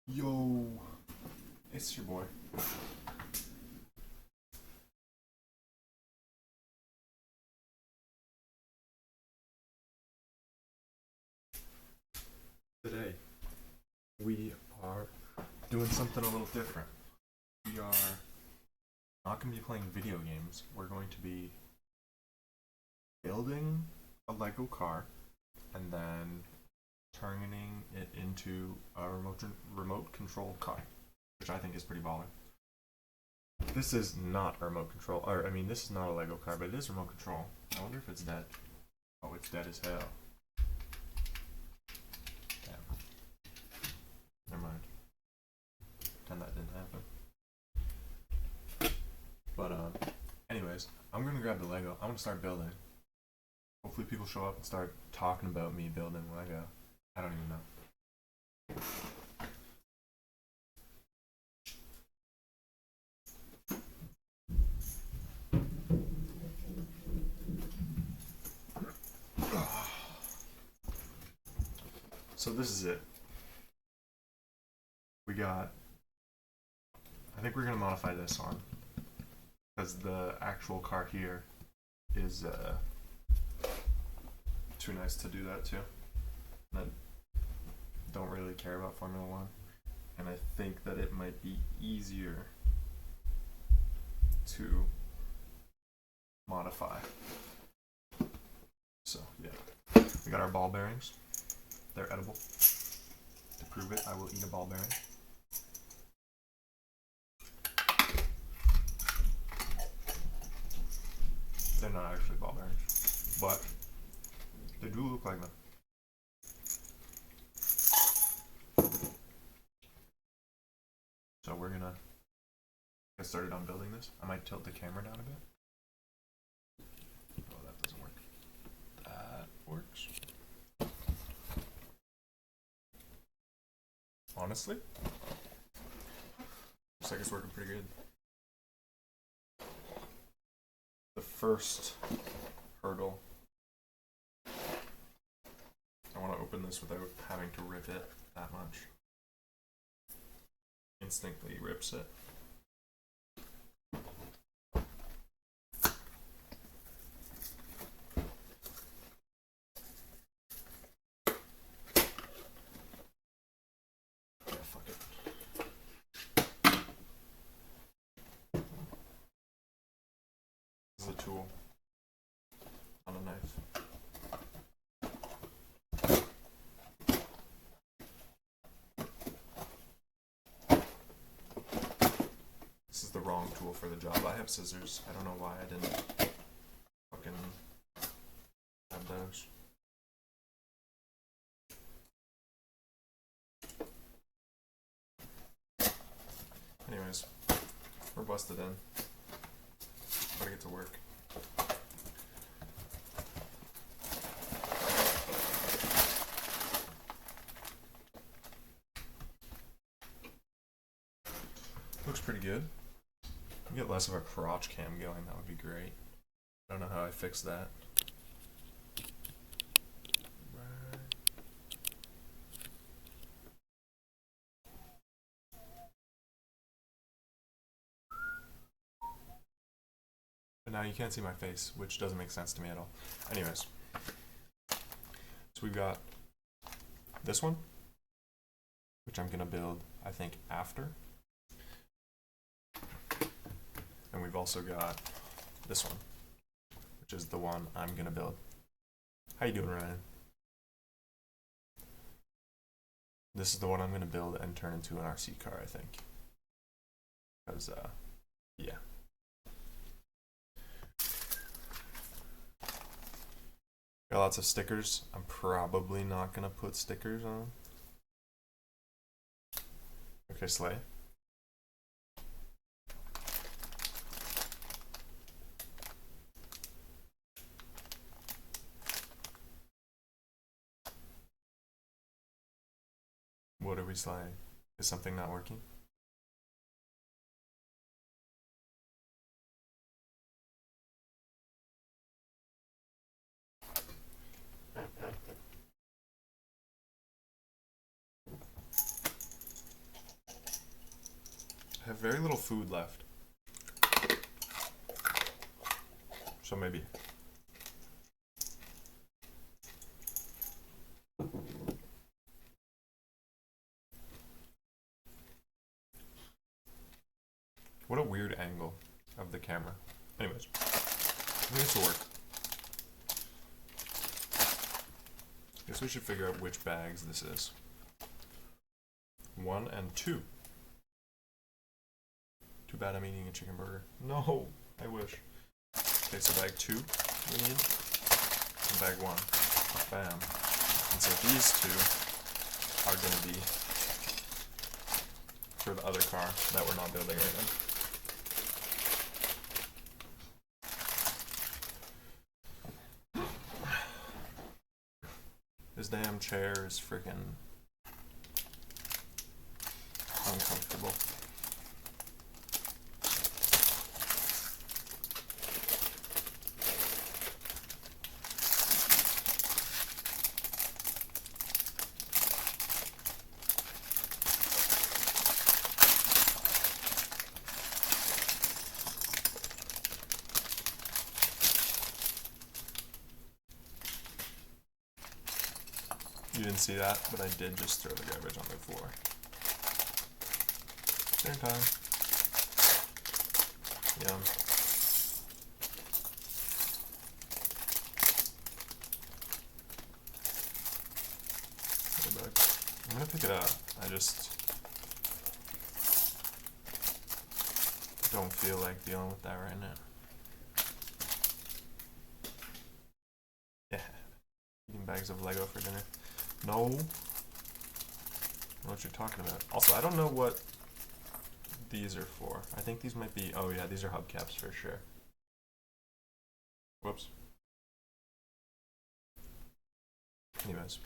Yo, it's your boy. Today, we are doing something a little different. We are not going to be playing video games. We're going to be building a Lego car and then turning it into a remote controlled car, which I think is pretty baller. This is not a remote control, or I mean, this is not a Lego car, but it is remote control. I wonder if it's dead. Oh, it's dead as hell. Damn. Never mind. Pretend that didn't happen. But anyways, I'm gonna grab the Lego. I'm gonna start building. Hopefully, people show up and start talking about me building Lego. I don't even know. So this is it. We got, I think we're gonna modify this one because the actual car here is too nice to do that too. And I don't really care about Formula One, and I think that it might be easier to modify. So yeah, we got our ball bearings. They're edible. To prove it, I will eat a ball bearing. They're not actually ball bearings, but they do look like them. So we're gonna get started on building this. I might tilt the camera down a bit. Oh, that doesn't work. That works. Honestly, looks like it's working pretty good. The first hurdle, I want to open this without having to rip it that much. Instantly rips it. A tool, not a knife. This is the wrong tool for the job. I have scissors. I don't know why I didn't fucking have those. Anyways, we're busted in. Gotta get to work. Looks pretty good. Get less of a crotch cam going, that would be great. I don't know how I fix that. But now you can't see my face, which doesn't make sense to me at all. Anyways, so we've got this one, which I'm gonna build, I think, after. And we've also got this one, which is the one I'm gonna build. How you doing, Ryan? This is the one I'm gonna build and turn into an RC car, I think. Because, yeah. Got lots of stickers. I'm probably not gonna put stickers on. Okay, slay. What are we slaying? Is something not working? have very little food left. So maybe. What a weird angle of the camera. Anyways, I think this will work. Guess we should figure out which bags this is. 1 and 2. Too bad I'm eating a chicken burger. No, I wish. Okay, so bag 2 we need, and bag 1. Bam. And so these two are going to be for the other car that we're not building right now. This damn chair is freaking uncomfortable. You didn't see that, but I did just throw the garbage on the floor. Same time. Yum. I'm gonna pick it up. I just don't feel like dealing with that right now. Yeah. Eating bags of Lego for dinner. No. I don't know what you're talking about. Also, I don't know what these are for. I think these might be, oh yeah, these are hubcaps for sure. Whoops. Anyways.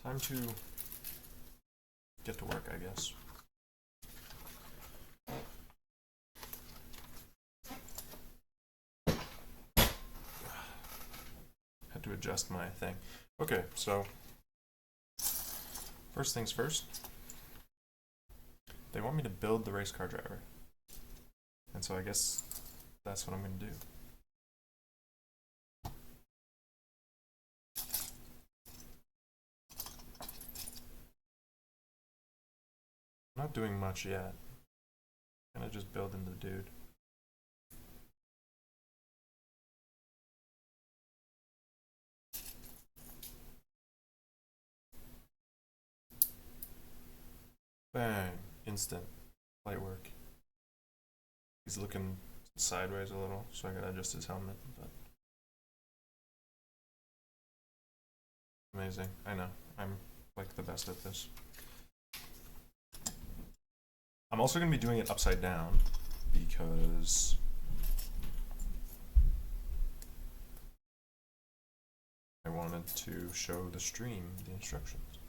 Time to get to work, I guess. Had to adjust my thing. Okay, so first things first. They want me to build the race car driver. And so I guess that's what I'm going to do. I'm not doing much yet. Kind of just building the dude. Bang. Instant. Light work. He's looking sideways a little, so I gotta adjust his helmet, but amazing. I know. I'm like the best at this. I'm also gonna be doing it upside down because I wanted to show the stream the instructions.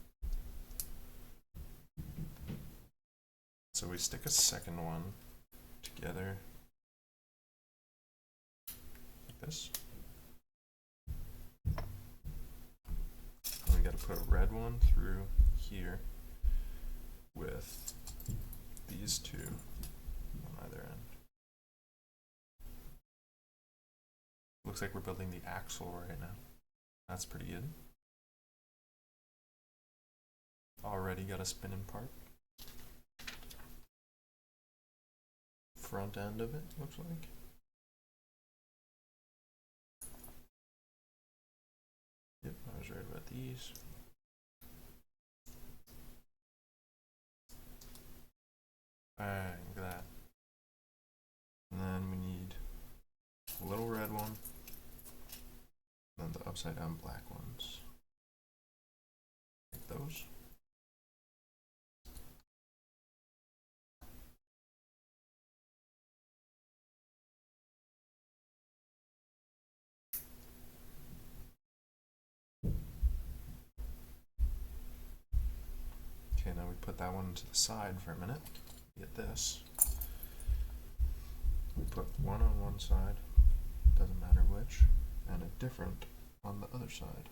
So we stick a second one together like this. And we gotta put a red one through here with these two on either end. Looks like we're building the axle right now. That's pretty good. Already got a spinning part. Front end of it, looks like. Yep, I was right about these. Bang, look at that. And then we need a little red one, and then the upside down black ones. Like those. Okay, now we put that one to the side for a minute. Get this. We put one on one side, doesn't matter which, and a different on the other side.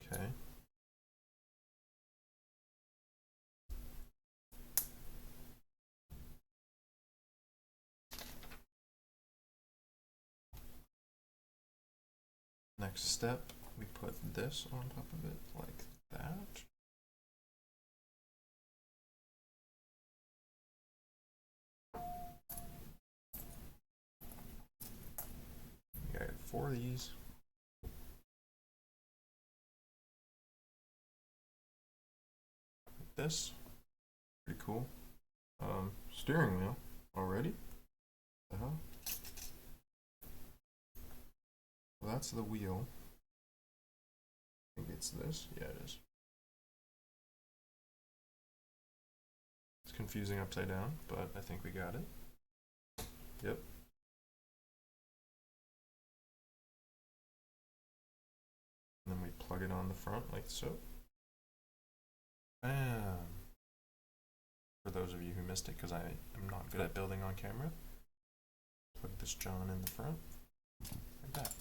Okay. next step, we put this on top of it like that. We got 4 of these. Like this. Pretty cool. Steering wheel already. The hell? Well, that's the wheel. I think it's this. Yeah, it is. It's confusing upside down, but I think we got it. Yep. And then we plug it on the front like so. Bam. For those of you who missed it, because I am not good at building on camera, plug this John in the front, like that.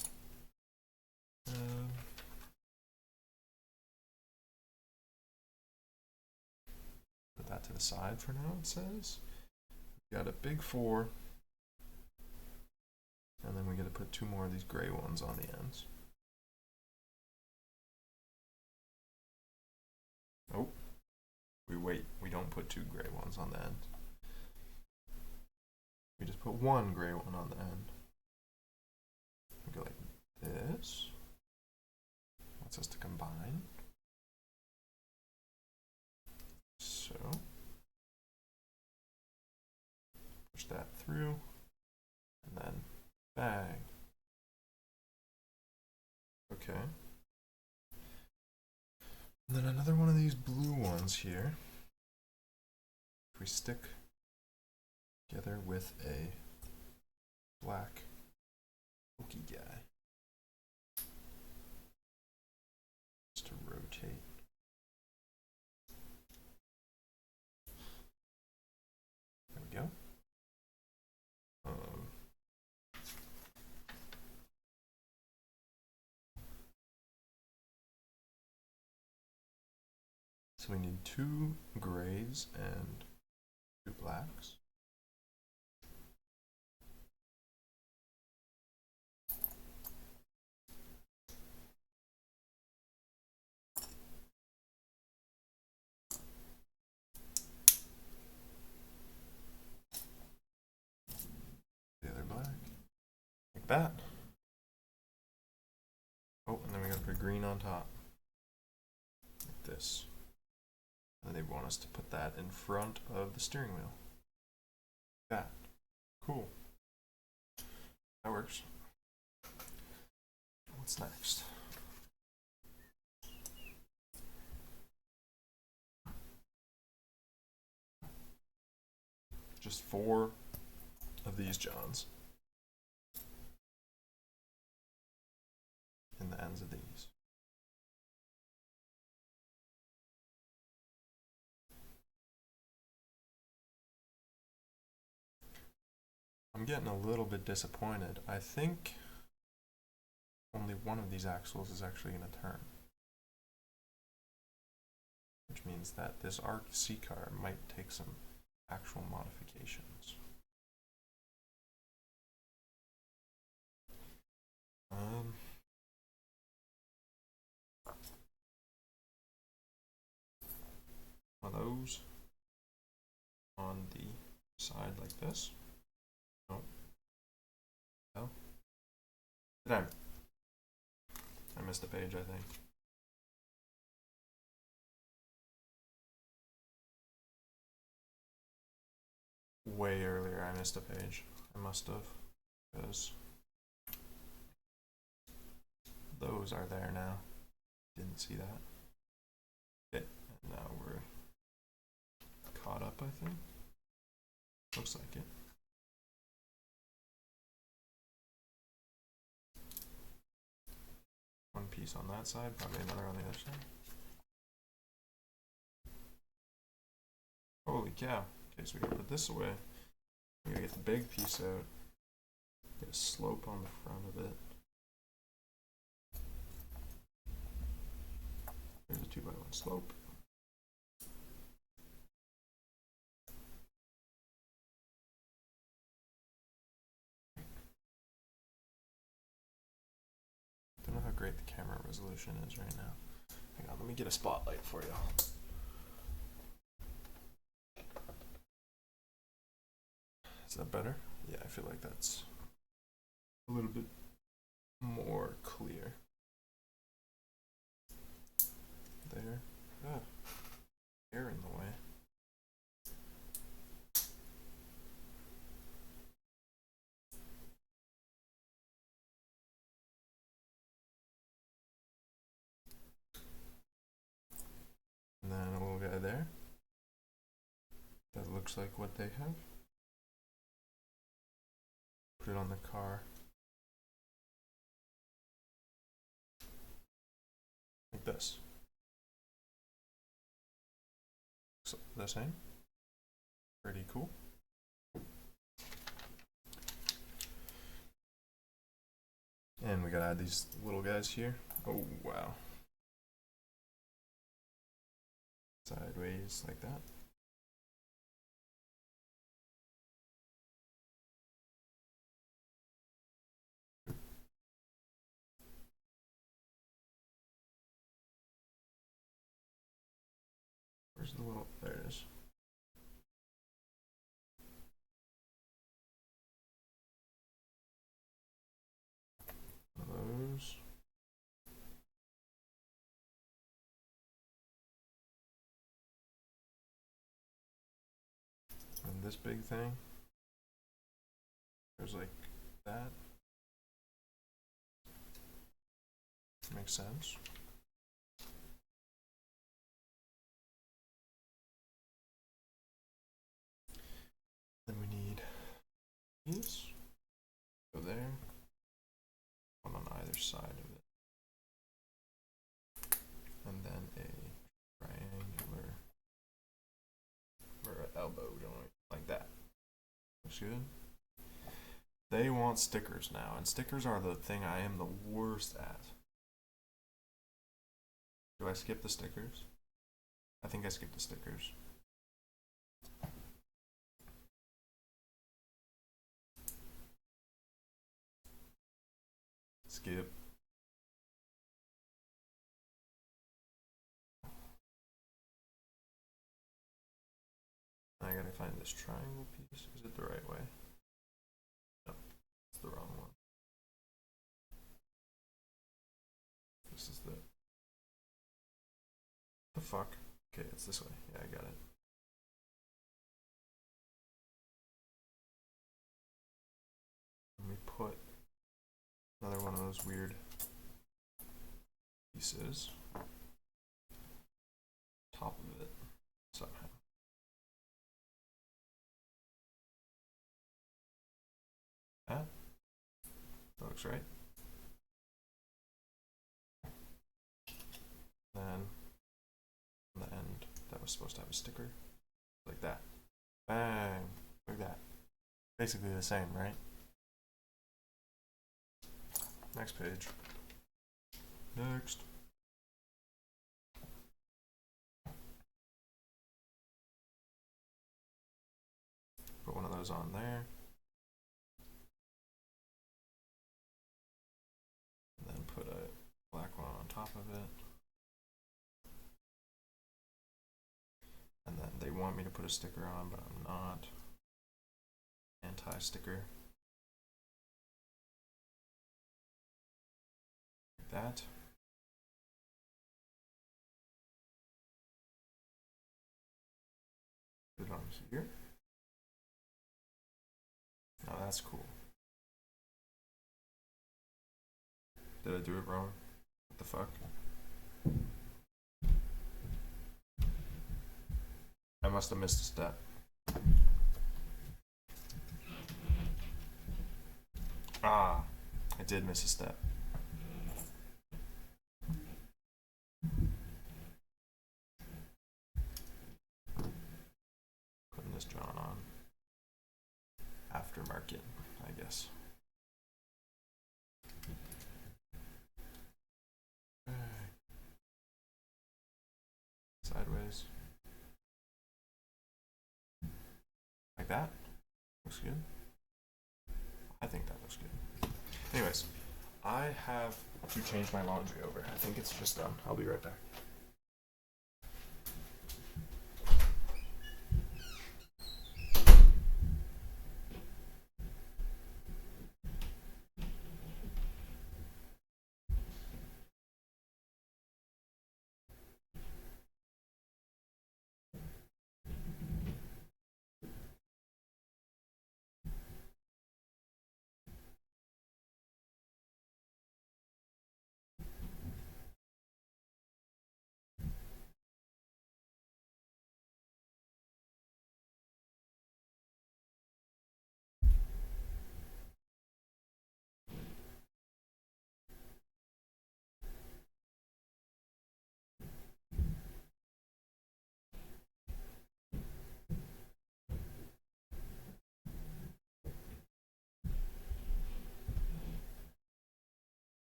Put that to the side for now, it says. We got a big 4, and then we got to put 2 more of these gray ones on the ends. Oh. We don't put 2 gray ones on the end. We just put 1 gray one on the end. We go like this. Wants us to combine. So, push that through, and then bang. Okay. And then another one of these blue ones here. If we stick together with a black pokey guy, just to rotate. There we go. So we need 2 grays and 2 blacks. The other black. Like that. Oh, and then we gotta put green on top. Like this. And they want us to put that in front of the steering wheel. That. Cool. That works. What's next? Just 4 of these Johns in the ends of these. I'm getting a little bit disappointed. I think only one of these axles is actually going to turn, which means that this RC car might take some actual modifications. One of those on the side like this. Oh. Oh. Did I missed a page, I think. Way earlier, I missed a page. I must have, because those are there now. Didn't see that. Okay, and now we're caught up, I think. Looks like it. One piece on that side, probably another on the other side. Holy cow. Okay, so we gotta put this away. We gotta get the big piece out. Get a slope on the front of it. There's a 2x1 slope. Don't know how great resolution is right now. Hang on, let me get a spotlight for you. Is that better? Yeah, I feel like that's a little bit more clear. There. Ah, air in the way. And then a little guy there. That looks like what they have. Put it on the car. Like this. So the same. Pretty cool. And we gotta add these little guys here. Oh wow. Sideways like that. Where's the little, there it is. One of those. And this big thing goes like that. Makes sense. Then we need these. Go there. One on either side of it. And then a triangular or an elbow joint like that. Looks good. They want stickers now, and stickers are the thing I am the worst at. Do I skip the stickers? I think I skipped the stickers. Skip. I gotta find this triangle piece. Is it the right way? No, it's the wrong one. This is the fuck? Okay, it's this way. Yeah, I got it. Let me put another one of those weird pieces top of it somehow. That looks right. Then on the end, that was supposed to have a sticker like that. Bang, like that. Basically the same, right? Next page. Next. Put one of those on there. And then put a black one on top of it. And then they want me to put a sticker on, but I'm not. Anti-sticker. Like that. Put it on here. Oh, that's cool. Did I do it wrong? What the fuck? I must have missed a step. Ah, I did miss a step. Putting this John on. Aftermarket, I guess. Sideways. Like that? Looks good. I think that looks good. Anyways, I have to change my laundry over. I think it's just done. I'll be right back.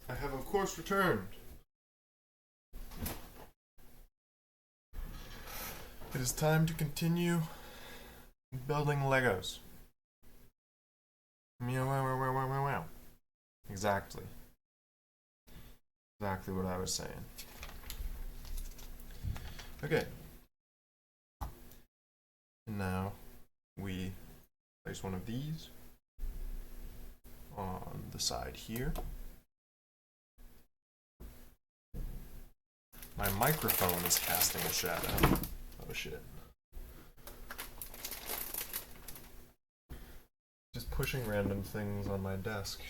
I have, of course, returned. It is time to continue building Legos. Meow, wow, wow, wow, wow, wow, wow. Exactly. Exactly what I was saying. Okay. And now we place one of these on the side here. My microphone is casting a shadow. Oh shit. Just pushing random things on my desk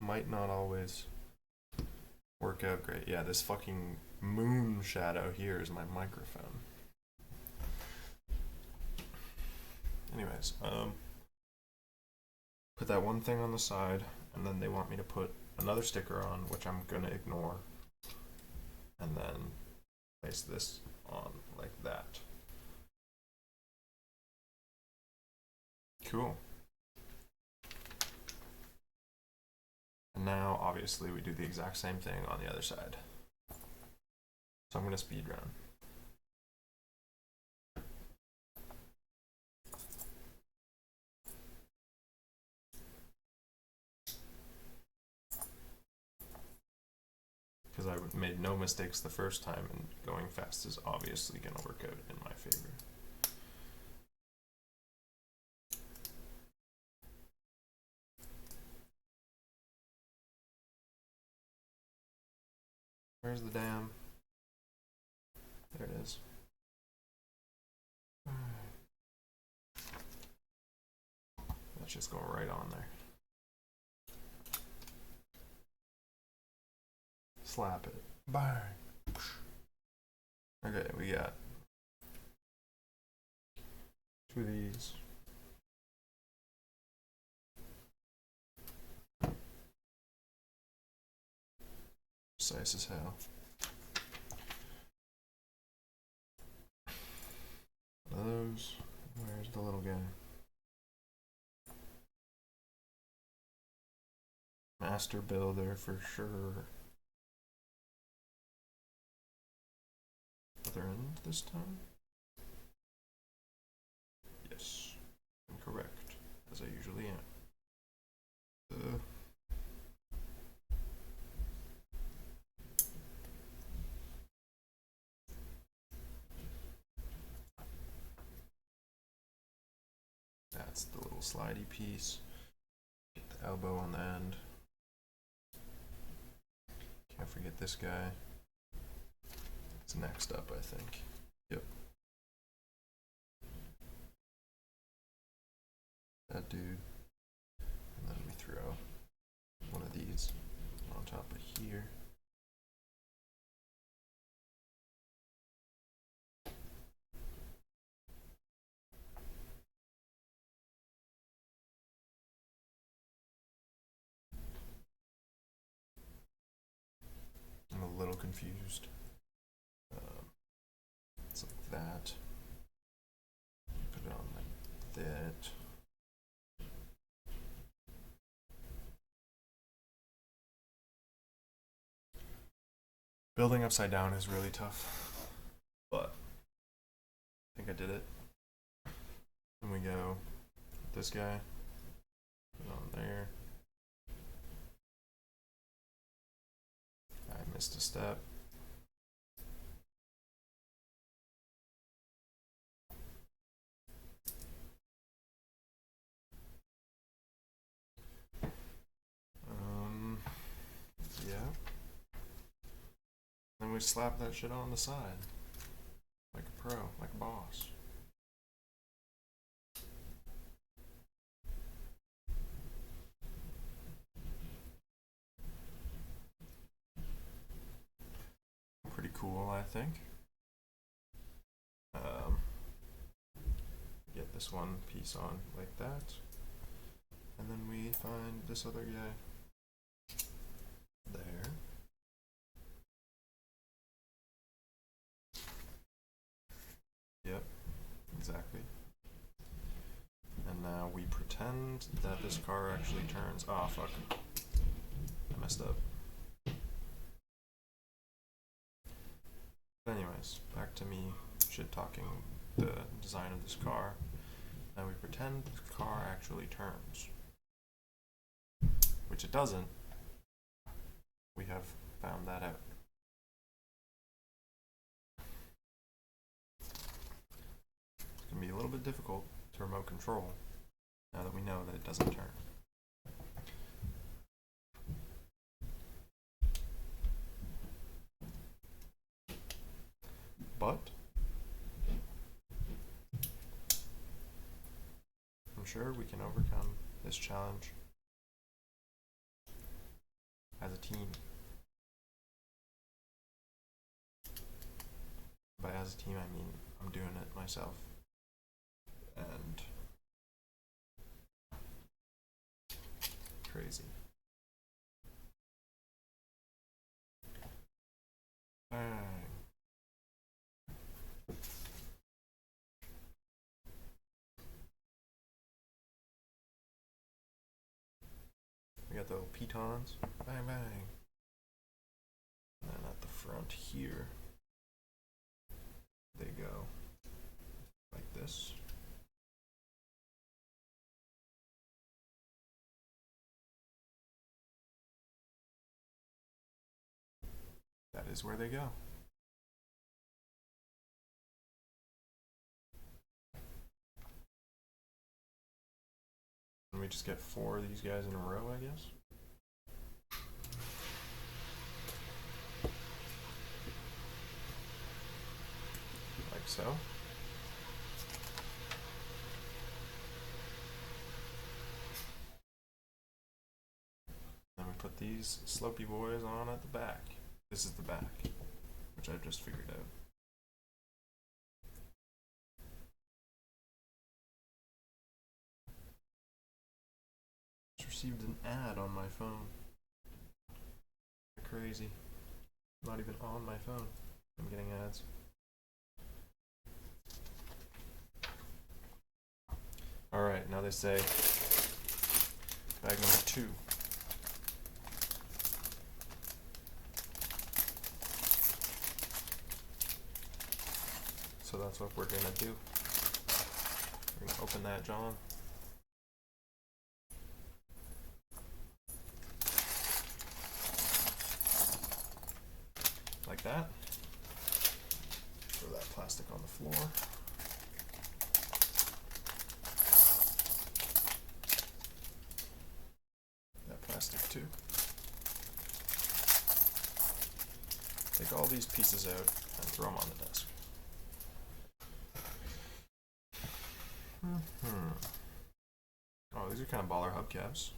might not always work out great. Yeah, this fucking moon shadow here is my microphone. Anyways, put that one thing on the side, and then they want me to put another sticker on, which I'm gonna ignore, and then place this on like that. Cool. And now, obviously, we do the exact same thing on the other side. So I'm gonna speed run. Because I made no mistakes the first time, and going fast is obviously going to work out in my favor. Where's the damn? There it is. That's just going right on there. Slap it. Bang. Okay, we got 2 of these. Precise as hell. Those. Where's the little guy? Master builder for sure. Other end this time? Yes. I'm correct, as I usually am. That's the little slidey piece. Get the elbow on the end. Can't forget this guy. It's next up, I think. Yep. That dude. And then we throw one of these on top of here. I'm a little confused. It's like that. Put it on like that. Building upside down is really tough, but I think I did it. And we go with this guy, put it on there. I missed a step. Yeah. Then we slap that shit on the side. Like a pro, like a boss. Pretty cool, I think. Get this one piece on like that. And then we find this other guy. There. Yep, exactly. And now we pretend that this car actually turns. Oh, fuck. I messed up. But anyways, back to me shit talking the design of this car. Now we pretend the car actually turns. Which it doesn't. We have found that out. It's going to be a little bit difficult to remote control now that we know that it doesn't turn. But I'm sure we can overcome this challenge as a team. By as a team, I mean I'm doing it myself. And crazy. Bang. We got the little pitons. Bang, bang. And then at the front here, they go like this. That is where they go. And we just get 4 of these guys in a row, I guess. so. Then we put these slopey boys on at the back. This is the back, which I've just figured out. Just received an ad on my phone. Crazy. Not even on my phone. I'm getting ads. Alright, now they say bag number 2. So that's what we're gonna do. We're gonna open that, John. Like that. Throw that plastic on the floor. That plastic too. Take all these pieces out and throw them on the desk. Oh, these are kind of baller hubcaps.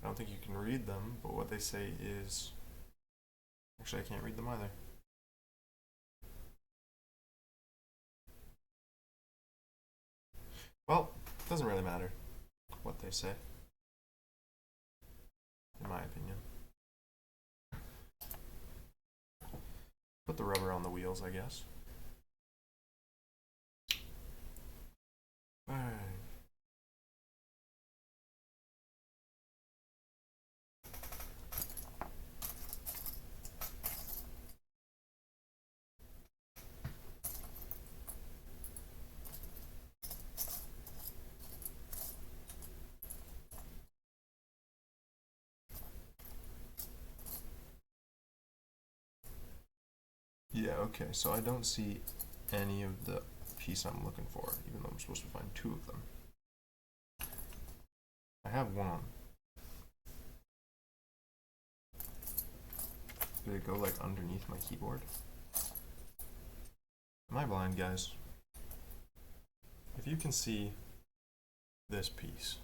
I don't think you can read them, but what they say is... Actually, I can't read them either. Well, it doesn't really matter what they say, in my opinion. Put the rubber on the wheels, I guess. Bang. Yeah, okay, so I don't see any of the piece I'm looking for, even though I'm supposed to find 2 of them. I have one. Did it go like underneath my keyboard? Am I blind, guys? If you can see this piece,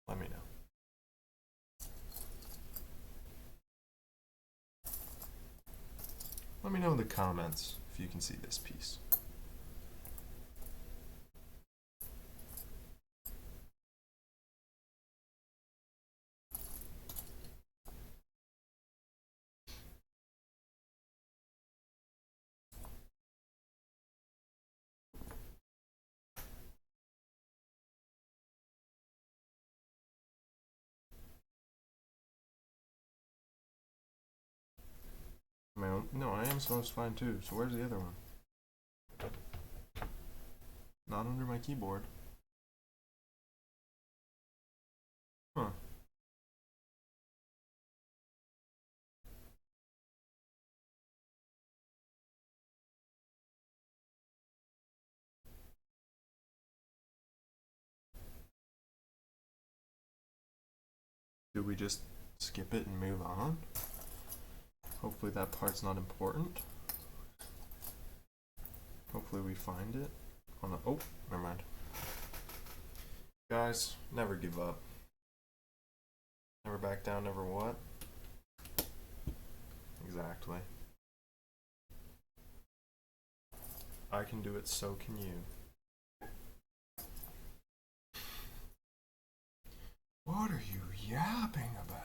let me know. Let me know in the comments if you can see this piece. No, I am supposed to find 2, so where's the other one? Not under my keyboard. Huh. Do we just skip it and move on? Hopefully that part's not important. Hopefully we find it on the... Oh, never mind. Guys, never give up. Never back down, never what? Exactly. I can do it, so can you. What are you yapping about?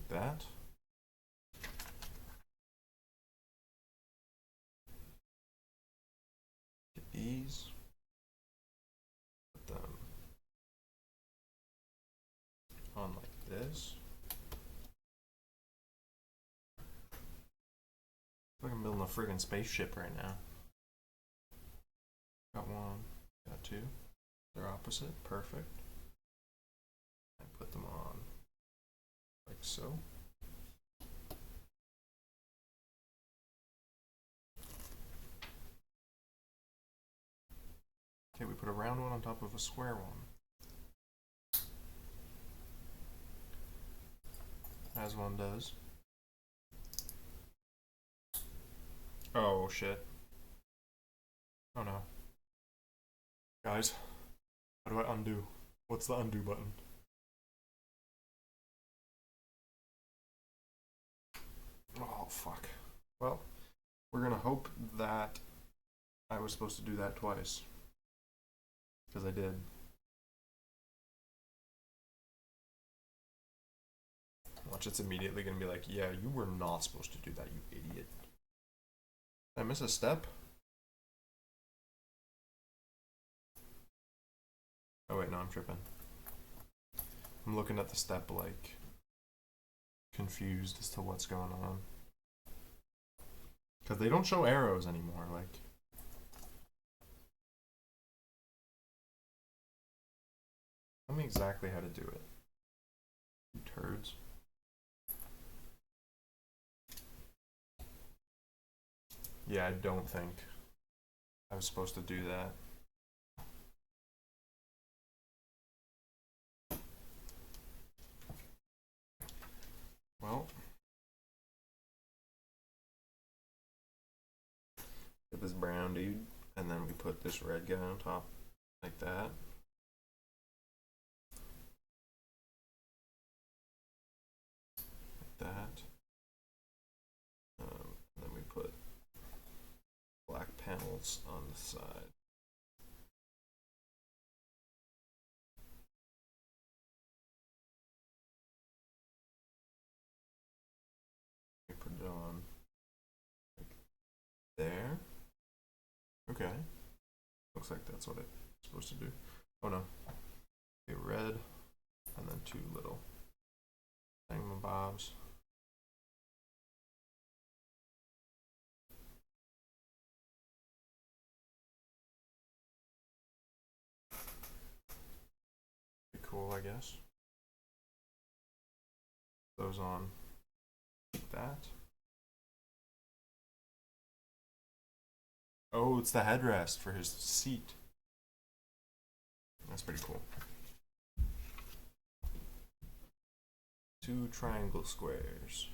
That. Get these. Put them on like this. I feel like I'm building a friggin' spaceship right now. Got one, two. They're opposite. Perfect. And put them on like so. Okay, we put a round one on top of a square one. As one does. Oh shit. Oh no. Guys, how do I undo? What's the undo button? Oh fuck. Well, we're gonna hope that I was supposed to do that twice. Because I did. Watch, it's immediately gonna be like, yeah, you were not supposed to do that, you idiot. Did I miss a step? Oh wait, no, I'm tripping. I'm looking at the step like confused as to what's going on. Because they don't show arrows anymore, like. Tell me exactly how to do it. You turds. Yeah, I don't think I was supposed to do that. Well, get this brown dude, and then we put this red guy on top, like that. Like that. And then we put black panels on the side. We put it on like there. Okay. Looks like that's what it's supposed to do. Oh no. Okay, red, and then two little thingamabobs. Pretty cool, I guess. Those on like that. Oh, it's the headrest for his seat. That's pretty cool. Two triangle squares.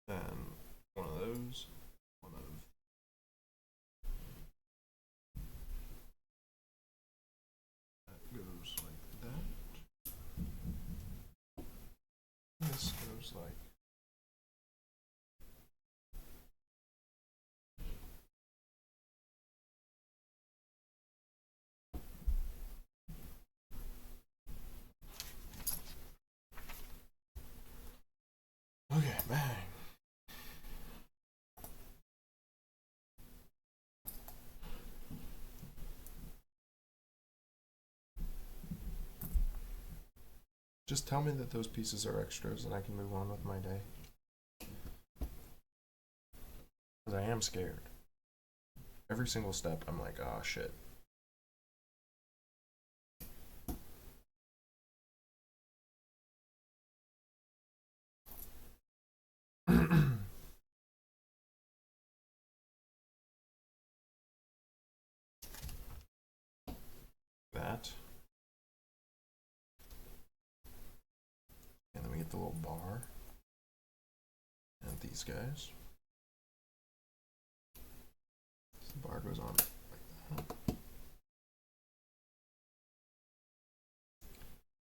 Then one of those. One of that goes like that. This goes like okay, bang. Just tell me that those pieces are extras and I can move on with my day. Because I am scared. Every single step, I'm like, oh shit. That. And then we get the little bar. And these guys. So the bar goes on like that.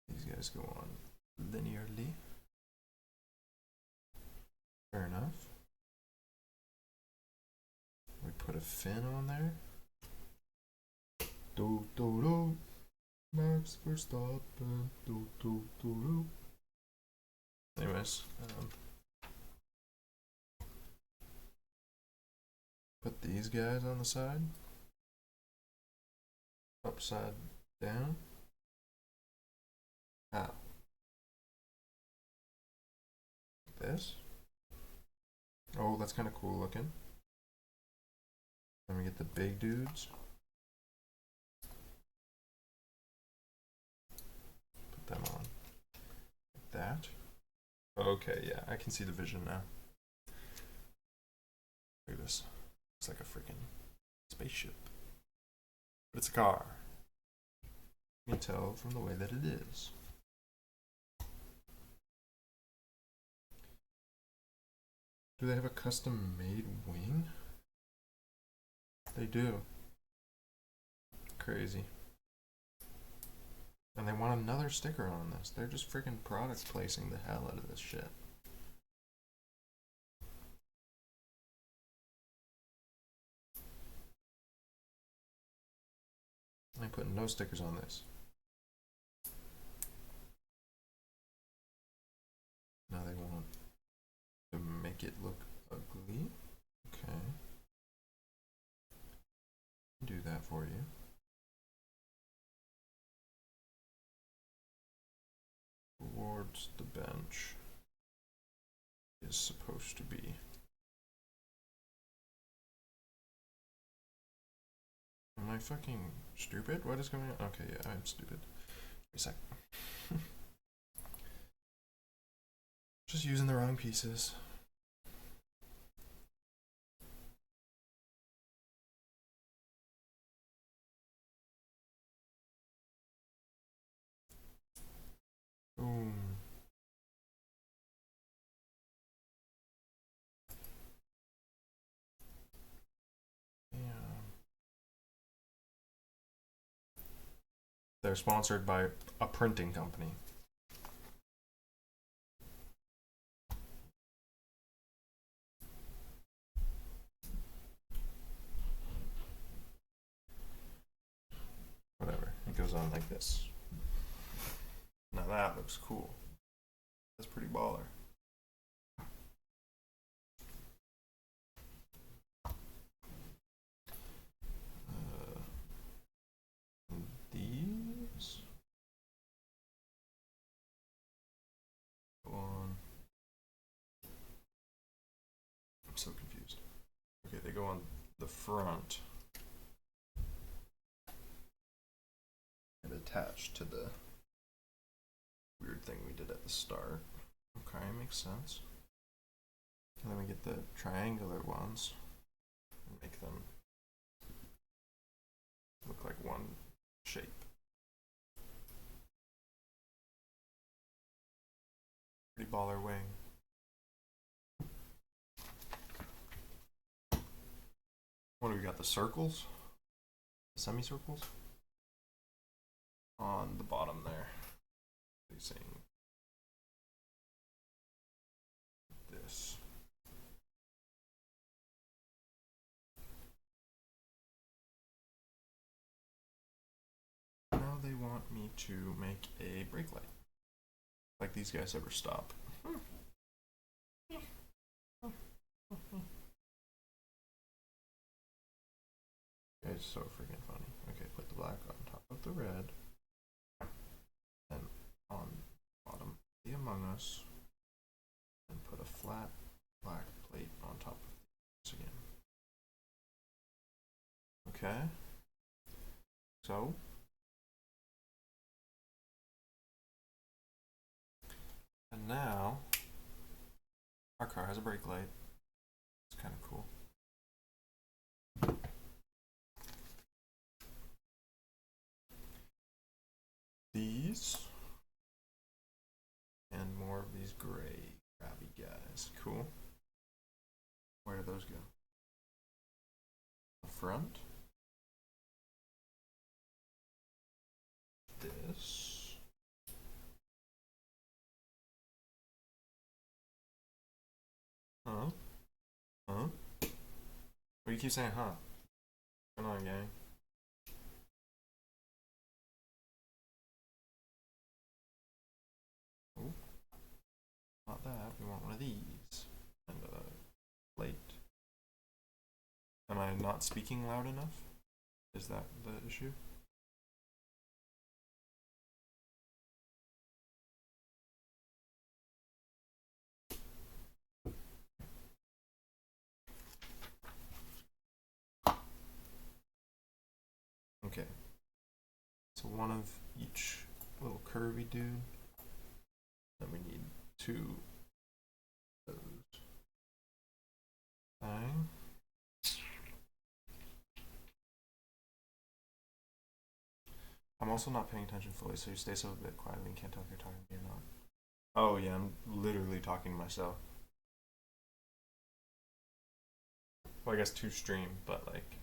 These guys go on linearly. Fair enough. We put a fin on there. Do do do. Max Verstappen. Do do do do. Anyways, put these guys on the side. upside down. How? This? Oh, that's kind of cool looking. Then we get the big dudes. Put them on. Like that. Okay, yeah, I can see the vision now. Look at this. It's like a freaking spaceship. But it's a car. You can tell from the way that it is. Do they have a custom made wing? They do. Crazy. And they want another sticker on this. They're just freaking product placing the hell out of this shit. I'm putting no stickers on this. Now they want to make it look ugly. Okay. Do that for you. Towards the bench is supposed to be. Am I fucking stupid? What is going on? Okay, yeah, I'm stupid. Wait a sec. Just using the wrong pieces. Boom. Yeah. They're sponsored by a printing company. Whatever. It goes on like this. Now that looks cool. That's pretty baller. These go on. I'm so confused. Okay, they go on the front and attach to the weird thing we did at the start. Okay, makes sense. And then we get the triangular ones and make them look like one shape. Pretty baller wing. What do we got? The circles? The semicircles? On the bottom there. Facing this. Now they want me to make a brake light. Like these guys ever stop. It's so freaking funny. Okay, put the black on top of the red. And on the bottom, the Among Us. And put a flat black plate on top of this again. Okay. So. And now, our car has a brake light. It's kind of cool. These. And more of these gray, crabby guys. Cool. Where do those go? The front. This. Huh? Huh? What do you keep saying, huh? Come on, gang. Ooh. Not that. We want one of these. And a plate. Am I not speaking loud enough? Is that the issue? So one of each little curvy dude. Then we need two of those. Bang. I'm also not paying attention fully, so you stay so a bit quietly and can't tell if you're talking to me or not. Oh yeah, I'm literally talking to myself. Well, I guess to stream, but like,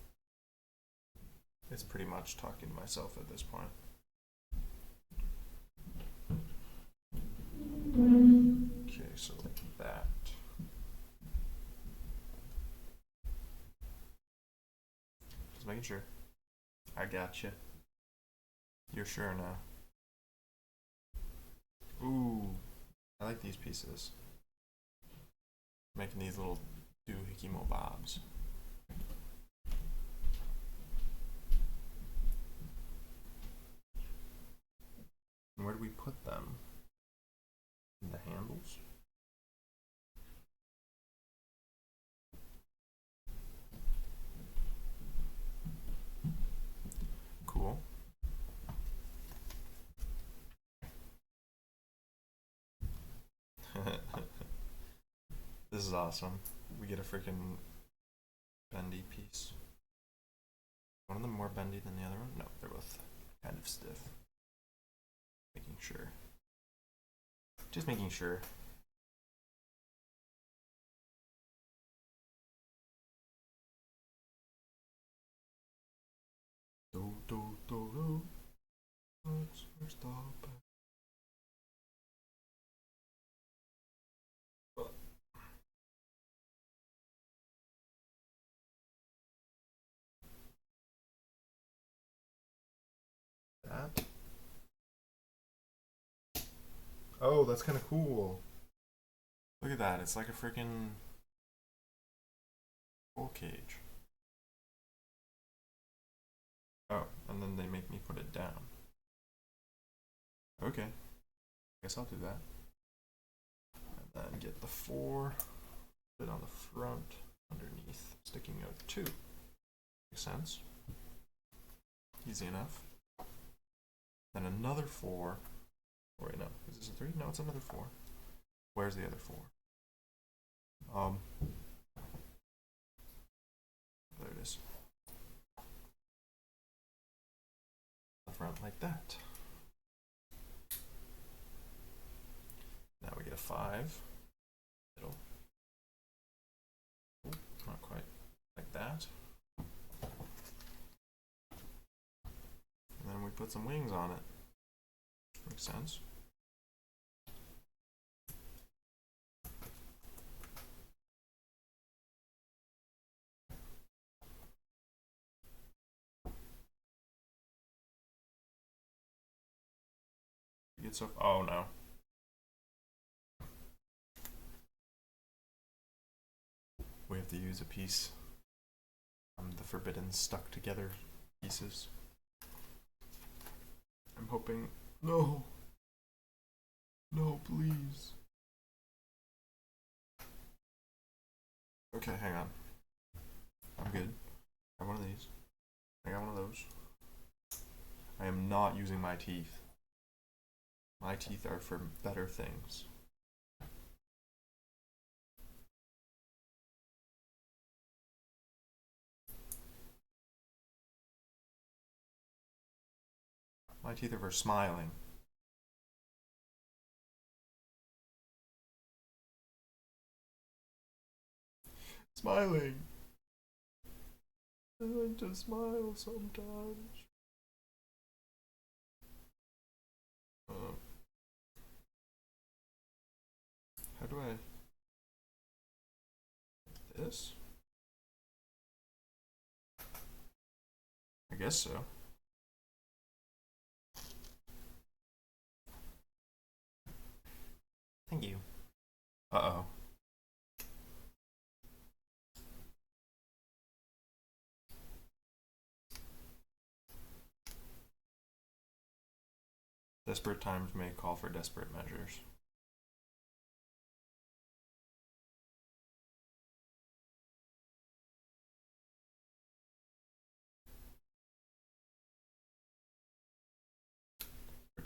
it's pretty much talking to myself at this point. Okay, so like that. Just making sure. I got you. You're sure now. Ooh, I like these pieces. Making these little doohickey mo bobs. And where do we put them? In the handles? Cool. This is awesome. We get a freaking bendy piece. One of them more bendy than the other one? No, they're both kind of stiff. Making sure. Just making sure. Do do do do. Let's stop. That. Oh, that's kind of cool. Look at that. It's like a freaking full cage. Oh, and then they make me put it down. Okay. Guess I'll do that. And then get the 4, put it on the front, underneath, sticking out 2. Makes sense. Easy enough. Then another 4. Oh, wait, no. Is this a 3? No, it's another 4. Where's the other 4? There it is. The front like that. Now we get a 5. Middle. Ooh, not quite. Like that. And then we put some wings on it. Makes sense. Get so. Oh no. We have to use a piece. The forbidden stuck together pieces. I'm hoping. No. No, please. Okay, hang on. I'm good. I got one of these. I got one of those. I am not using my teeth. My teeth are for better things. My teeth are for smiling. Smiling. I like to smile sometimes. How do I... This? I guess so. Thank you. Uh-oh. Desperate times may call for desperate measures.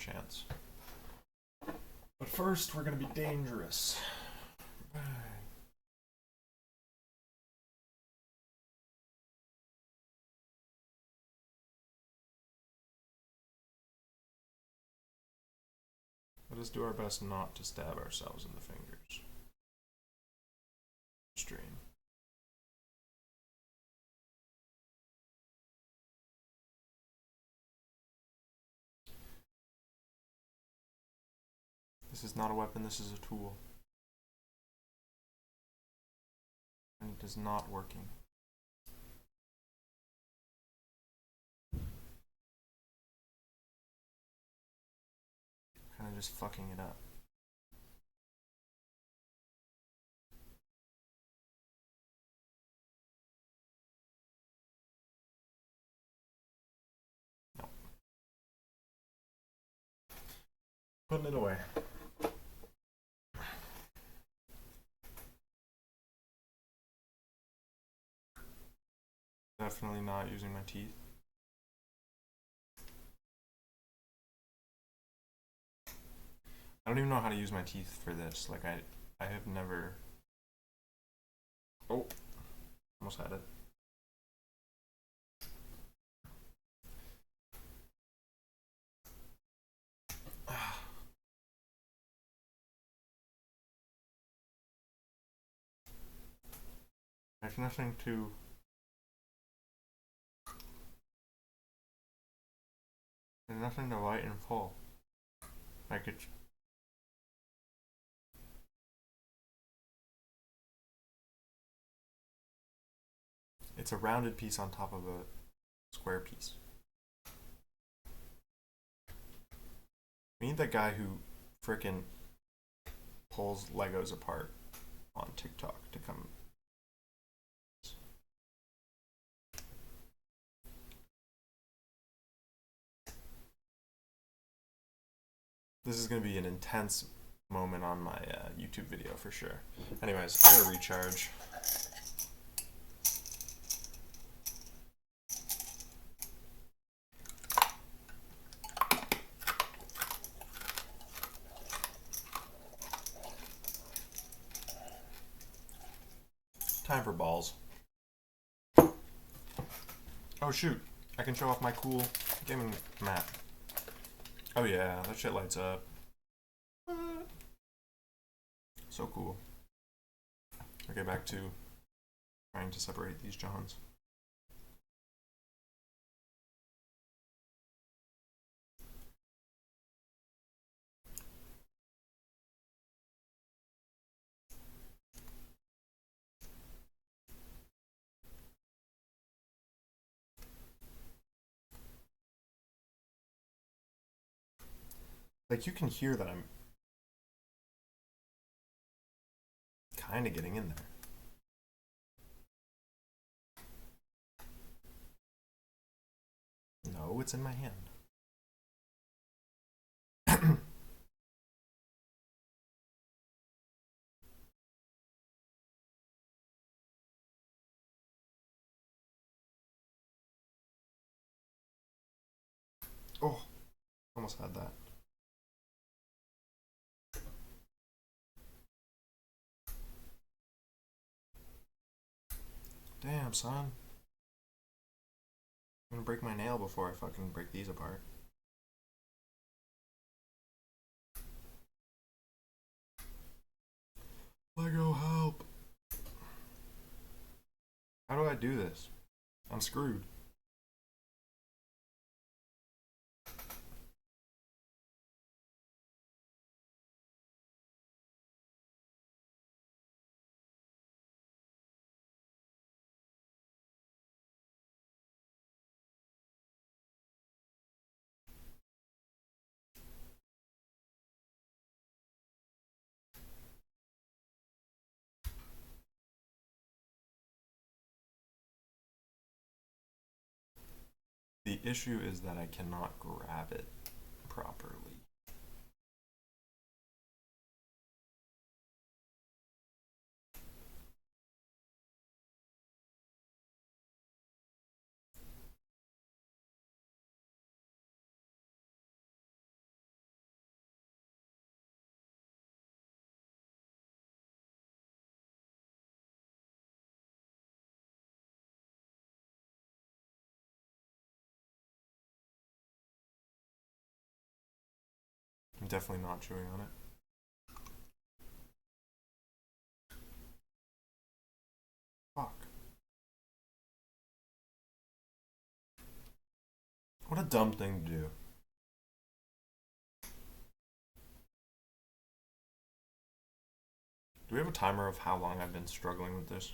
chance. But first, we're gonna be dangerous. Let us do our best not to stab ourselves in the fingers. Stream. This is not a weapon, this is a tool. And it is not working. Kind of just fucking it up. No. Putting it away. Definitely not using my teeth. I don't even know how to use my teeth for this. Like, I have never... Oh, almost had it. There's nothing to... There's nothing to light and pull. Like, it's... It's a rounded piece on top of a square piece. We need that guy who frickin' pulls Legos apart on TikTok to come. This is going to be an intense moment on my YouTube video for sure. Anyways, I gotta recharge. Time for balls. Oh shoot, I can show off my cool gaming mat. Oh yeah, that shit lights up. So cool. Okay, back to trying to separate these Johns. Like, you can hear that I'm kind of getting in there. No, it's in my hand. Oh, almost had that. Damn, son. I'm gonna break my nail before I fucking break these apart. Lego, help! How do I do this? I'm screwed. The issue is that I cannot grab it properly. definitely not chewing on it. Fuck. What a dumb thing to do. Do we have a timer of how long I've been struggling with this?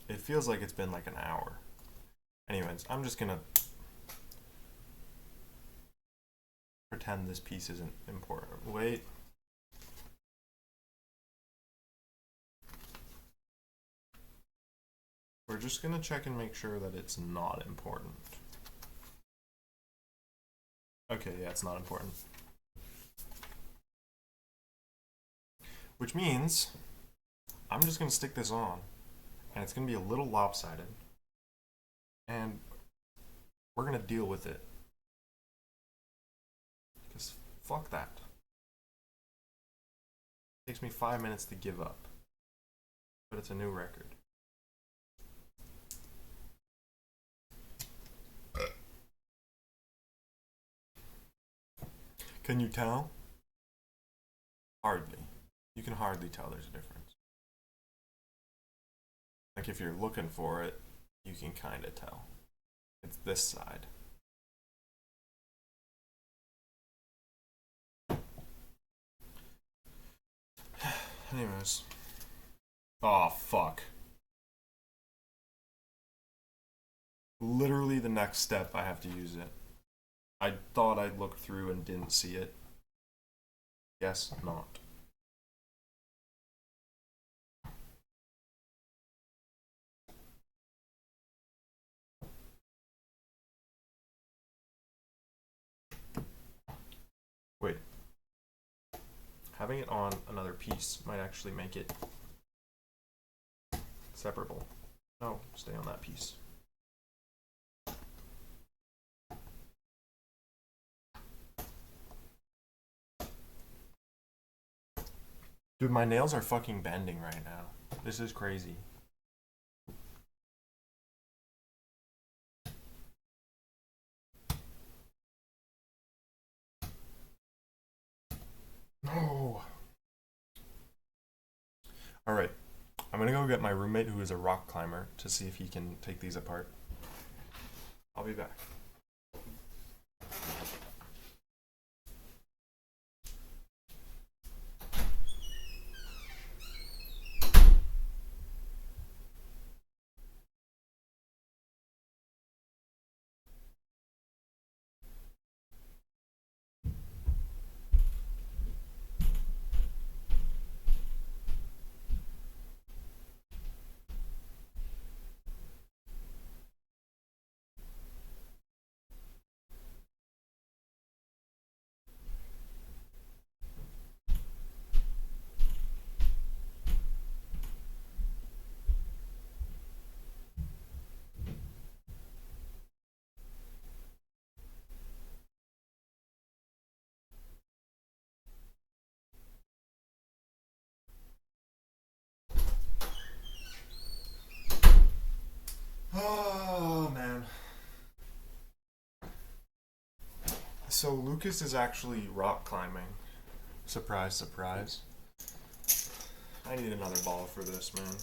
It feels like it's been like an hour. Anyways, I'm just gonna pretend this piece isn't important. Wait. We're just gonna check and make sure that it's not important. Okay, yeah, it's not important. Which means I'm just gonna stick this on, and it's gonna be a little lopsided, and we're gonna deal with it. Because fuck that. It takes me 5 minutes to give up, but it's a new record. Can you tell? Hardly. You can hardly tell there's a difference. Like if you're looking for it, you can kind of tell. It's this side. Anyways. Oh, fuck. Literally the next step I have to use it. I thought I'd look through and didn't see it. Guess not. Wait. Having it on another piece might actually make it separable. No, stay on that piece. Dude, my nails are fucking bending right now. This is crazy. No. Alright. I'm gonna go get my roommate who is a rock climber to see if he can take these apart. I'll be back. Oh, man. So Lucas is actually rock climbing. Surprise, surprise. I need another ball for this, man.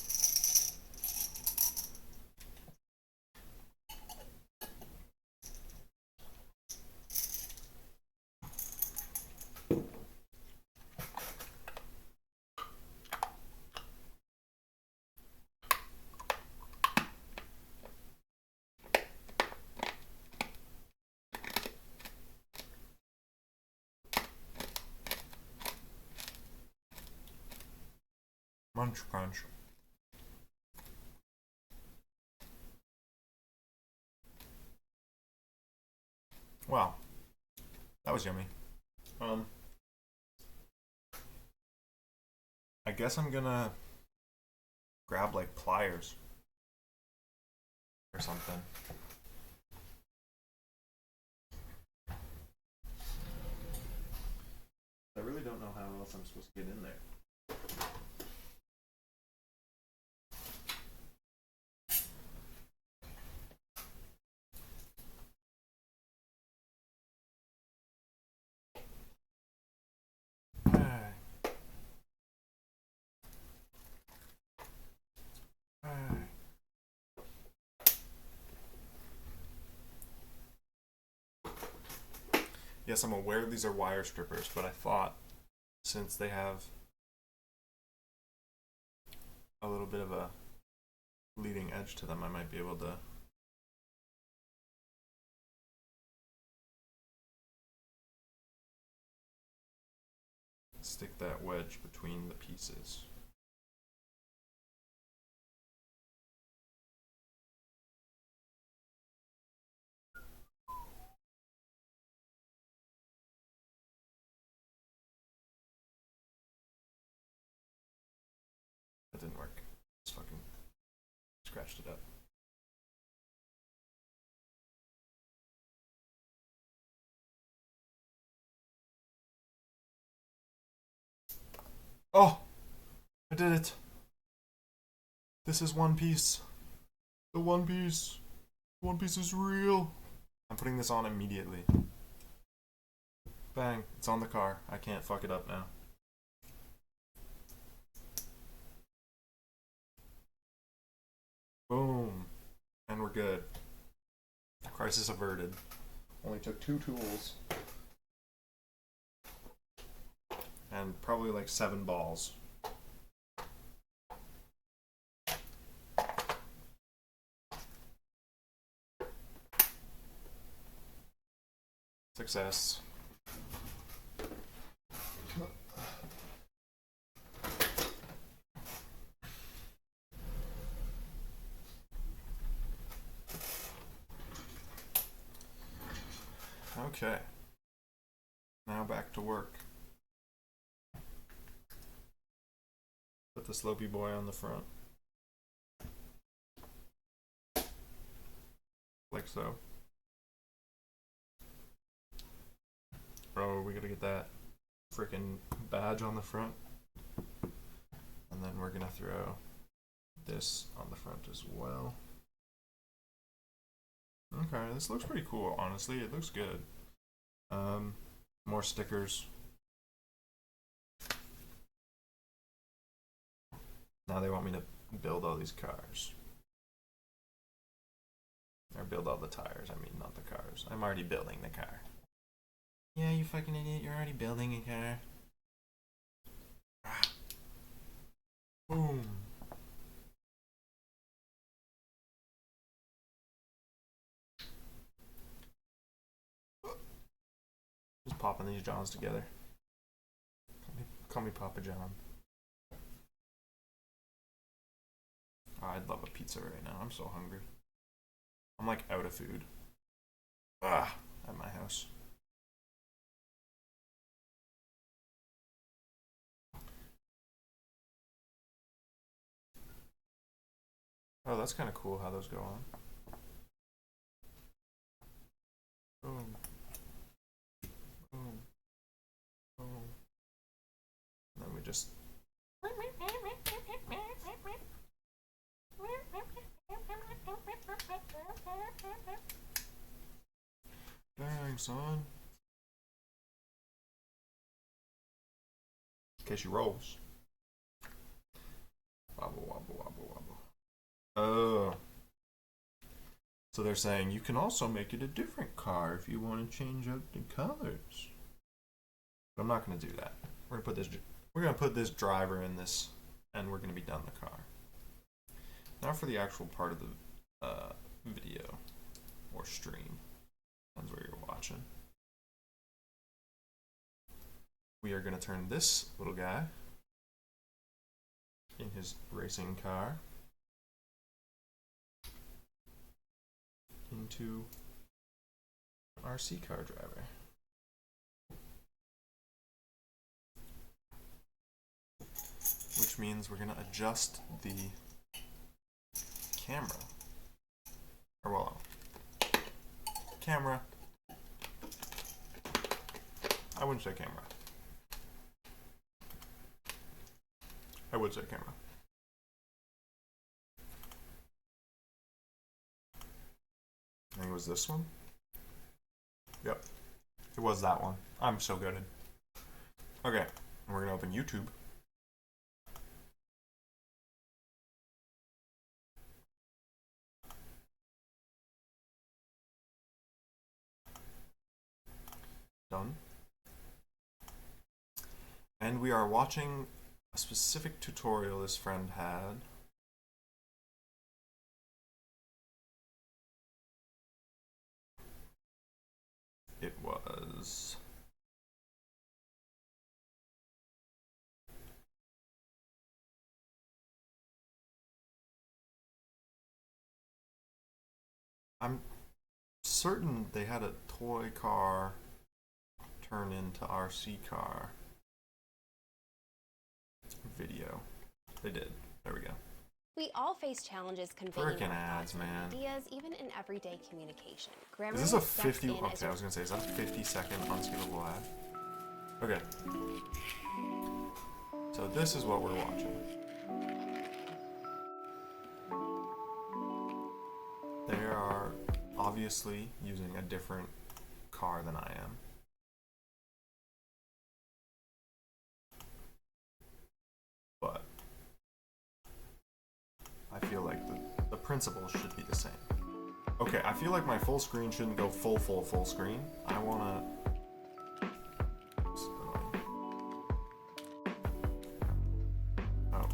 Munch crunch. Wow. That was yummy. I guess I'm gonna grab like pliers or something. That really don't know how else I'm supposed to get in there. Yes, I'm aware these are wire strippers, but I thought since they have a little bit of a leading edge to them, I might be able to stick that wedge between the pieces. That didn't work. Just fucking scratched it up. Oh! I did it! This is One Piece. The One Piece. One Piece is real. I'm putting this on immediately. Bang. It's on the car. I can't fuck it up now. Boom. And we're good. Crisis averted. Only took 2 tools. And probably like 7 balls. Success. Okay. Now back to work. Put the slopey boy on the front. Like so. Bro, we gotta get that freaking badge on the front. And then we're gonna throw this on the front as well. Okay, this looks pretty cool, honestly. It looks good. More stickers. Now they want me to build all these cars. Or build all the tires, I mean, not the cars. I'm already building the car. Yeah, you fucking idiot, you're already building a car. Ah. Boom. Just popping these Johns together. Call me Papa John. Oh, I'd love a pizza right now. I'm so hungry. I'm like out of food. At my house. Oh, that's kind of cool how those go on. Boom. Boom. Boom. And then we just... Dang, son. In case she rolls. Wobble, wobble, wobble, wobble. Oh. So they're saying you can also make it a different car if you want to change up the colors. But I'm not going to do that. We're going to put this driver in this, and we're going to be done the car. Now for the actual part of the video or stream. Depends where you're watching. We are going to turn this little guy in his racing car into an RC car driver. Which means we're going to adjust the camera. Or well, camera. I wouldn't say camera. I would say camera. I think it was this one. Yep. It was that one. I'm so good at. Okay. We're gonna open YouTube. Done. And we are watching a specific tutorial this friend had. It was I'm certain they had a toy car turn into RC car video. They did. There we go. We all face challenges conveying Frickin' our ads, thoughts and man. ideas, even in everyday communication. Is this a Grammarly steps 50? in Okay, as I was gonna say, is that a 50-second unskippable ad? Okay. So this is what we're watching. They are obviously using a different car than I am. But I feel like the principle should be the same. Okay, I feel like my full screen shouldn't go full screen. I wanna... Oh.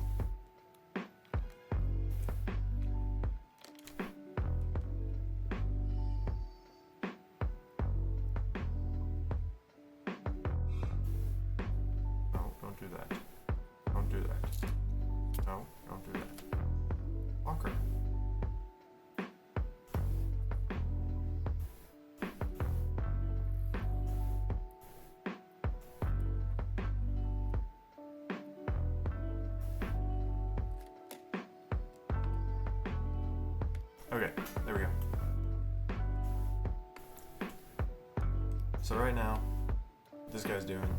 No, don't do that. Don't do that. No, don't do that. Walker. Okay, there we go. So right now, what this guy's doing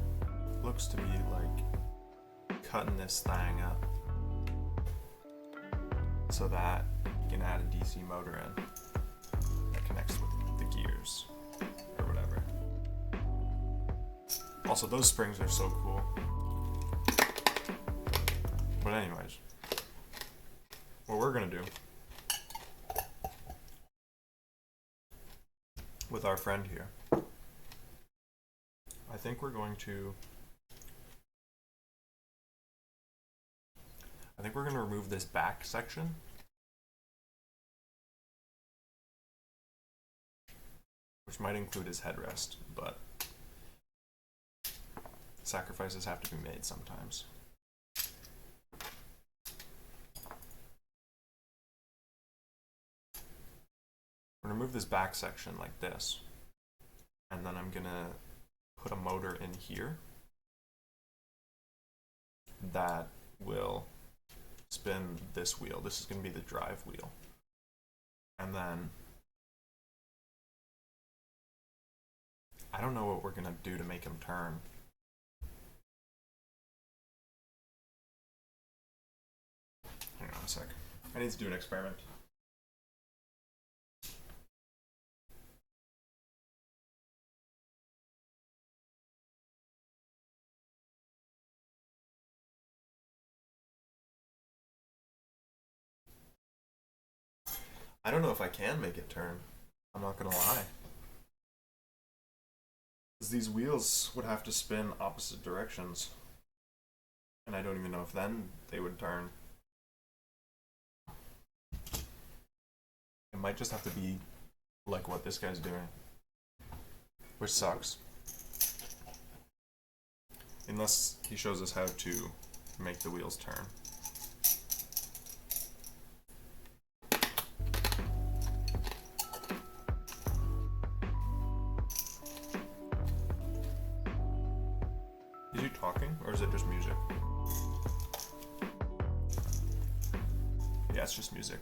looks to be like cutting this thing up so that you can add a DC motor in that connects with the gears or whatever. Also, those springs are so cool. But anyways, what we're gonna do with our friend here, I think we're going to remove this back section, which might include his headrest, but sacrifices have to be made sometimes. I'm gonna move this back section like this, and then I'm gonna put a motor in here that will spin this wheel. This is gonna be the drive wheel. And then I don't know what we're gonna do to make him turn. Hang on a sec. I need to do an experiment. I don't know if I can make it turn. I'm not gonna lie. Because these wheels would have to spin opposite directions. And I don't even know if then they would turn. It might just have to be like what this guy's doing. Which sucks. Unless he shows us how to make the wheels turn. Is he talking, or is it just music? Yeah, it's just music.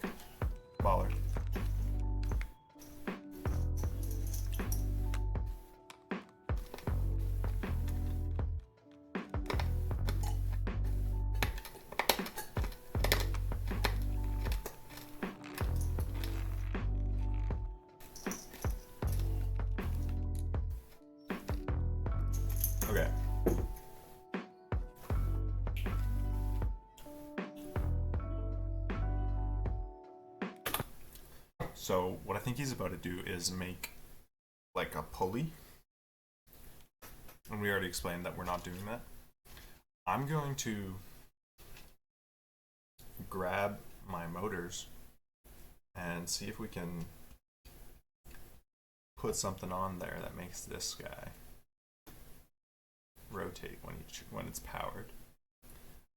Baller. So what I think he's about to do is make like a pulley. And we already explained that we're not doing that. I'm going to grab my motors and see if we can put something on there that makes this guy rotate when it's powered.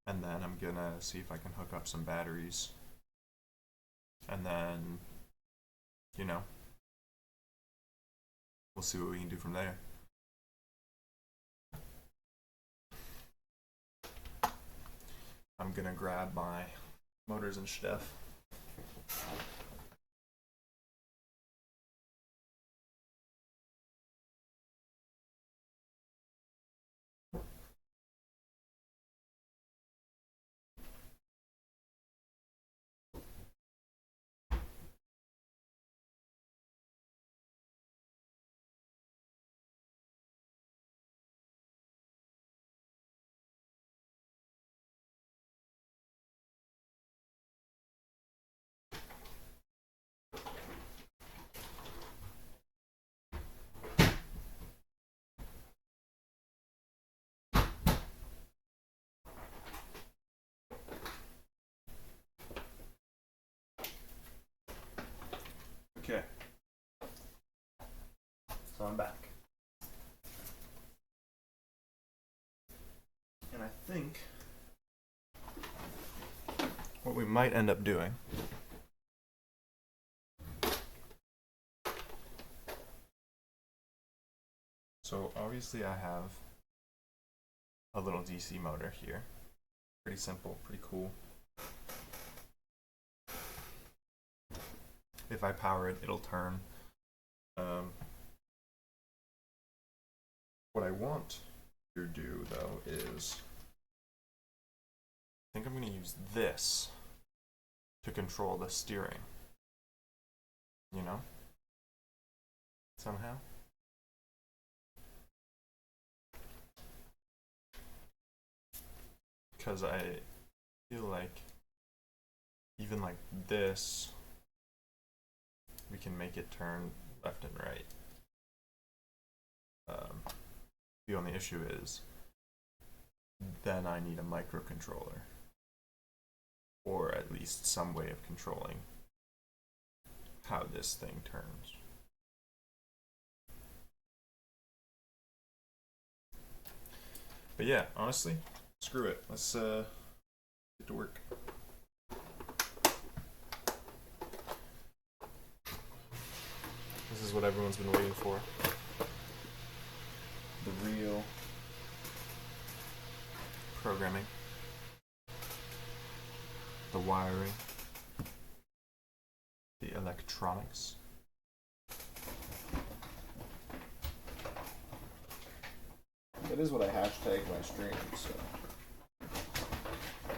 And then I'm gonna see if I can hook up some batteries. And then, you know, we'll see what we can do from there. I'm gonna grab my motors and stuff. Okay. So I'm back. And I think what we might end up doing so obviously I have a little DC motor here. Pretty simple, pretty cool. If I power it, it'll turn. What I want to do, though, is I think I'm going to use this to control the steering. You know? Somehow. Because I feel like even like this, we can make it turn left and right. The only issue is then I need a microcontroller, or at least some way of controlling how this thing turns. But yeah, honestly, screw it. Let's get to work. This is what everyone's been waiting for. The real programming, the wiring, the electronics. That is what I hashtag my stream, so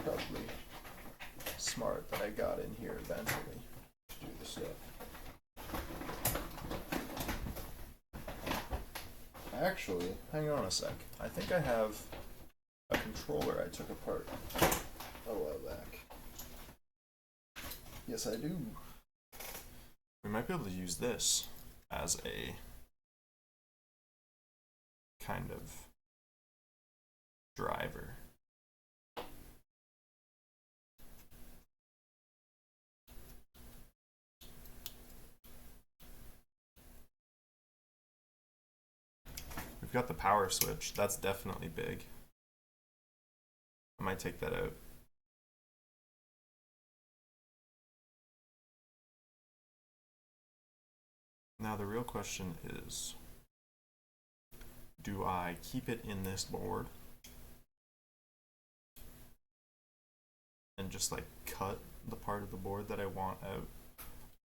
probably smart that I got in here eventually to do the stuff. Actually, hang on a sec. I think I have a controller I took apart a while back. Yes, I do. We might be able to use this as a kind of driver. We've got the power switch. That's definitely big. I might take that out. Now the real question is, do I keep it in this board and just like cut the part of the board that I want out,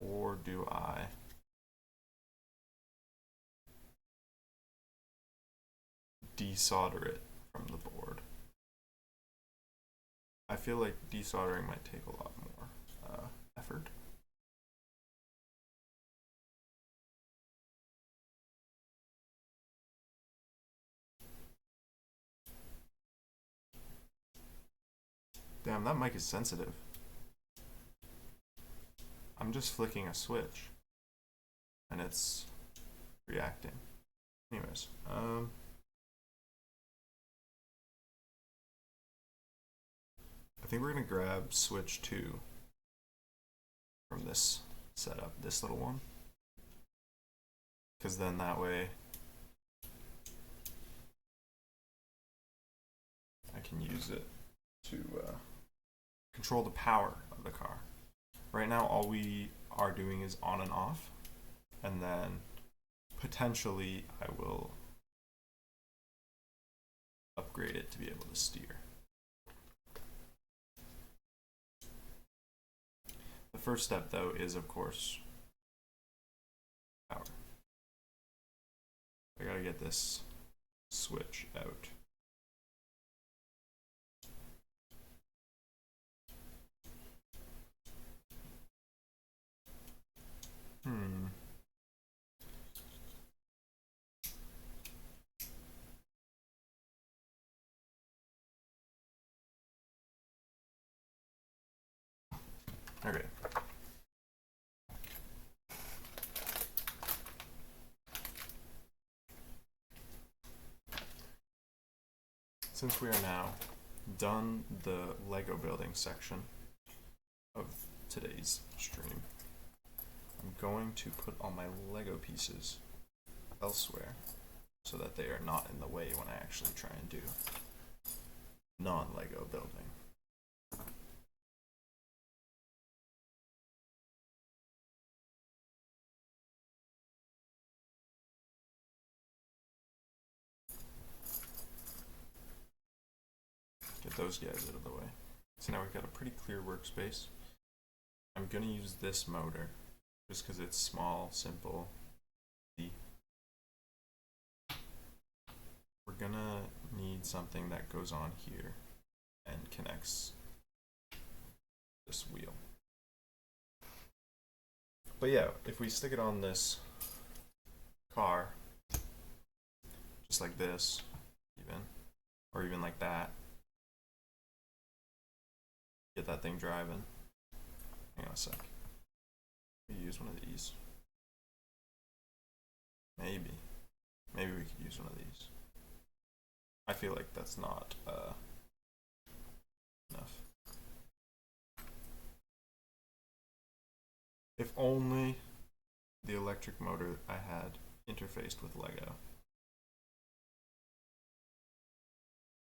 or do I desolder it from the board? I feel like desoldering might take a lot more effort. Damn, that mic is sensitive. I'm just flicking a switch and it's reacting. Anyways, I think we're gonna grab switch 2 from this setup, this little one, because then that way I can use it to control the power of the car. Right now all we are doing is on and off, and then potentially I will upgrade it to be able to steer. The first step though is of course power. I gotta get this switch out. Okay. Since we are now done the Lego building section of today's stream, I'm going to put all my Lego pieces elsewhere so that they are not in the way when I actually try and do non-Lego building. Get those guys out of the way. So now we've got a pretty clear workspace. I'm going to use this motor just because it's small, simple. We're going to need something that goes on here and connects this wheel. But yeah, if we stick it on this car, just like this, even, or even like that, get that thing driving. Hang on a sec. Use one of these. Maybe we could use one of these. I feel like that's not enough. If only the electric motor I had interfaced with Lego.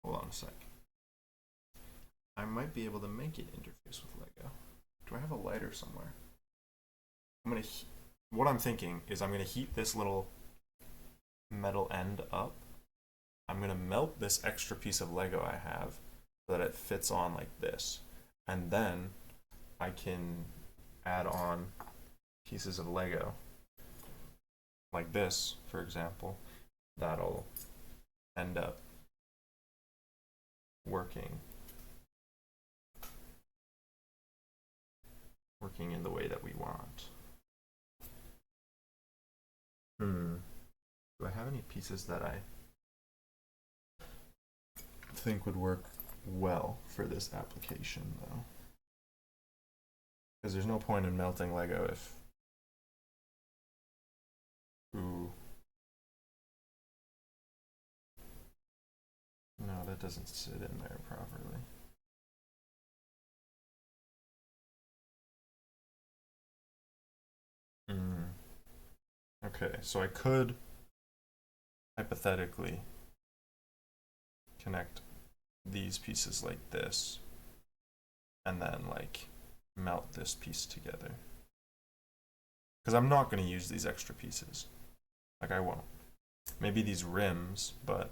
Hold on a sec. I might be able to make it interface with Lego. Do I have a lighter somewhere? What I'm thinking is I'm gonna heat this little metal end up. I'm gonna melt this extra piece of Lego I have so that it fits on like this. And then I can add on pieces of Lego like this, for example, that'll end up working in the way that we want. Do I have any pieces that I think would work well for this application though? Because there's no point in melting Lego if no, that doesn't sit in there properly. Okay, so I could hypothetically connect these pieces like this and then like melt this piece together. Because I'm not going to use these extra pieces. Like I won't. Maybe these rims, but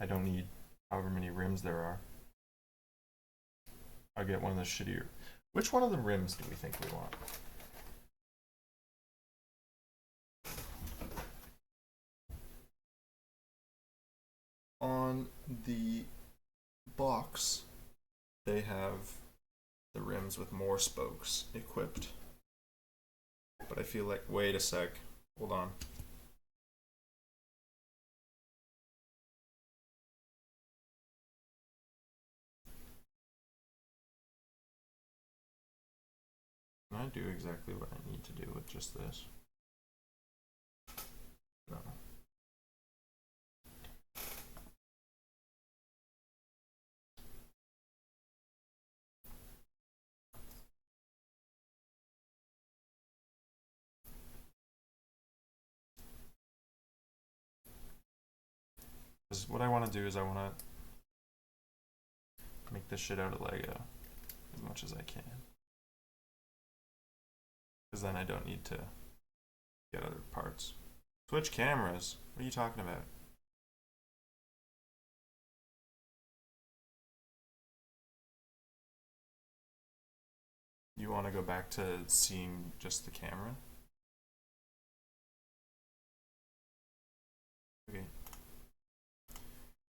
I don't need however many rims there are. I'll get one of the shittier. Which one of the rims do we think we want? On the box, they have the rims with more spokes equipped. But I feel like, wait a sec, hold on. Can I do exactly what I need to do with just this? No. Because what I want to do is I want to make this shit out of Lego as much as I can. Because then I don't need to get other parts. Switch cameras? What are you talking about? You want to go back to seeing just the camera? Okay.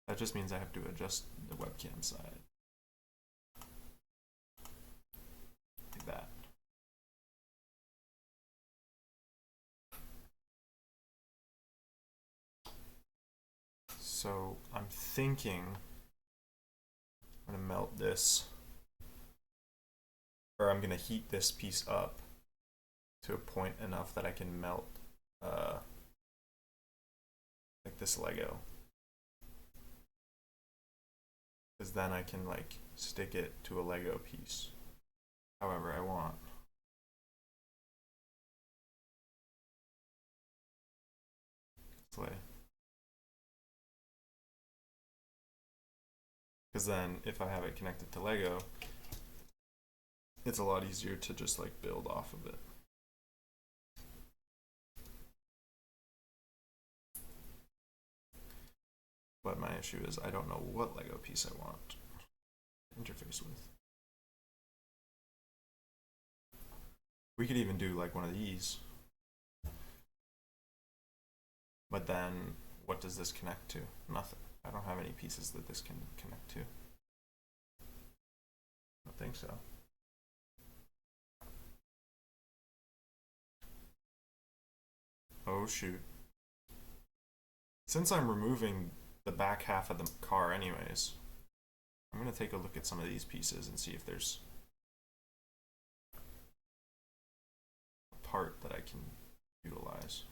That just means I have to adjust the webcam side. Like that. So I'm thinking I'm gonna melt this, or I'm gonna heat this piece up to a point enough that I can melt like this Lego. Because then I can like stick it to a Lego piece however I want. This way. Because then if I have it connected to Lego, it's a lot easier to just like build off of it. But my issue is I don't know what Lego piece I want to interface with. We could even do like one of these. But then what does this connect to? Nothing. I don't have any pieces that this can connect to. I don't think so. Oh shoot. Since I'm removing the back half of the car anyways, I'm going to take a look at some of these pieces and see if there's a part that I can utilize.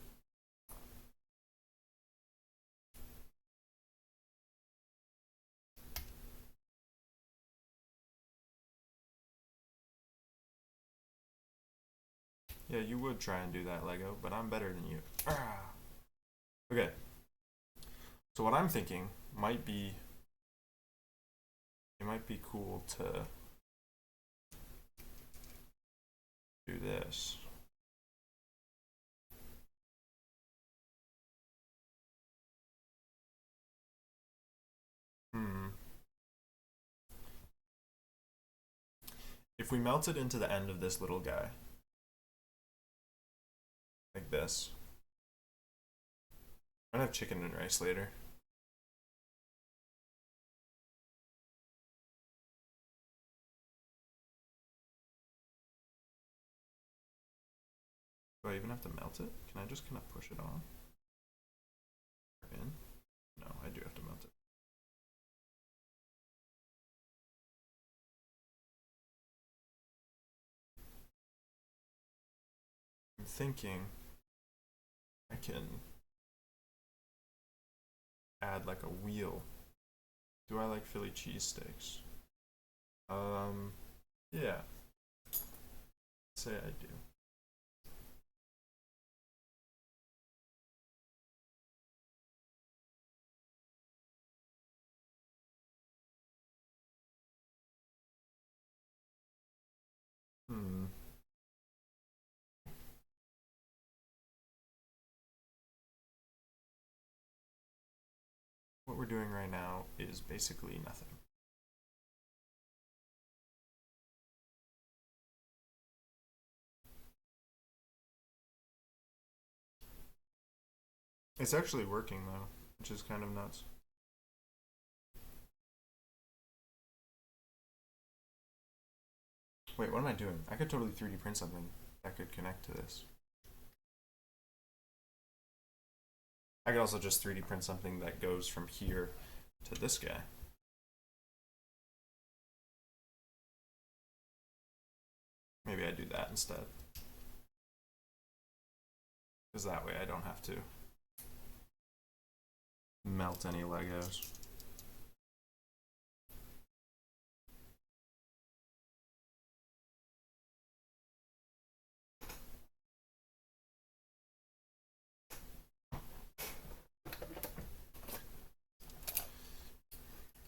Yeah, you would try and do that, Lego, but I'm better than you. Ah. Okay. So what I'm thinking might be, it might be cool to do this. If we melt it into the end of this little guy, like this. I'm gonna have chicken and rice later. Do I even have to melt it? Can I just kind of push it on? In? No, I do have to melt it. I'm thinking I can add like a wheel. Do I like Philly cheesesteaks? Yeah. Say I do. What we're doing right now is basically nothing. It's actually working though, which is kind of nuts. Wait, what am I doing? I could totally 3D print something that could connect to this. I could also just 3D print something that goes from here to this guy. Maybe I do that instead. Because that way I don't have to melt any Legos.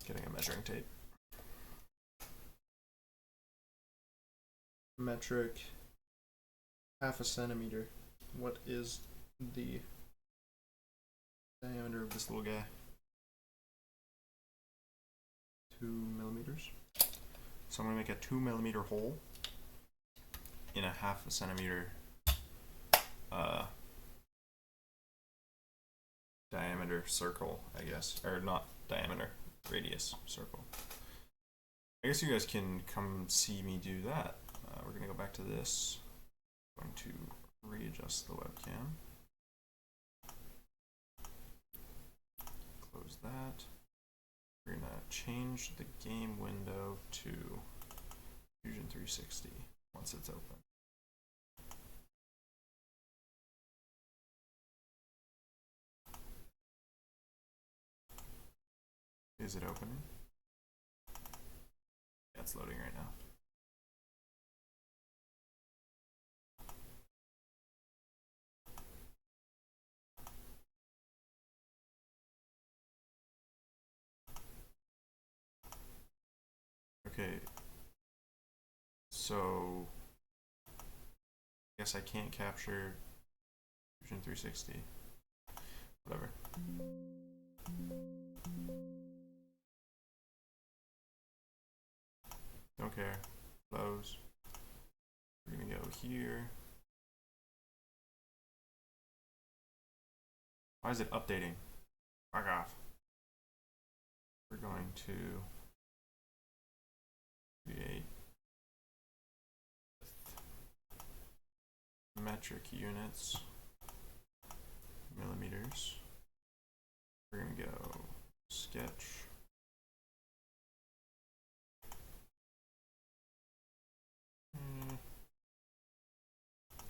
Getting a measuring tape. Metric, 1/2 centimeter. What is the diameter of this little guy? 2 millimeters. So I'm gonna make a 2 millimeter hole in a 1/2 centimeter diameter circle, I guess, or not diameter, radius circle. I guess you guys can come see me do that. We're gonna go back to this. I'm going to readjust the webcam. Close that. We're gonna change the game window to Fusion 360 once it's open. Is it opening? Yeah, it's loading right now. Okay, so I guess I can't capture Fusion 360. Whatever. Don't care. Close. We're gonna go here. Why is it updating? Fuck off. We're going to create metric units, millimeters. We're gonna go sketch.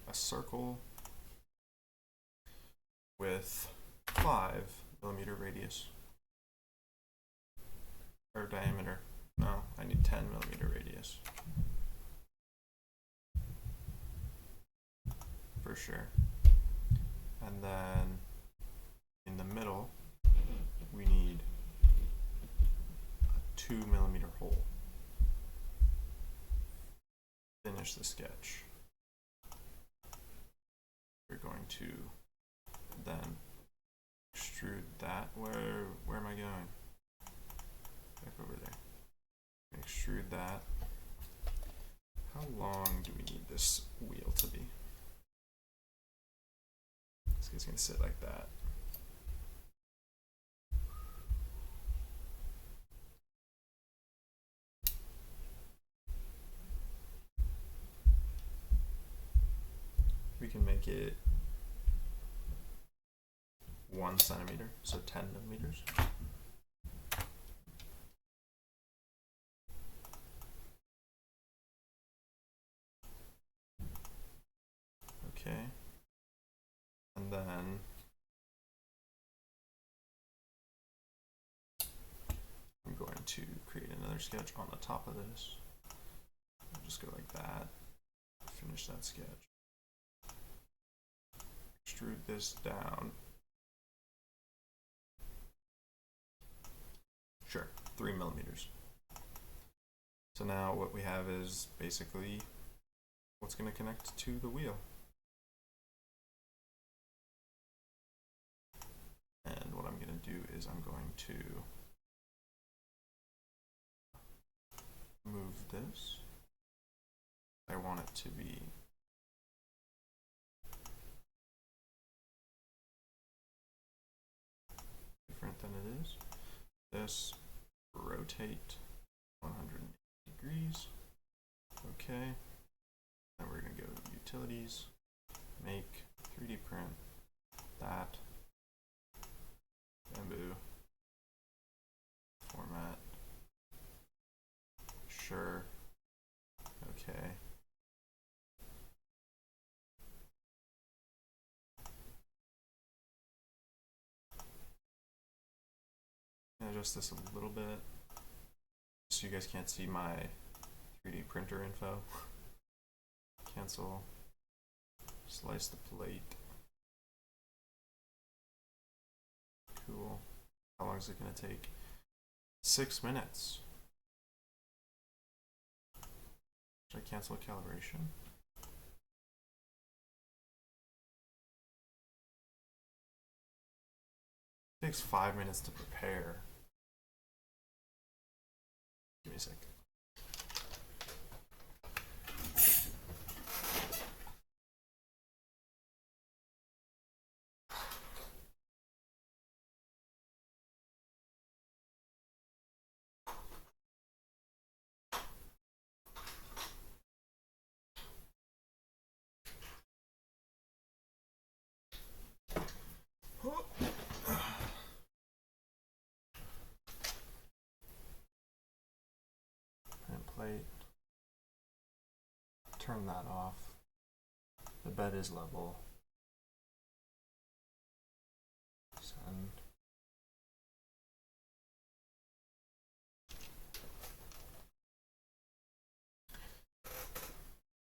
A circle with 5 millimeter radius or diameter. No, I need 10 millimeter radius for sure. And then in the middle, we need a 2 millimeter hole. Finish the sketch. We're going to then extrude that. Where am I going? Back over there. Extrude that. How long do we need this wheel to be? This guy's gonna sit like that. We can make it 1 centimeter, so 10 millimeters. Okay. And then I'm going to create another sketch on the top of this. I'll just go like that. Finish that sketch. Extrude this down. Sure, 3 millimeters. So now what we have is basically what's going to connect to the wheel. And what I'm going to do is I'm going to move this. I want it to be different than it is. This, rotate 180 degrees. Okay. Then we're going to go to utilities, make 3D print that, bamboo, format, sure, okay. twist this a little bit so you guys can't see my 3D printer info. Cancel. Slice the plate. Cool. How long is it going to take? 6 minutes. Should I cancel calibration? It takes 5 minutes to prepare. Give me a sec. Plate. Turn that off. The bed is level. Send.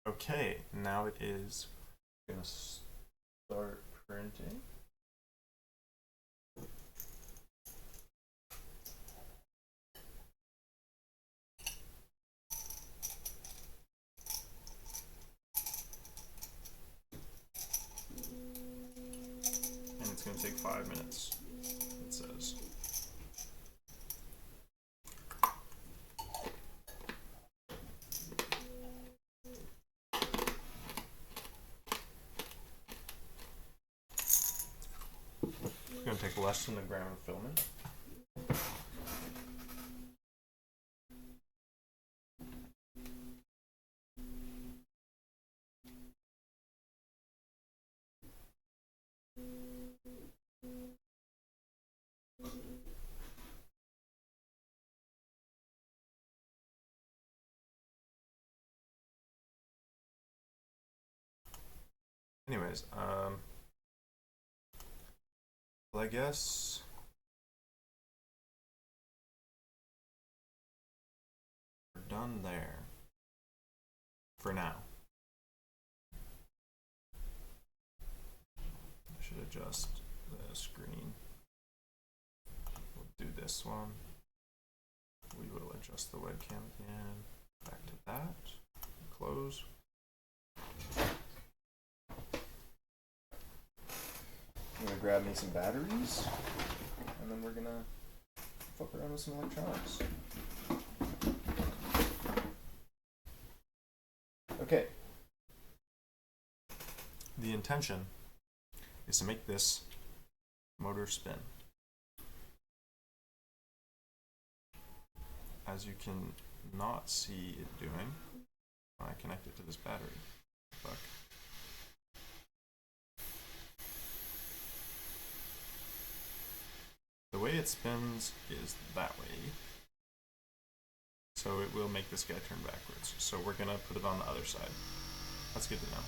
Okay, now it is gonna start printing. It's going to take 5 minutes, it says. It's going to take less than a gram of filament. Anyways, well, I guess we're done there for now. I should adjust the screen. We'll do this one. We will adjust the webcam again. Back to that. Close. I'm gonna grab me some batteries, and then we're gonna fuck around with some electronics. Okay. The intention is to make this motor spin. As you can not see it doing when I connect it to this battery. Fuck. The way it spins is that way. So it will make this guy turn backwards. So we're gonna put it on the other side. That's good to know.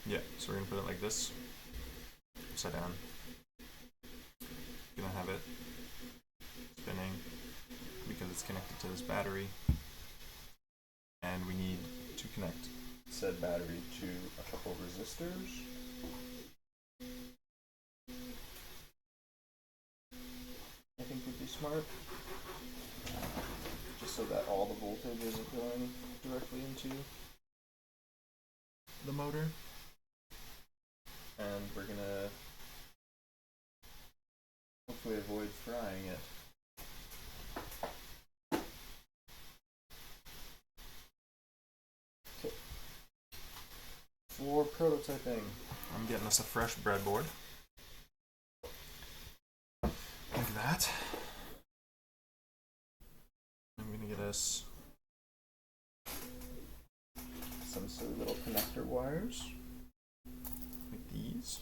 Yeah, so we're gonna put it like this, upside down. Gonna have it spinning because it's connected to this battery, and we need to connect said battery to a couple of resistors. I think would be smart, just so that all the voltage isn't going directly into the motor. And we're gonna hopefully avoid frying it. Okay. For prototyping, I'm getting us a fresh breadboard. Like that. I'm gonna get us some silly little connector wires, like these.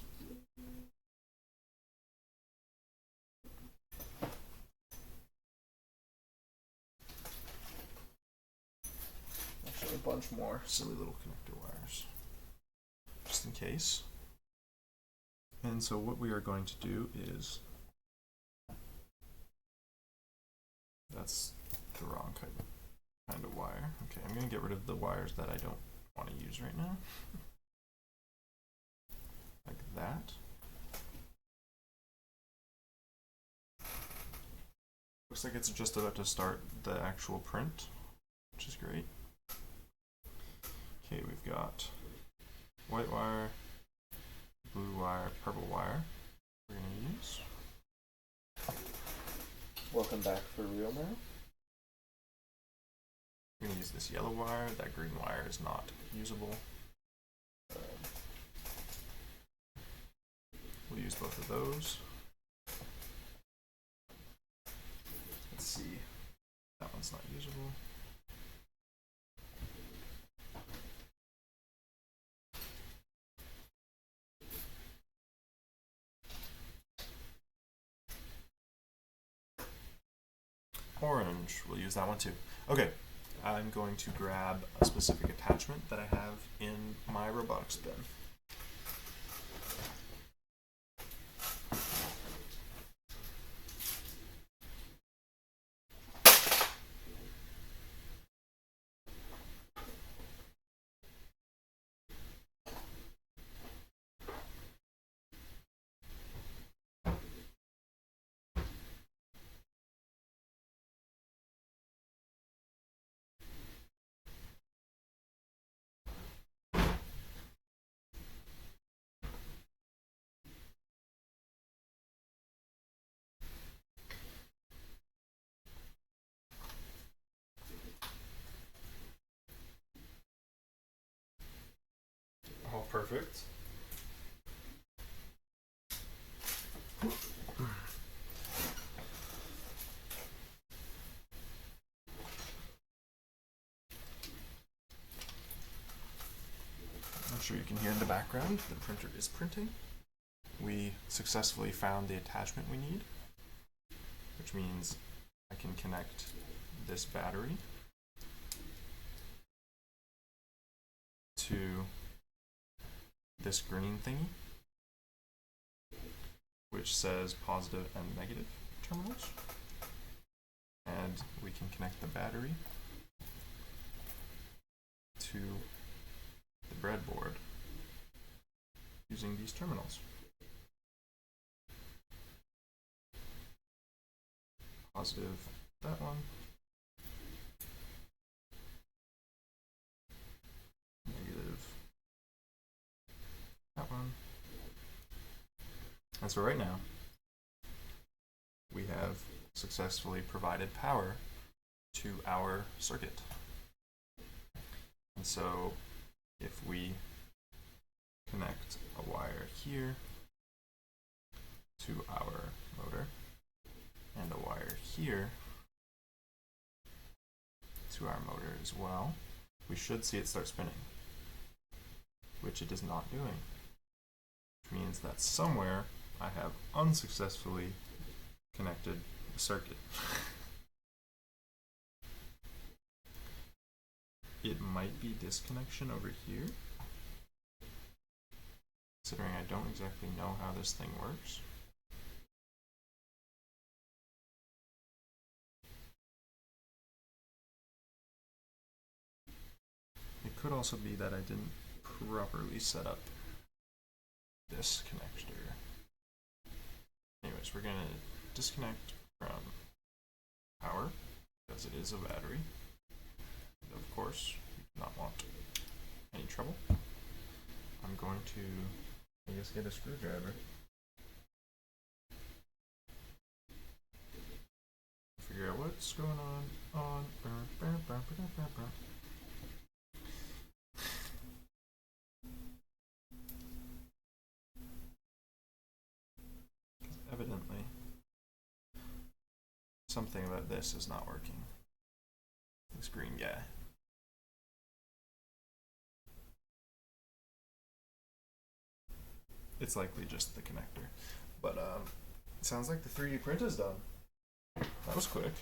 Actually, a bunch more silly little connector wires, just in case. And so what we are going to do is, that's the wrong kind of wire. Okay, I'm going to get rid of the wires that I don't want to use right now. Like that. Looks like it's just about to start the actual print, which is great. Okay, we've got white wire, blue wire, purple wire we're going to use. Welcome back for real now. We're going to use this yellow wire. That green wire is not usable. We'll use both of those. Let's see. That one's not usable. Orange, we'll use that one too. Okay, I'm going to grab a specific attachment that I have in my robotics bin. All perfect. I'm sure you can hear in the background the printer is printing. We successfully found the attachment we need, which means I can connect this battery to this green thingy, which says positive and negative terminals. And we can connect the battery to the breadboard using these terminals. Positive that one, negative that one. And so right now, we have successfully provided power to our circuit. And so if we connect a wire here to our motor and a wire here to our motor as well, we should see it start spinning, which it is not doing, which means that somewhere I have unsuccessfully connected the circuit. It might be this connection over here, considering I don't exactly know how this thing works. It could also be that I didn't properly set up this connector. Anyways, we're going to disconnect from power, because it is a battery. And of course, we do not want any trouble. I'm going to, I guess, get a screwdriver. Figure out what's going on. Evidently, something about this is not working. This green guy. it's likely just the connector. But it sounds like the 3D print is done. That was quick.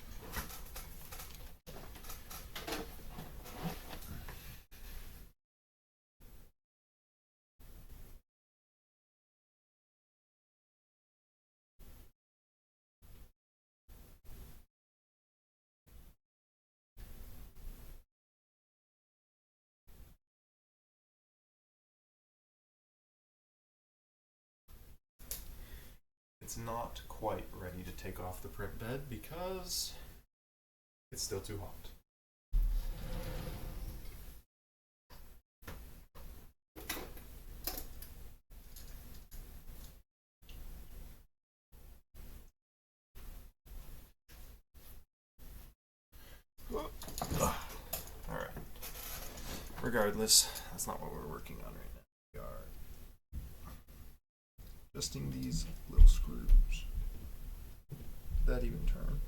It's not quite ready to take off the print bed because it's still too hot. Alright. Regardless, that's not what we're working on right now. We are adjusting these little screws. Did that even turn?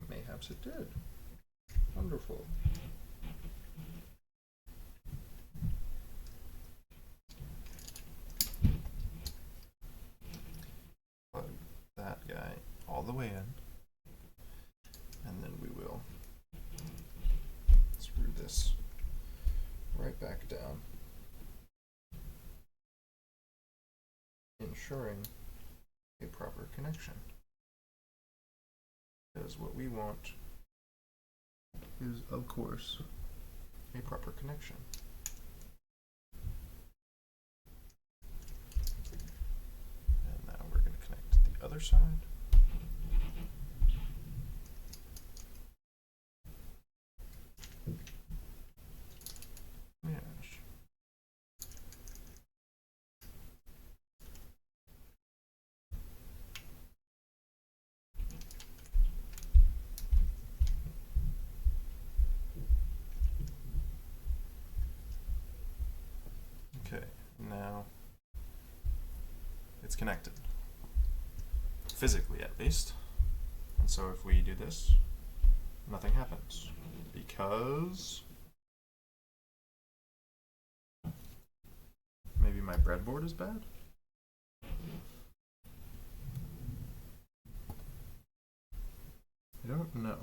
Mayhaps it did. Wonderful. Plug that guy all the way in, and then we will screw this right back down, ensuring a proper connection. Because what we want is, of course, a proper connection. And now we're going to connect the other side. Yes. Okay, now it's connected. Physically, at least. And so if we do this, nothing happens. Because maybe my breadboard is bad? I don't know.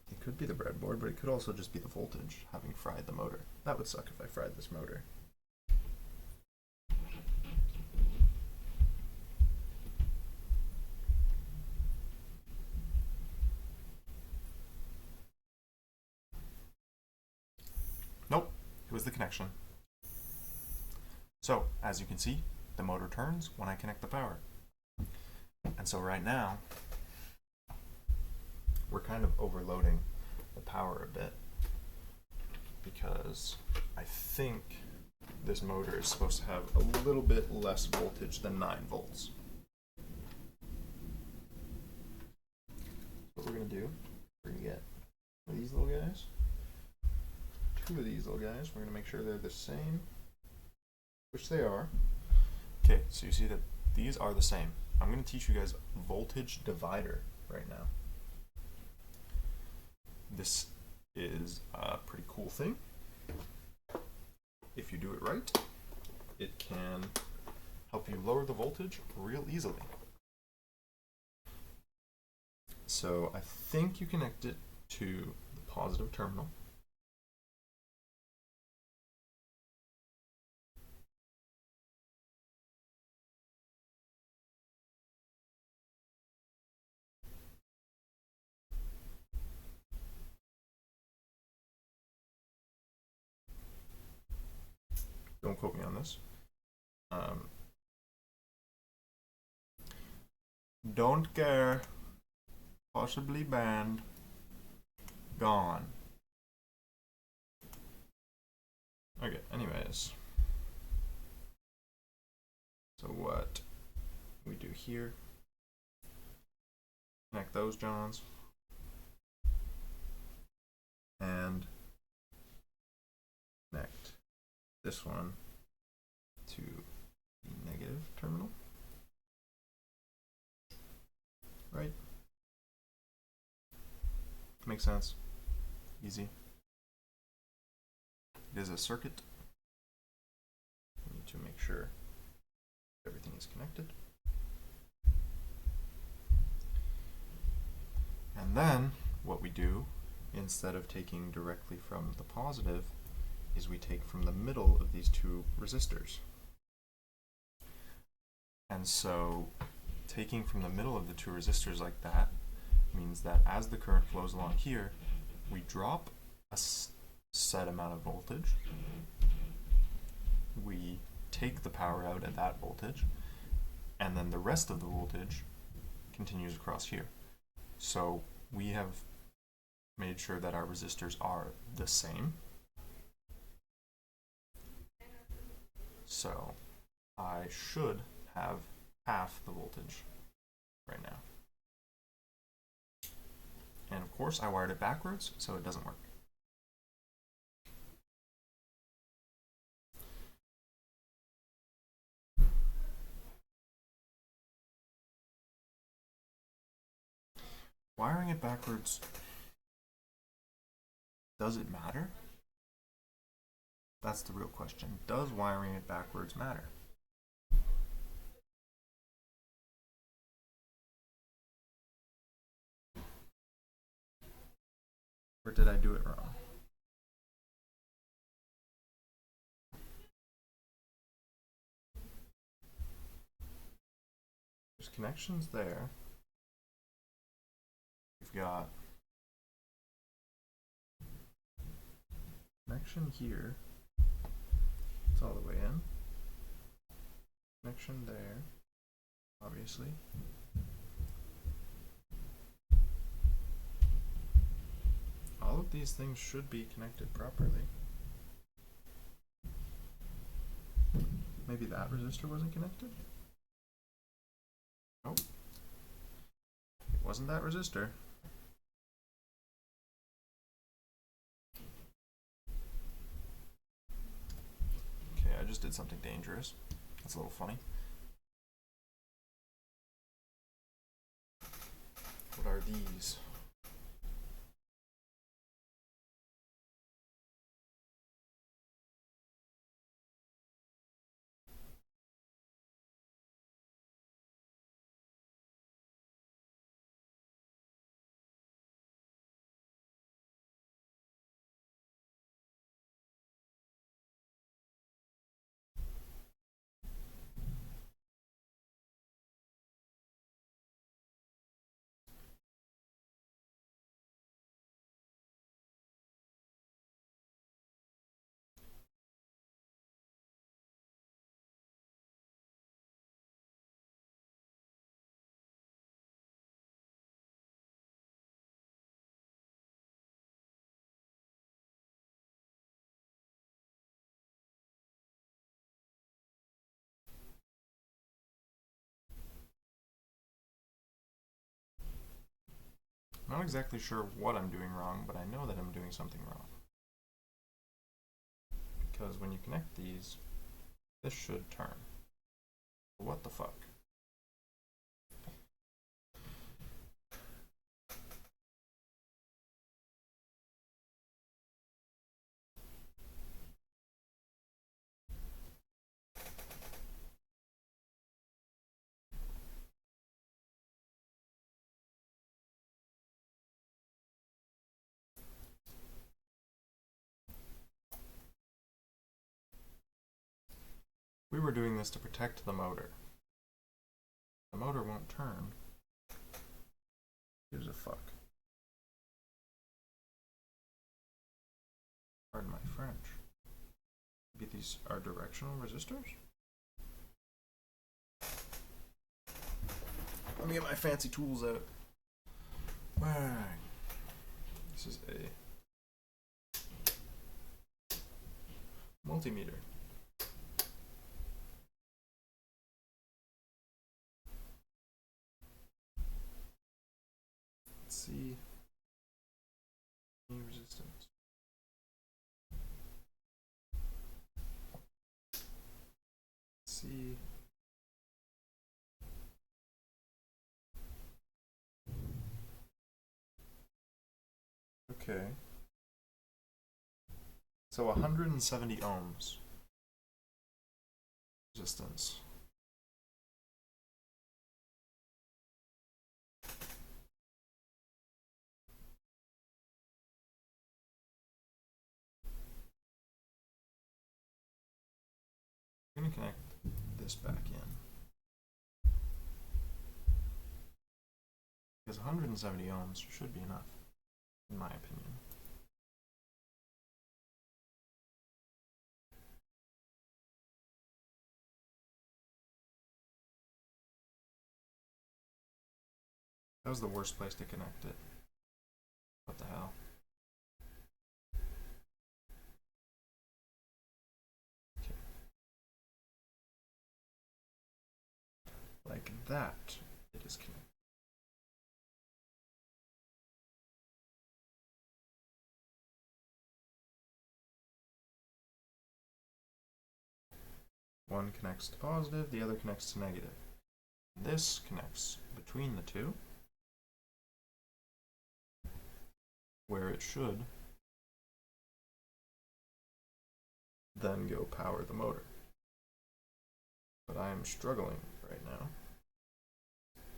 It could be the breadboard, but it could also just be the voltage having fried the motor. That would suck if I fried this motor. Nope, it was the connection. So, as you can see, the motor turns when I connect the power. And so right now, we're kind of overloading the power a bit because I think this motor is supposed to have a little bit less voltage than 9 volts. What we're going to do, we're going to get these little guys, 2 of these little guys. We're going to make sure they're the same, which they are. Okay, so you see that these are the same. I'm going to teach you guys voltage divider right now. This is a pretty cool thing. If you do it right, it can help you lower the voltage real easily. So I think you connect it to the positive terminal. Don't quote me on this. Don't care. Possibly banned. Gone. Okay, anyways. So what we do here, connect those johns, and connect this one to the negative terminal, right? Makes sense. Easy. it is a circuit. We need to make sure everything is connected. And then what we do, instead of taking directly from the positive, is we take from the middle of these two resistors. And so taking from the middle of the two resistors like that means that as the current flows along here, we drop a set amount of voltage, we take the power out at that voltage, and then the rest of the voltage continues across here. So we have made sure that our resistors are the same. So I should have half the voltage right now. And of course I wired it backwards, so it doesn't work. Wiring it backwards, does it matter? That's the real question. Does wiring it backwards matter? Or did I do it wrong? There's connections there. We've got connection here. It's all the way in. Connection there, obviously. All of these things should be connected properly. Maybe that resistor wasn't connected? Nope. It wasn't that resistor. Okay, I just did something dangerous. That's a little funny. What are these? I'm not exactly sure what I'm doing wrong, but I know that I'm doing something wrong. Because when you connect these, this should turn. What the fuck? We were doing this to protect the motor. The motor won't turn. Gives a fuck. Pardon my French. Maybe these are directional resistors? Let me get my fancy tools out. Bang. This is a multimeter. Let's see. Any resistance. Let's see. Okay. So 170 ohms resistance. I'm going to connect this back in. Because 170 ohms should be enough, in my opinion. That was the worst place to connect it. What the hell? Okay. Like that, it is connected. One connects to positive, the other connects to negative. This connects between the two, where it should then go power the motor. But I am struggling right now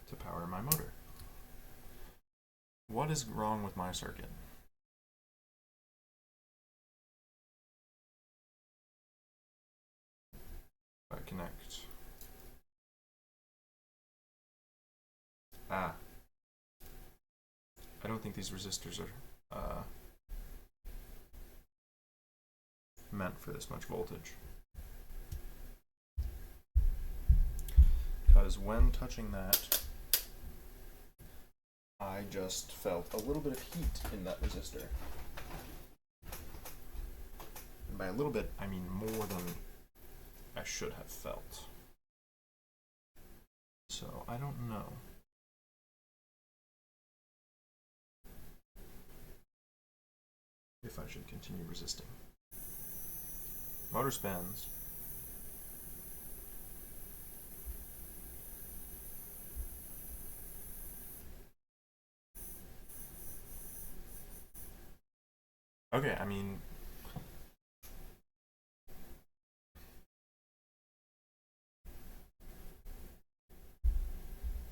to power my motor. What is wrong with my circuit? If I connect. I don't think these resistors are meant for this much voltage. Because when touching that, I just felt a little bit of heat in that resistor. And by a little bit, I mean more than I should have felt. So I don't know. If I should continue resisting. Motor spins. Okay, I mean,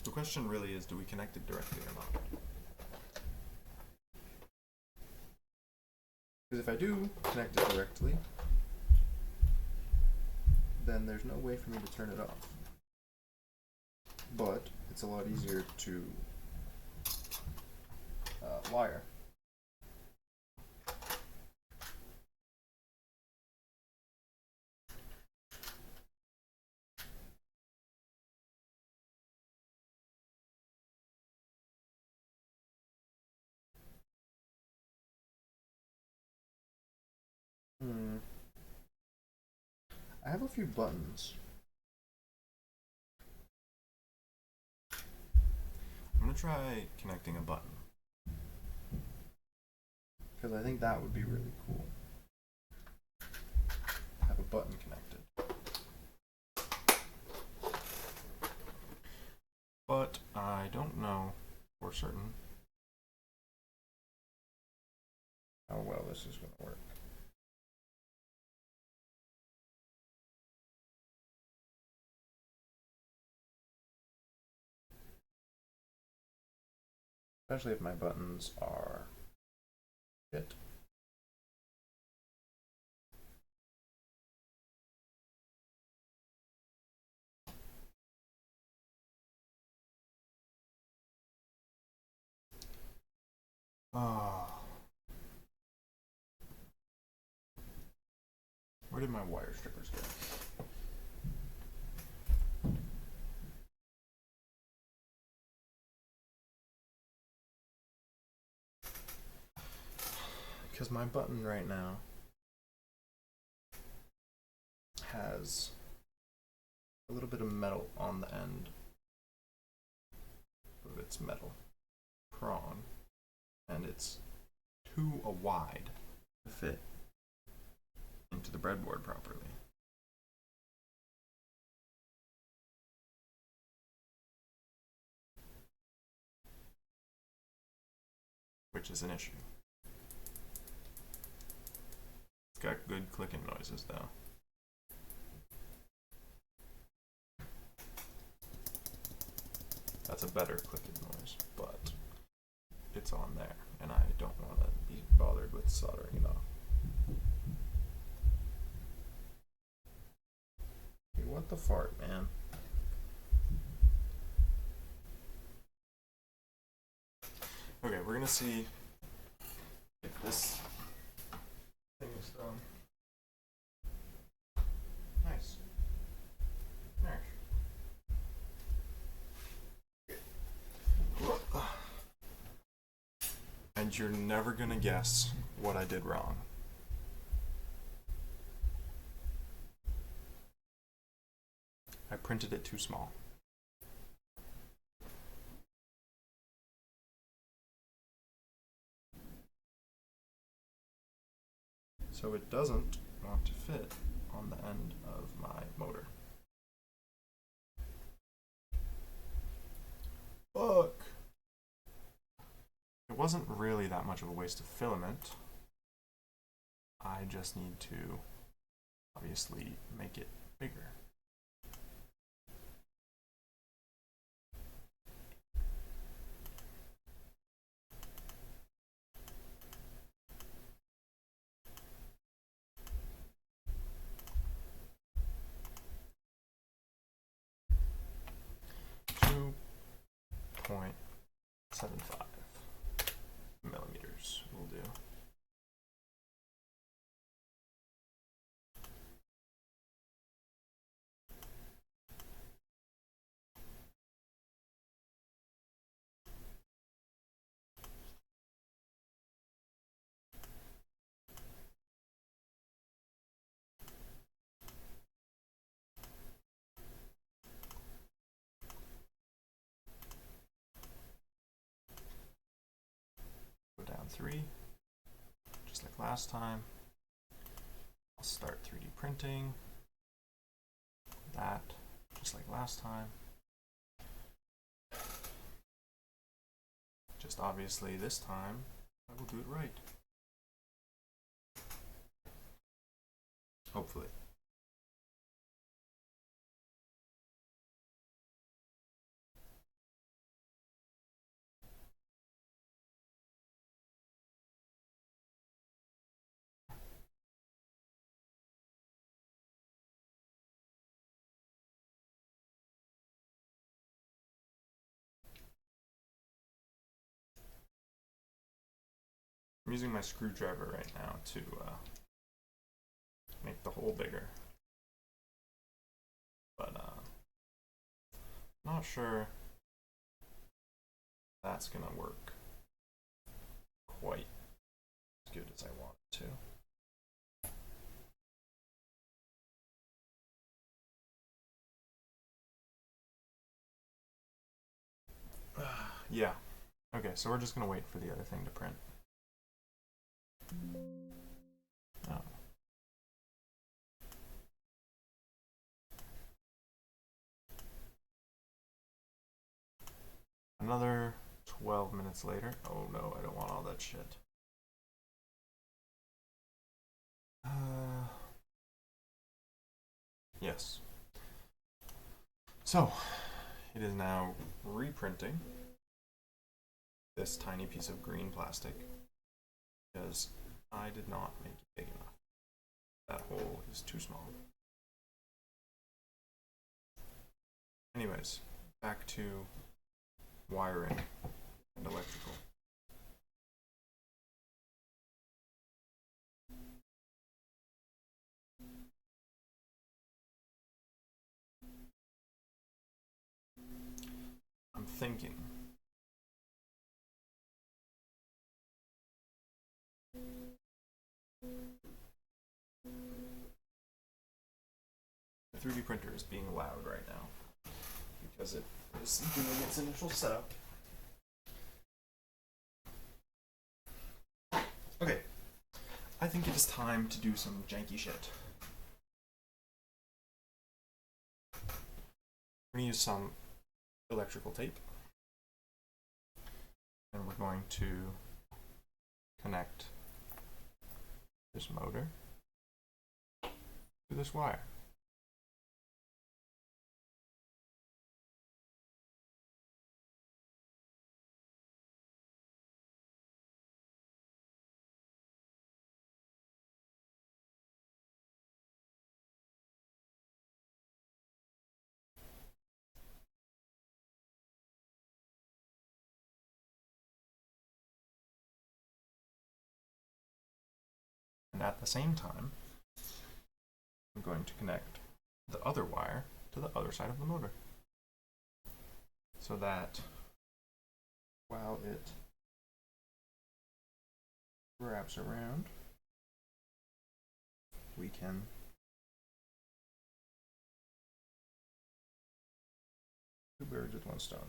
the question really is, do we connect it directly or not? Because if I do connect it directly, then there's no way for me to turn it off. But it's a lot easier to wire. I have a few buttons. I'm gonna try connecting a button. Because I think that would be really cool. Have a button connected. But I don't know for certain how well this is going to work. Especially if my buttons are shit. Where did my wire strippers go? Because my button right now has a little bit of metal on the end of its metal prong, and it's too wide to fit into the breadboard properly. Which is an issue. It's got good clicking noises though. That's a better clicking noise, but it's on there, and I don't want to be bothered with soldering it off. Hey, what the fart, man? Okay, we're gonna see if this thing is done. Nice. Nice. And you're never gonna guess what I did wrong. I printed it too small. So it doesn't want to fit on the end of my motor. Fuck! It wasn't really that much of a waste of filament. I just need to obviously make it bigger. .75 millimeters will do. Down 3, just like last time. I'll start 3D printing that, just like last time. Just obviously this time, I will do it right. Hopefully. I'm using my screwdriver right now to make the hole bigger, but not sure that's gonna work quite as good as I want it to. Yeah. Okay, so we're just gonna wait for the other thing to print. Oh. Another 12 minutes later. Oh no, I don't want all that shit. Yes. So, it is now reprinting this tiny piece of green plastic because I did not make it big enough. That hole is too small. Anyways, back to wiring and electrical. I'm thinking the 3D printer is being loud right now because it is doing its initial setup. Okay, I think it is time to do some janky shit. We're going to use some electrical tape, and we're going to connect this motor this wire. And at the same time, I'm going to connect the other wire to the other side of the motor, so that while it wraps around, we can two birds with one stone.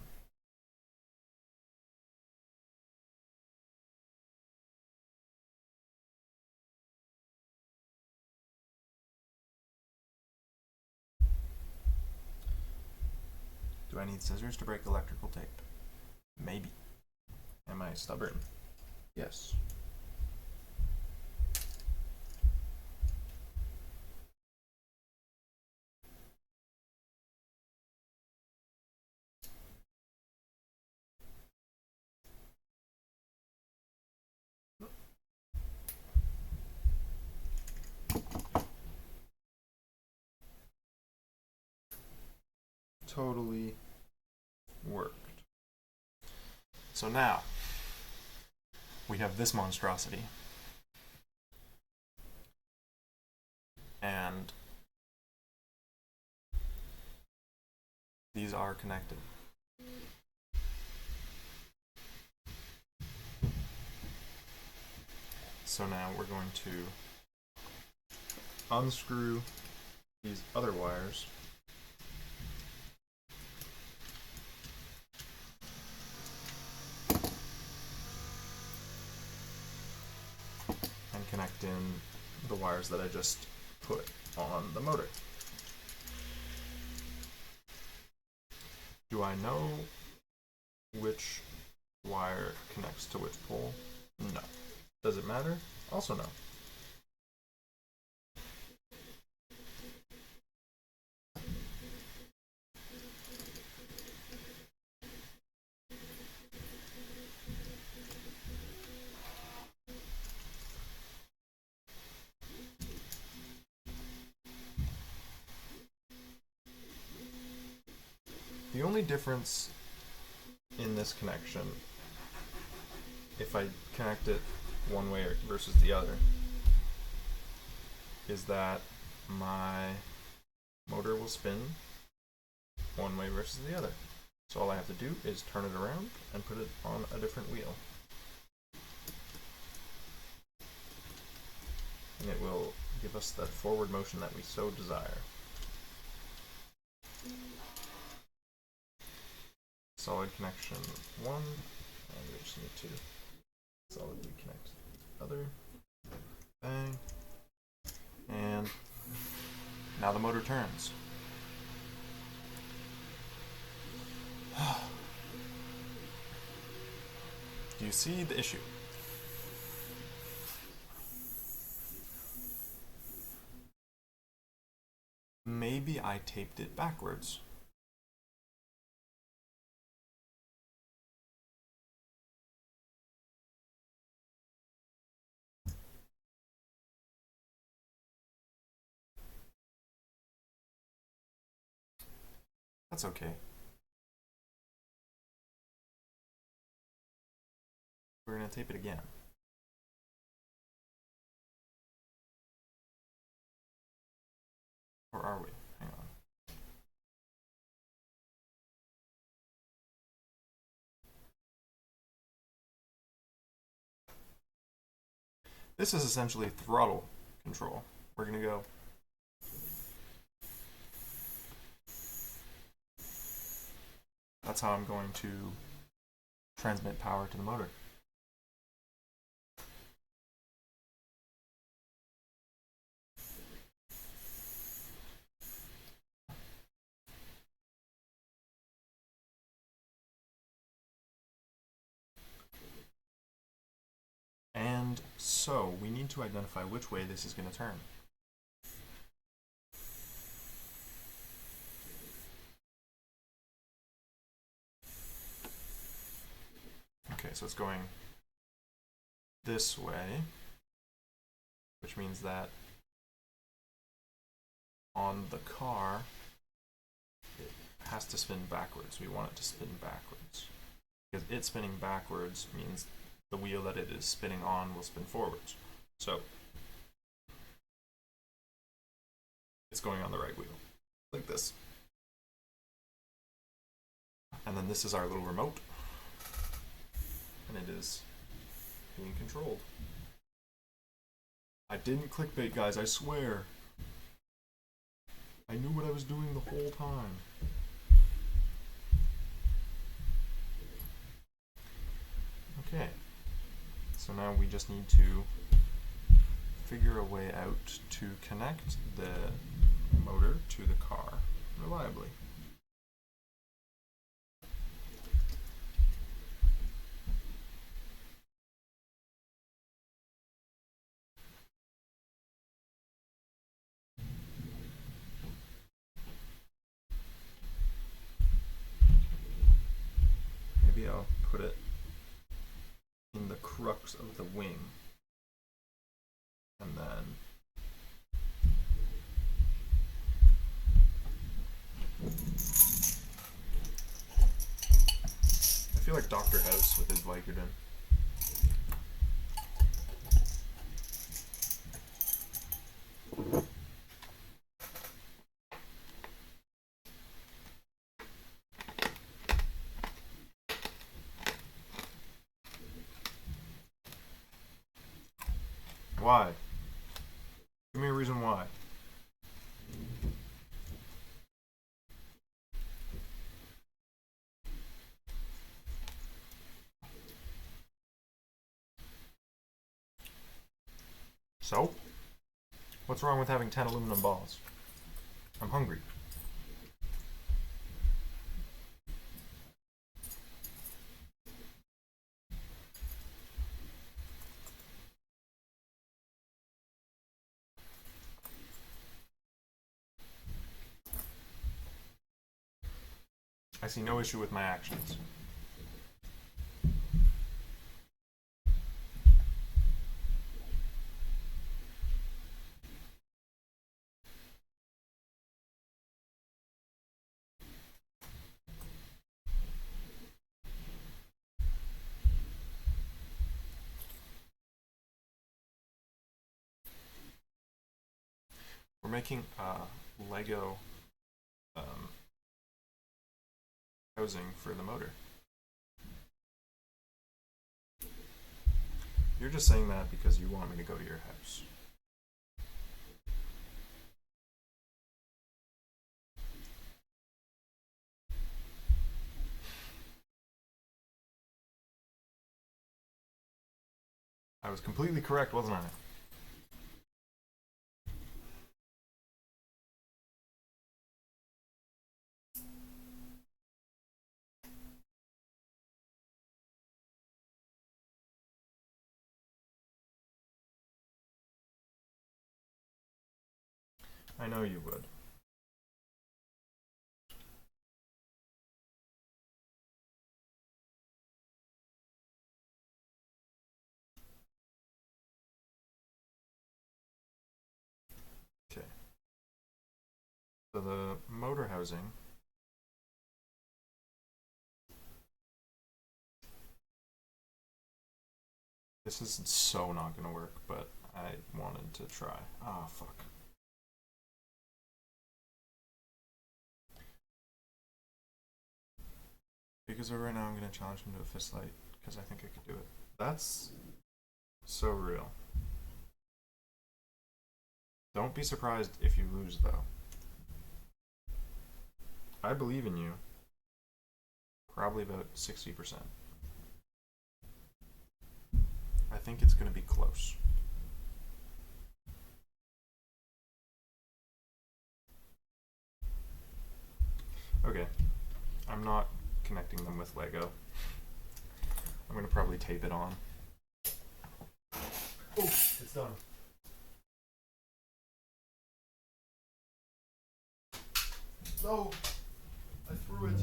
Do I need scissors to break electrical tape? Maybe. Am I stubborn? Yes. Totally worked. So now we have this monstrosity, and these are connected. So now we're going to unscrew these other wires and connect in the wires that I just put on the motor. Do I know which wire connects to which pole? No. Does it matter? Also no. The only difference in this connection, if I connect it one way versus the other, is that my motor will spin one way versus the other. So all I have to do is turn it around and put it on a different wheel. And it will give us that forward motion that we so desire. Solid connection 1, and we just need to solidly connect the other. Bang. And now the motor turns. Do you see the issue? Maybe I taped it backwards. That's okay. We're going to tape it again. Or are we? Hang on. This is essentially throttle control. We're going to go that's how I'm going to transmit power to the motor. And so we need to identify which way this is going to turn. so it's going this way, which means that on the car, it has to spin backwards. We want it to spin backwards. Because it spinning backwards means the wheel that it is spinning on will spin forwards. So it's going on the right wheel, like this. And then this is our little remote. And it is being controlled. I didn't clickbait, guys, I swear. I knew what I was doing the whole time. Okay, so now we just need to figure a way out to connect the motor to the car reliably. Maybe I'll put it in the crux of the wing, and then I feel like Dr. House with his Vicodin. Why? Give me a reason why. So? What's wrong with having 10 aluminum balls? I'm hungry. I see no issue with my actions. We're making Lego housing for the motor. You're just saying that because you want me to go to your house. I was completely correct, wasn't I? I know you would. Okay. So the motor housing this is so not gonna work, but I wanted to try. Ah, fuck. Because right now I'm gonna challenge him to a fist fight because I think I could do it. That's so real. Don't be surprised if you lose, though. I believe in you. Probably about 60%. I think it's gonna be close. Okay. I'm not connecting them with Lego. I'm gonna probably tape it on. Oh, it's done. No! I threw it. It's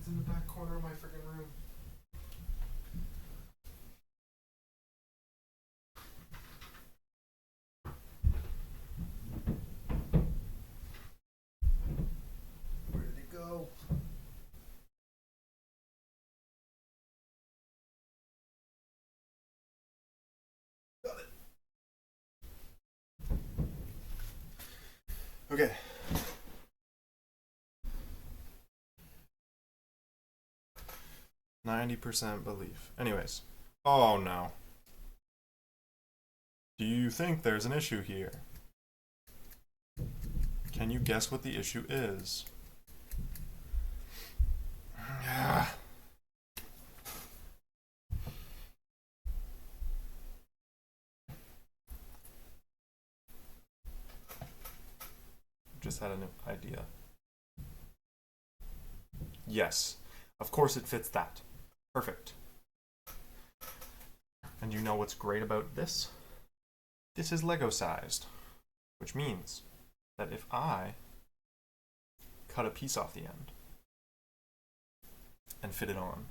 in the back corner of my freaking room. Okay. %90 belief. Anyways. Oh no. Do you think there's an issue here? Can you guess what the issue is? Just had an idea. Yes, of course it fits that. Perfect. And you know what's great about this? This is Lego sized, which means that if I cut a piece off the end and fit it on,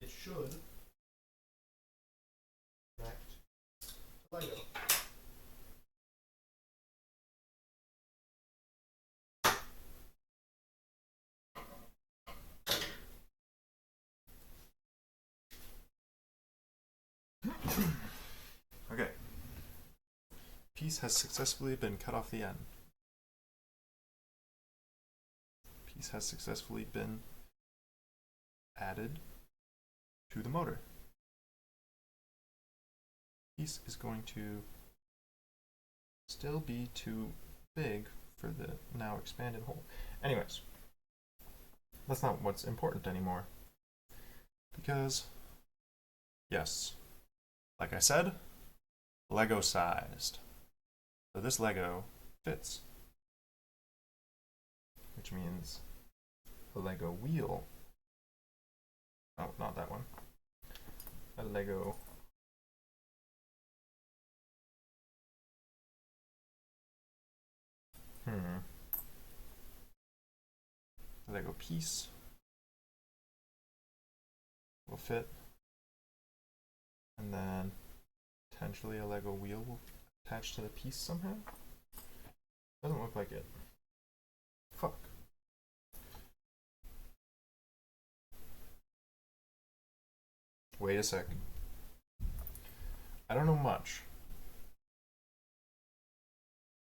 it should connect to Lego. Okay. Piece has successfully been cut off the end. Piece has successfully been added to the motor. Piece is going to still be too big for the now expanded hole. Anyways, that's not what's important anymore. Because, yes, like I said, Lego sized. So this Lego fits. Which means a Lego wheel. Oh, not that one. A Lego a Lego piece will fit. And then potentially a Lego wheel will attach to the piece somehow. Doesn't look like it. Fuck. Wait a sec. I don't know much,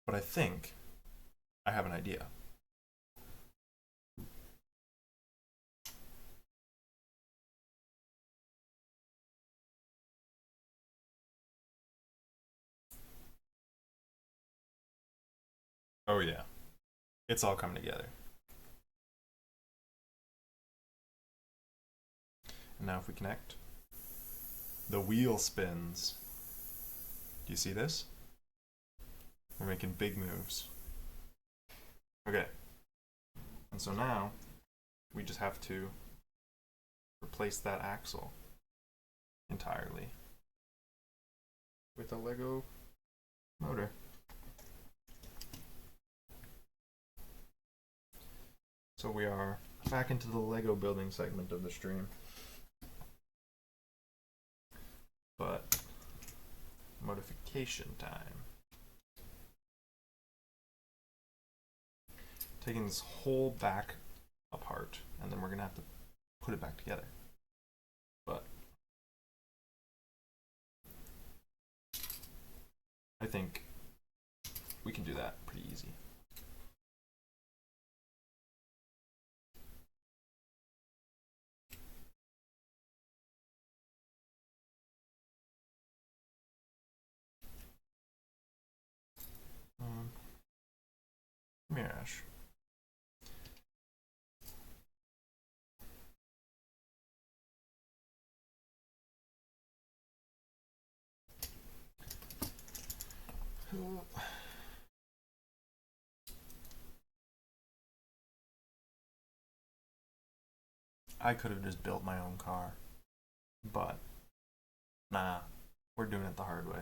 but I think I have an idea. Oh yeah, it's all coming together. And now if we connect, the wheel spins. Do you see this? We're making big moves. Okay. And so now we just have to replace that axle entirely with a Lego motor. So we are back into the Lego building segment of the stream. But modification time. Taking this whole back apart, and then we're gonna have to put it back together. But I think we can do that pretty easy. Mirash. I could have just built my own car, but nah, we're doing it the hard way.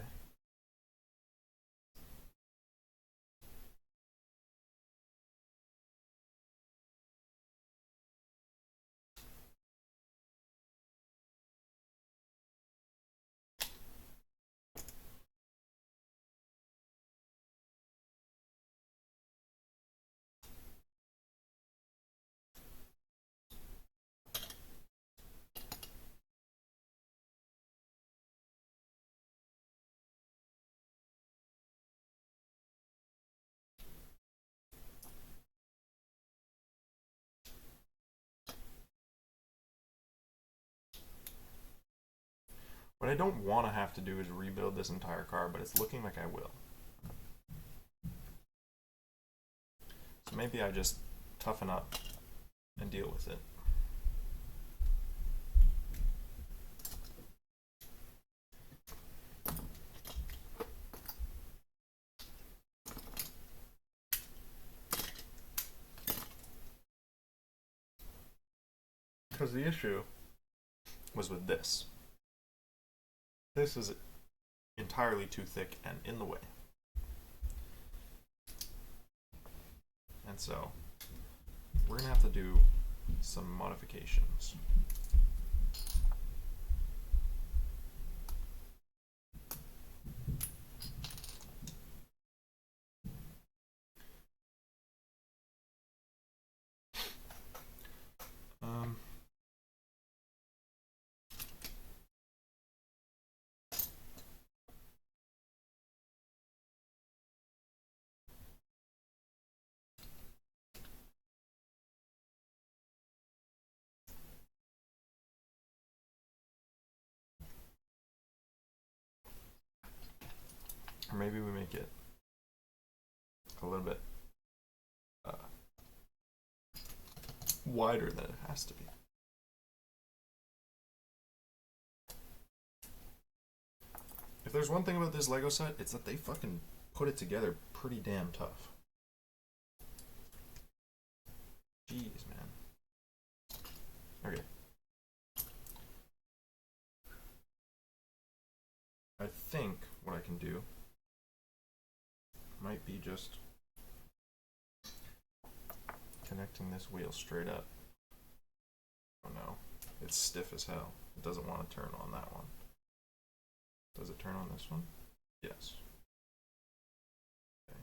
What I don't want to have to do is rebuild this entire car, but it's looking like I will. So maybe I just toughen up and deal with it. Because the issue was with this. This is entirely too thick and in the way. And so we're going to have to do some modifications. Or maybe we make it a little bit wider than it has to be. If there's one thing about this Lego set, it's that they fucking put it together pretty damn tough. Jeez, man. Okay. I think what I can do might be just connecting this wheel straight up. Oh no, it's stiff as hell. It doesn't want to turn on that one. Does it turn on this one? Yes. Okay.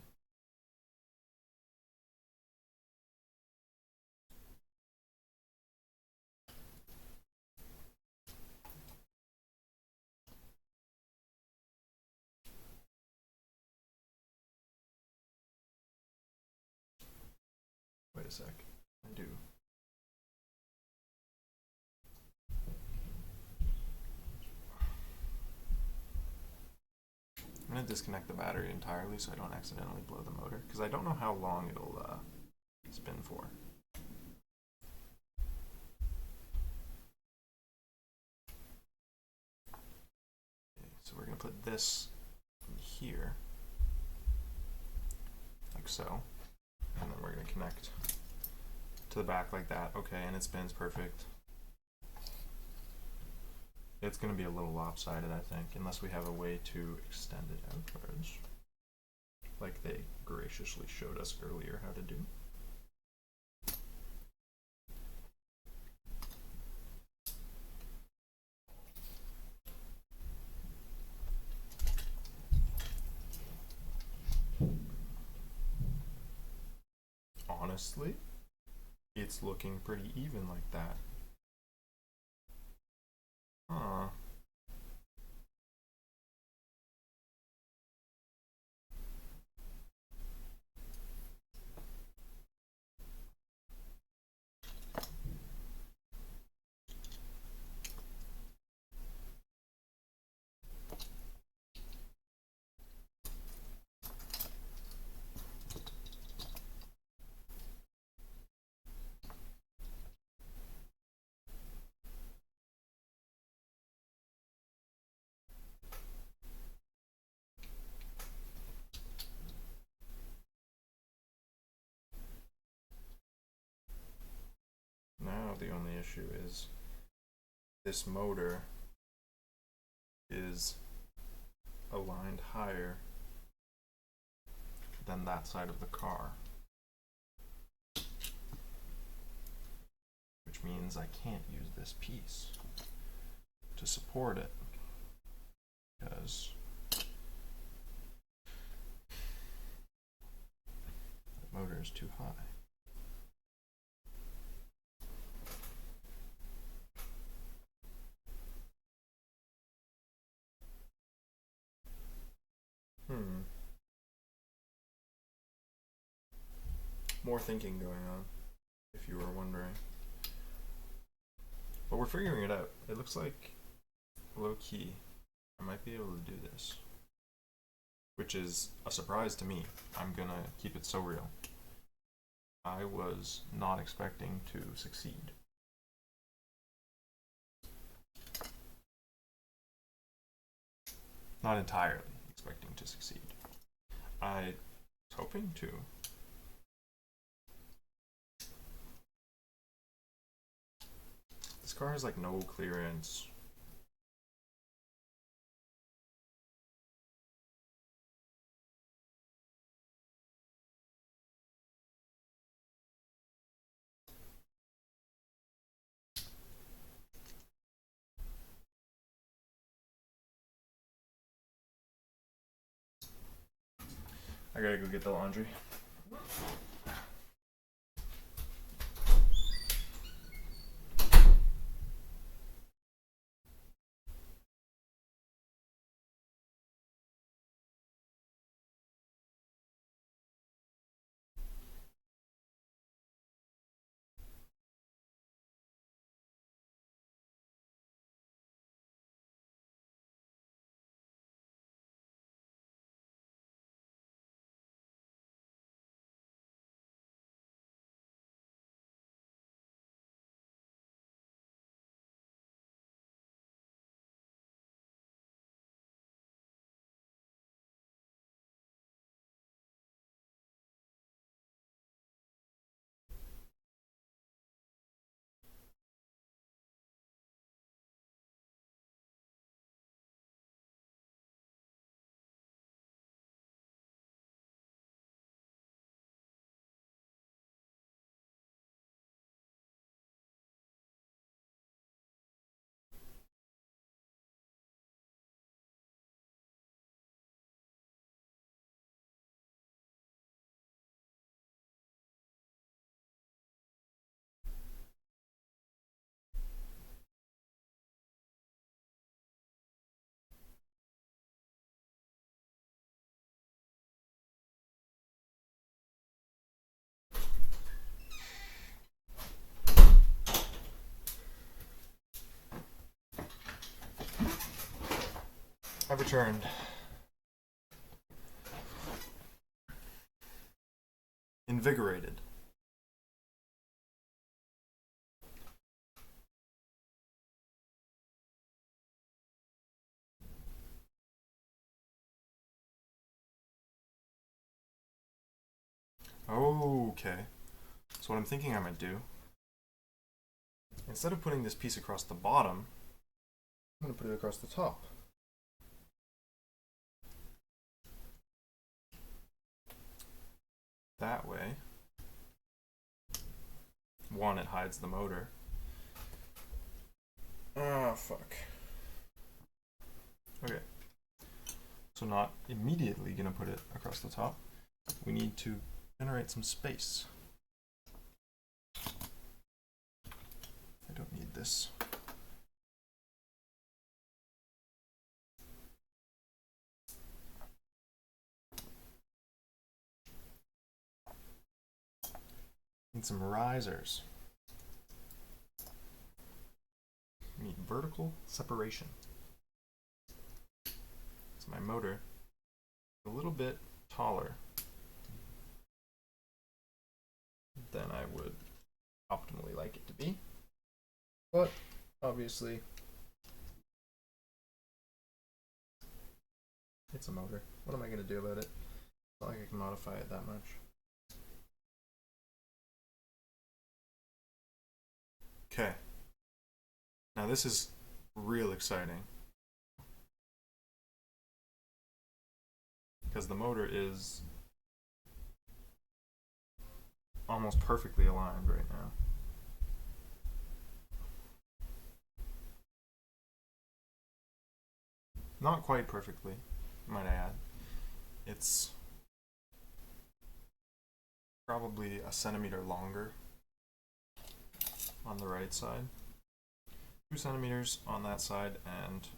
Wait a sec. I do. I'm going to disconnect the battery entirely so I don't accidentally blow the motor, because I don't know how long it'll spin for. Okay, so we're going to put this here, like so, and then we're going to connect to the back like that. Okay, and it spins perfect. It's going to be a little lopsided, I think, unless we have a way to extend it outwards, like they graciously showed us earlier how to do. Honestly, it's looking pretty even like that. Huh. Now the only issue is this motor is aligned higher than that side of the car, which means I can't use this piece to support it because the motor is too high. More thinking going on, if you were wondering. But we're figuring it out. It looks like low key I might be able to do this, which is a surprise to me. I'm gonna keep it so real. I was not expecting to succeed. Not entirely expecting to succeed. I was hoping to. This car has like no clearance. I gotta go get the laundry. I've returned. Invigorated. Okay. So what I'm thinking I might do, instead of putting this piece across the bottom, I'm going to put it across the top. That way, one, it hides the motor. Ah, fuck. Okay. So not immediately gonna put it across the top. We need to generate some space. I don't need this. Need some risers. We need vertical separation. So my motor is a little bit taller than I would optimally like it to be. But obviously, it's a motor. What am I going to do about it? It's not like I can modify it that much. Okay. Now this is real exciting. Because the motor is almost perfectly aligned right now. Not quite perfectly, might I add. It's probably a centimeter longer on the right side, 2 centimeters on that side, and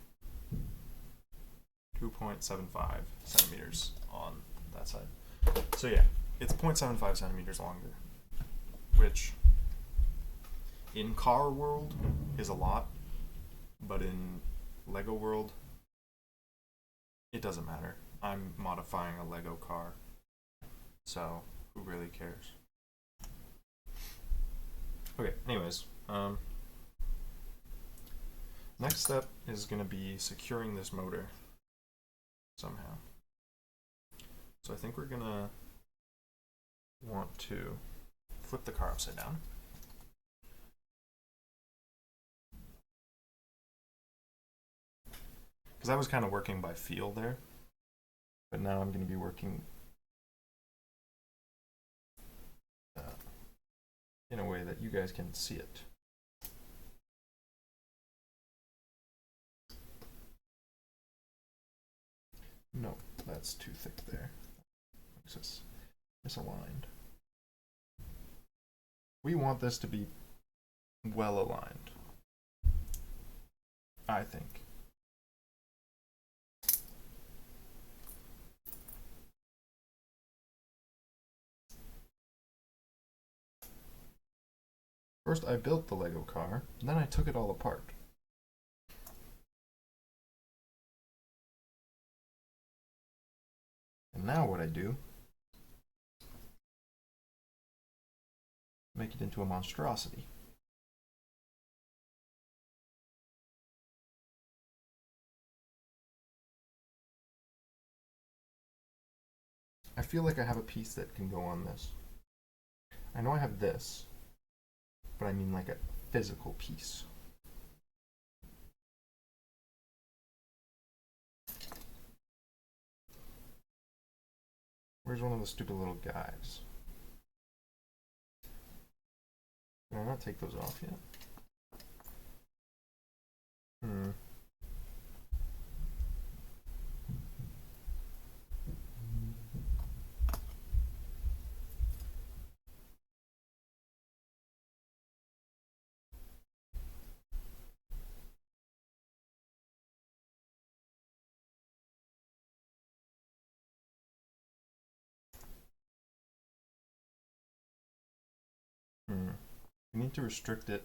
2.75 centimeters on that side. So yeah, it's 0.75 centimeters longer, which in car world is a lot, but in Lego world it doesn't matter. I'm modifying a Lego car, so who really cares? Okay, anyways, next step is going to be securing this motor somehow. So I think we're going to want to flip the car upside down. Because I was kind of working by feel there, but now I'm going to be working in a way that you guys can see it. No, that's too thick there. Makes us misaligned. We want this to be well aligned, I think. First, I built the Lego car, and then I took it all apart. And now what I do, make it into a monstrosity. I feel like I have a piece that can go on this. I know I have this, but I mean like a physical piece. Where's one of the stupid little guys? Can I not take those off yet? We need to restrict it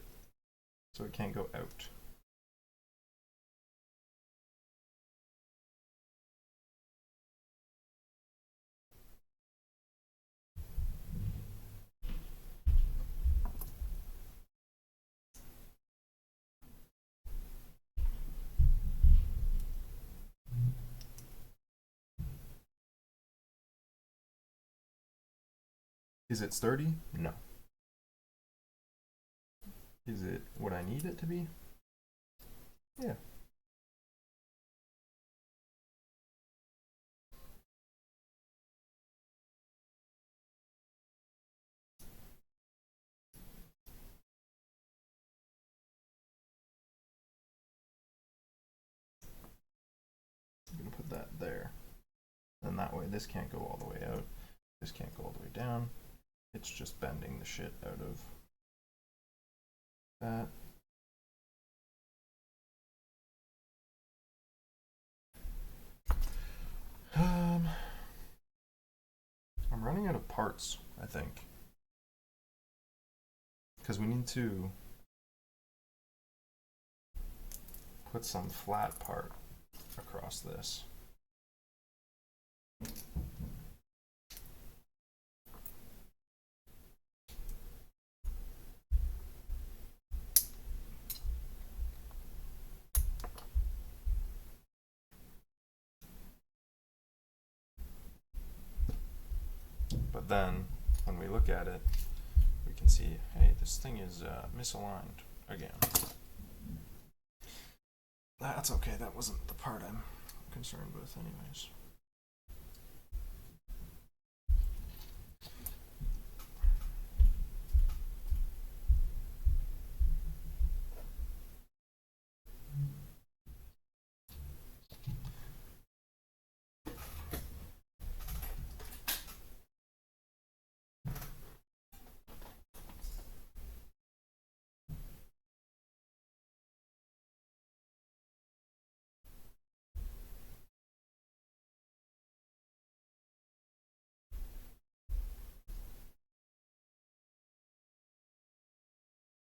so it can't go out. Is it sturdy? No. Is it what I need it to be? Yeah. I'm gonna put that there. And that way this can't go all the way out. This can't go all the way down. It's just bending the shit out of that. I'm running out of parts, I think. Because we need to put some flat part across this. But then, when we look at it, we can see, hey, this thing is misaligned again. That's okay, that wasn't the part I'm concerned with anyways.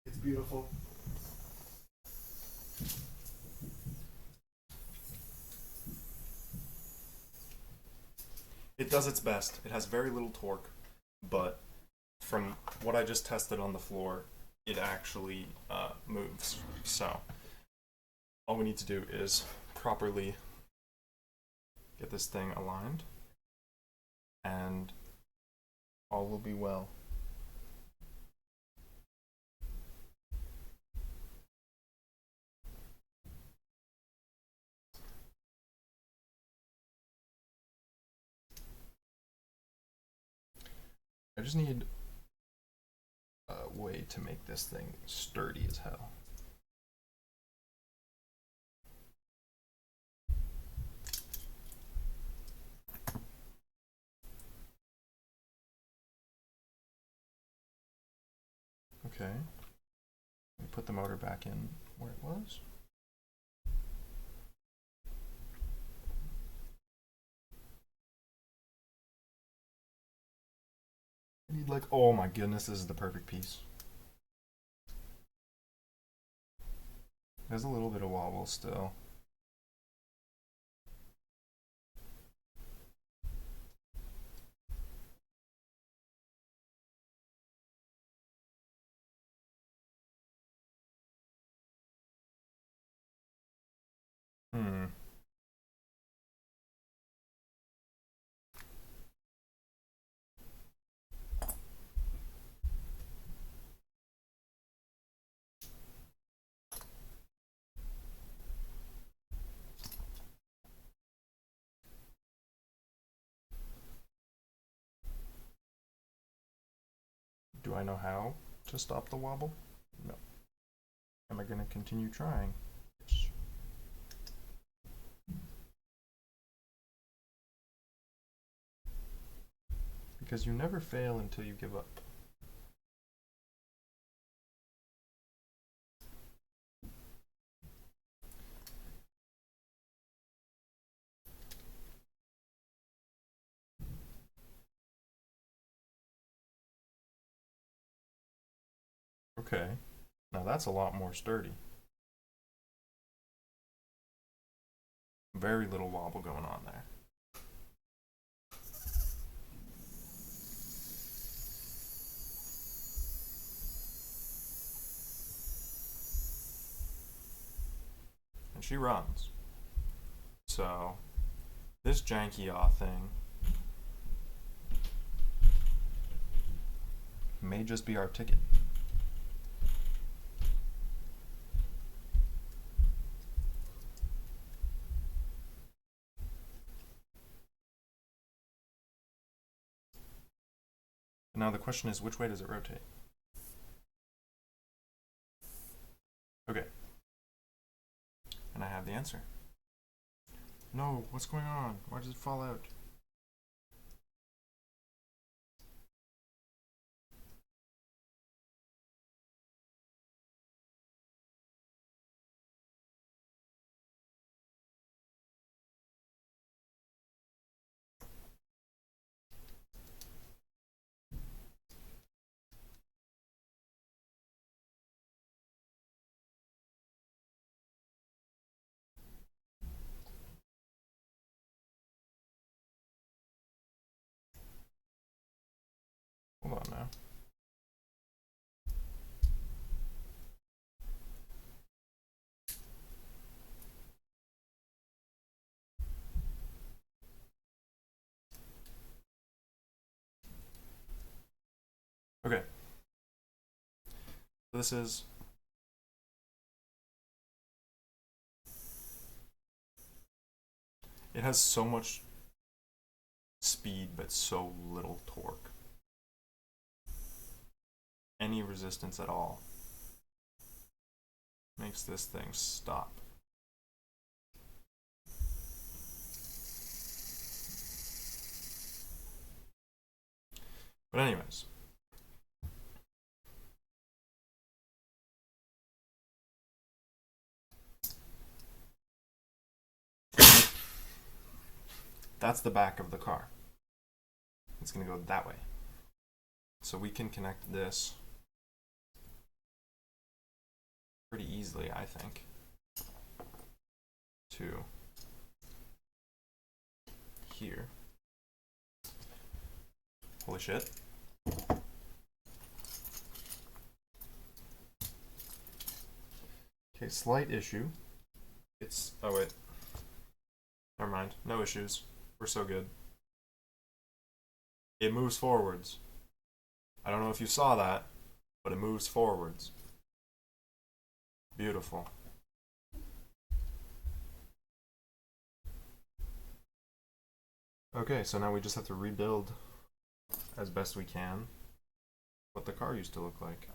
It's beautiful. it does its best. It has very little torque, but from what I just tested on the floor, it actually moves. So all we need to do is properly get this thing aligned, and all will be well. I just need a way to make this thing sturdy as hell. Okay. Let me put the motor back in where it was. I need like, oh my goodness, this is the perfect piece. There's a little bit of wobble still. Do I know how to stop the wobble? No. Am I going to continue trying? Yes. Because you never fail until you give up. Okay, now that's a lot more sturdy. Very little wobble going on there. And she runs. So, this janky yaw thing may just be our ticket. Now the question is, which way does it rotate? Okay. And I have the answer. No, what's going on? Why does it fall out? Hold on now. Okay. This is it has so much speed but so little torque. Any resistance at all makes this thing stop. But anyways, that's the back of the car. It's going to go that way. So we can connect this pretty easily, I think, to here. full of shit. Okay, slight issue. It's, oh wait. Never mind, no issues. We're so good. It moves forwards. I don't know if you saw that, but it moves forwards. Beautiful. Okay, so now we just have to rebuild as best we can what the car used to look like.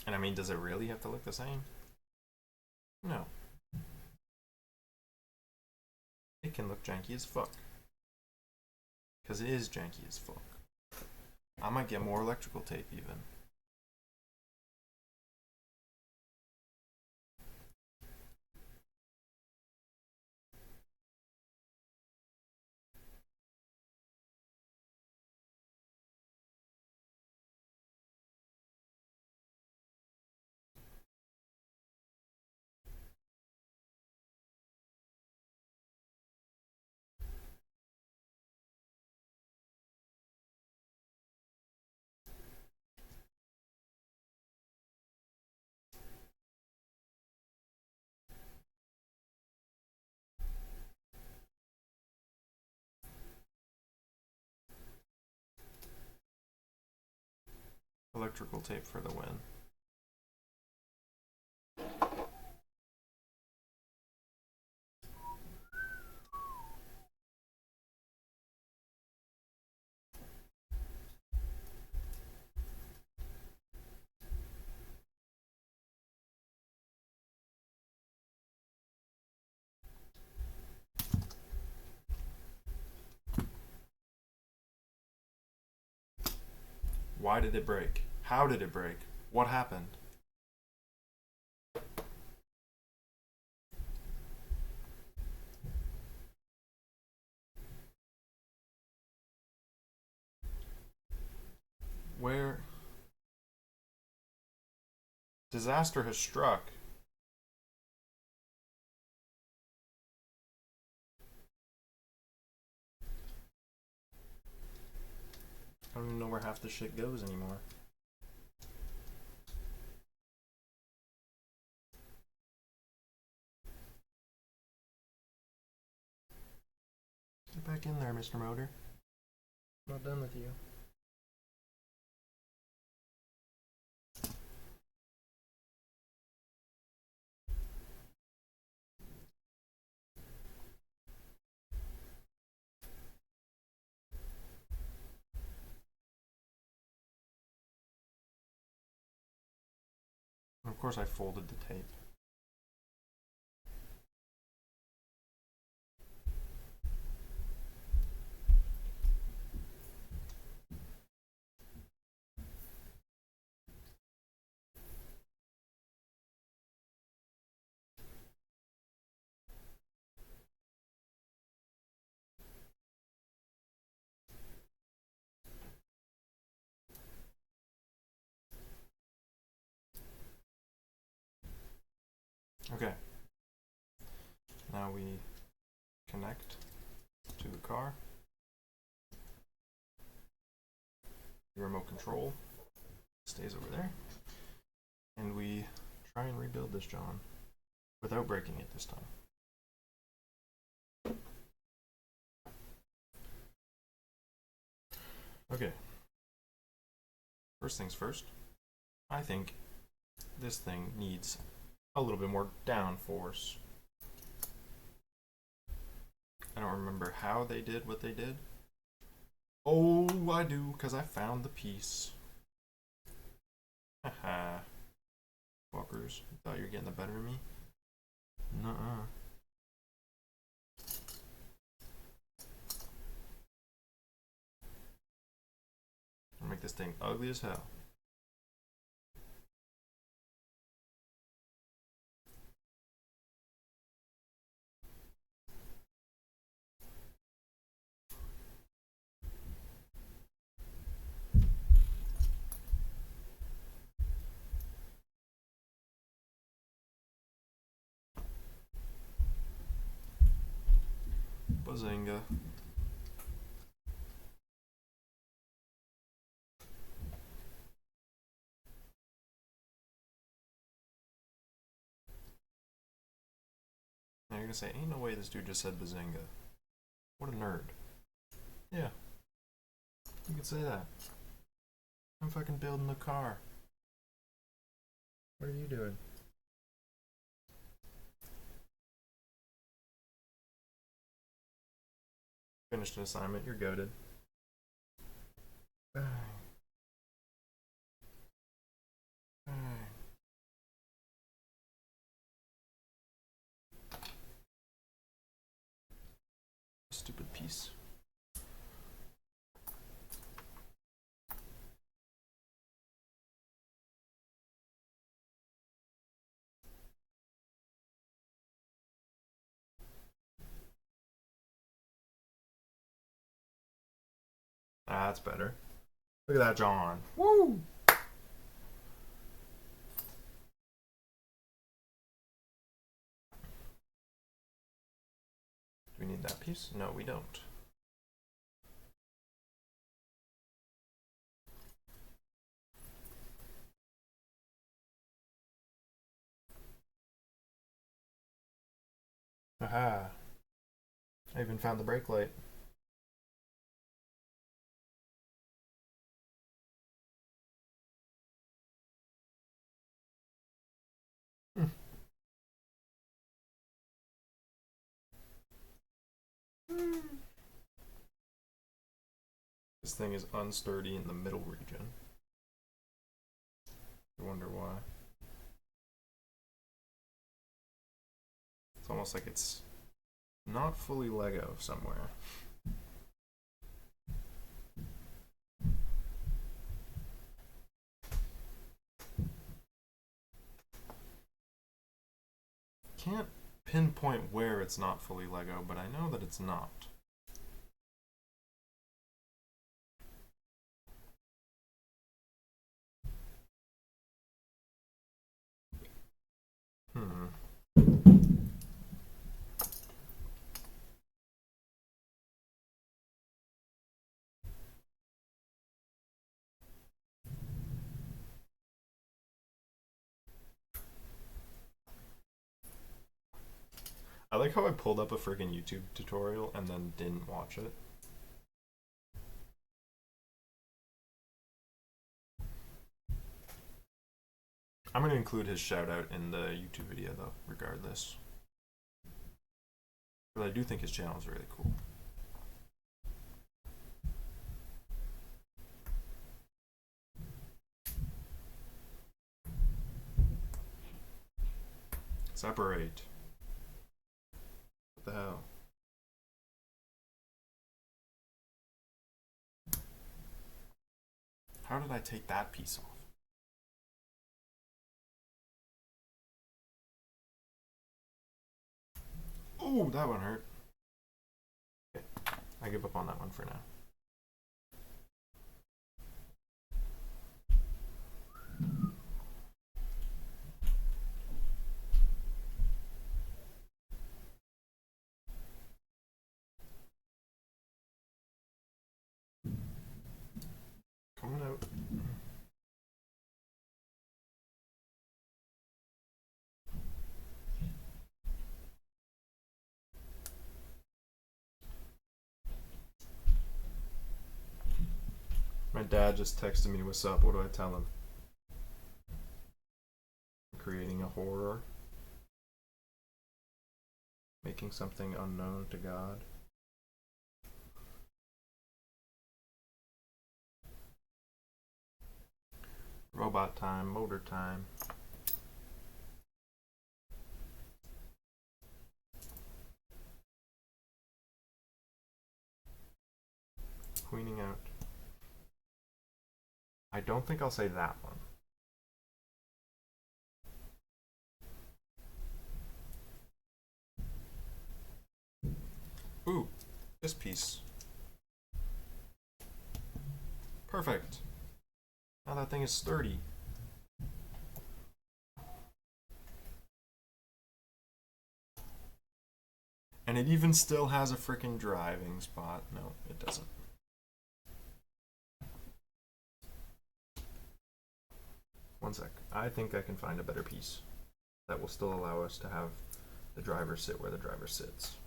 And I mean, does it really have to look the same? No. It can look janky as fuck. Because it is janky as fuck. I might get more electrical tape even. Electrical tape for the win. Why did it break? How did it break? What happened? Where? Disaster has struck. I don't even know where half the shit goes anymore. Get back in there, Mr. Motor. I'm not done with you. And of course I folded the tape. Okay. Now we connect to the car. The remote control stays over there. And we try and rebuild this John without breaking it this time. Okay. First things first, I think this thing needs a little bit more downforce. I don't remember how they did what they did. Oh, I do, because I found the piece. Haha. Fuckers. You thought you were getting the better of me? Nuh-uh. I'll make this thing ugly as hell. Bazinga. Now you're gonna say, ain't no way this dude just said Bazinga. What a nerd. Yeah. You can say that. I'm fucking building the car. What are you doing? Finished an assignment, you're goated. Bang. Bang. Stupid piece. Ah, that's better. Look at that, John. Woo! Do we need that piece? No, we don't. Aha. I even found the brake light. This thing is unsturdy in the middle region. I wonder why. It's almost like it's not fully Lego somewhere. Can't pinpoint where it's not fully Lego, but I know that it's not. I like how I pulled up a freaking YouTube tutorial and then didn't watch it. I'm going to include his shout out in the YouTube video though, regardless. But I do think his channel is really cool. Separate. What the hell? How did I take that piece off? Oh, that one hurt. Okay. I give up on that one for now. Coming out. My dad just texted me, "What's up?" What do I tell him? I'm creating a horror. Making something unknown to God. Robot time, motor time. Queening out. I don't think I'll say that one. Ooh, this piece. Perfect. Now that thing is sturdy. And it even still has a freaking driving spot. No, it doesn't. One sec. I think I can find a better piece that will still allow us to have the driver sit where the driver sits.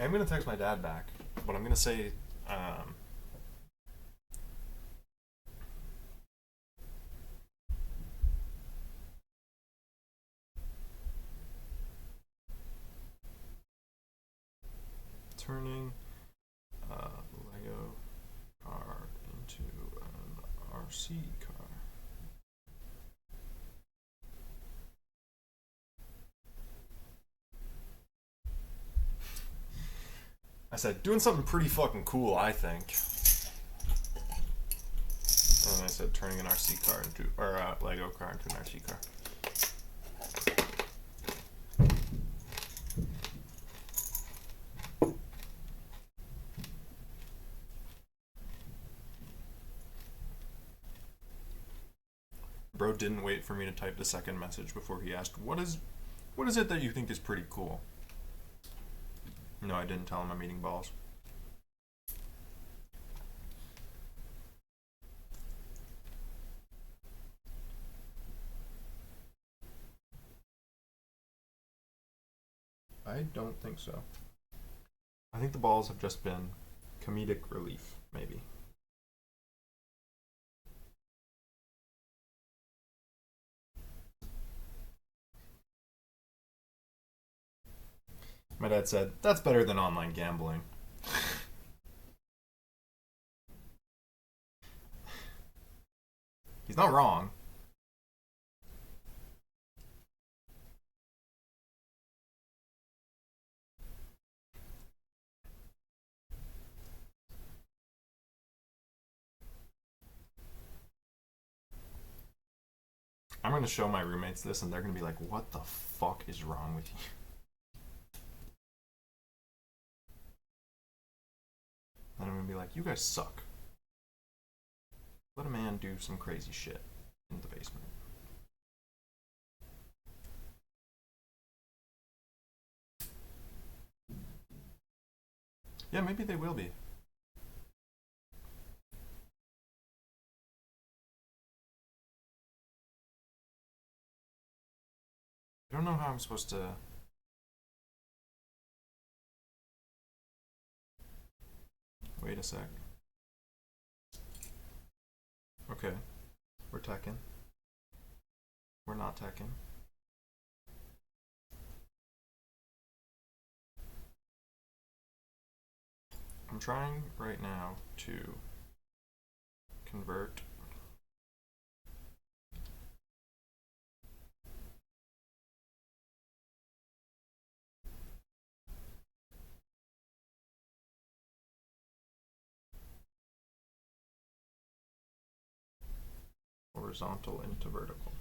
I'm gonna text my dad back, but I'm gonna say, turning Lego car into an RC car. I said, doing something pretty fucking cool, I think. And I said, turning an RC car into, or a Lego car into an RC car. Bro didn't wait for me to type the second message before he asked, what is it that you think is pretty cool? No, I didn't tell him I'm eating balls. I don't think so. I think the balls have just been comedic relief, maybe. My dad said, that's better than online gambling. He's not wrong. I'm going to show my roommates this and they're going to be like, what the fuck is wrong with you? And I'm going to be like, you guys suck. Let a man do some crazy shit in the basement. Yeah, maybe they will be. I don't know how I'm supposed to... Wait a sec. Okay. We're teching. We're not teching. I'm trying right now to convert horizontal into vertical.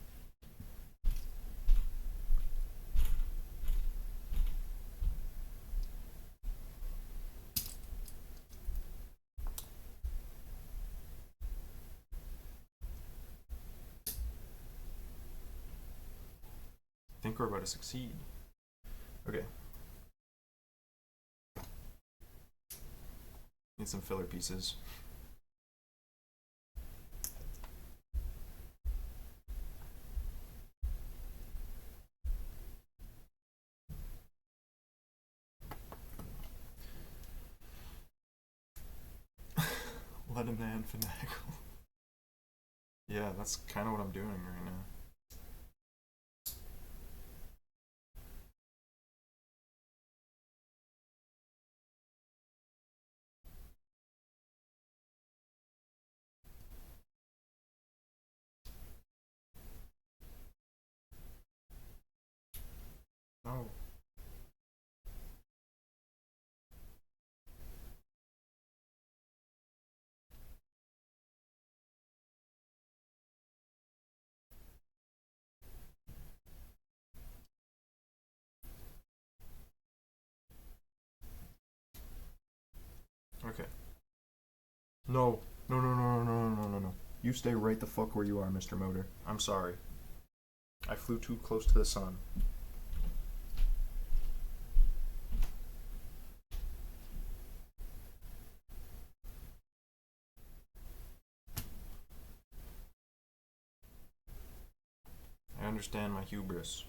I think we're about to succeed. Okay. Need some filler pieces. Let a man finagle. Yeah, that's kind of what I'm doing right now. No. No. No, no, no, no, no, no, no, no. You stay right the fuck where you are, Mr. Motor. I'm sorry. I flew too close to the sun. I understand my hubris.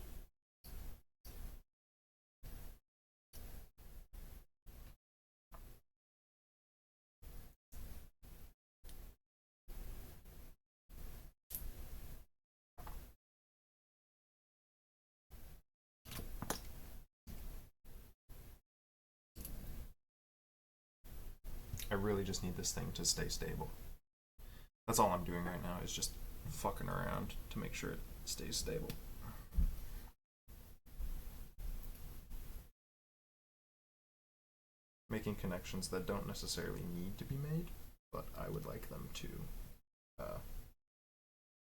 I really just need this thing to stay stable. That's all I'm doing right now, is just fucking around to make sure it stays stable. Making connections that don't necessarily need to be made, but I would like them to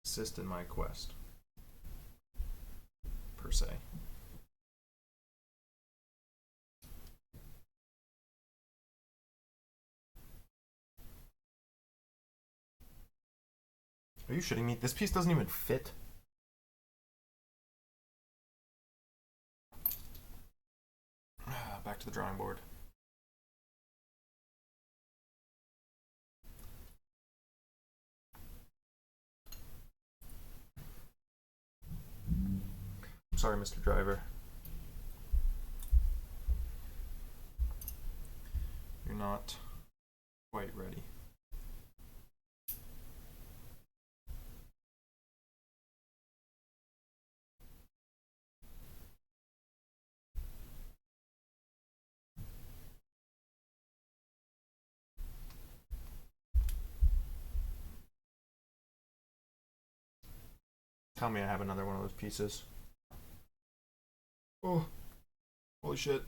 assist in my quest, per se. Are you shitting me? This piece doesn't even fit. Back to the drawing board. I'm sorry, Mr. Driver. You're not quite ready. Tell me I have another one of those pieces. Oh, holy shit.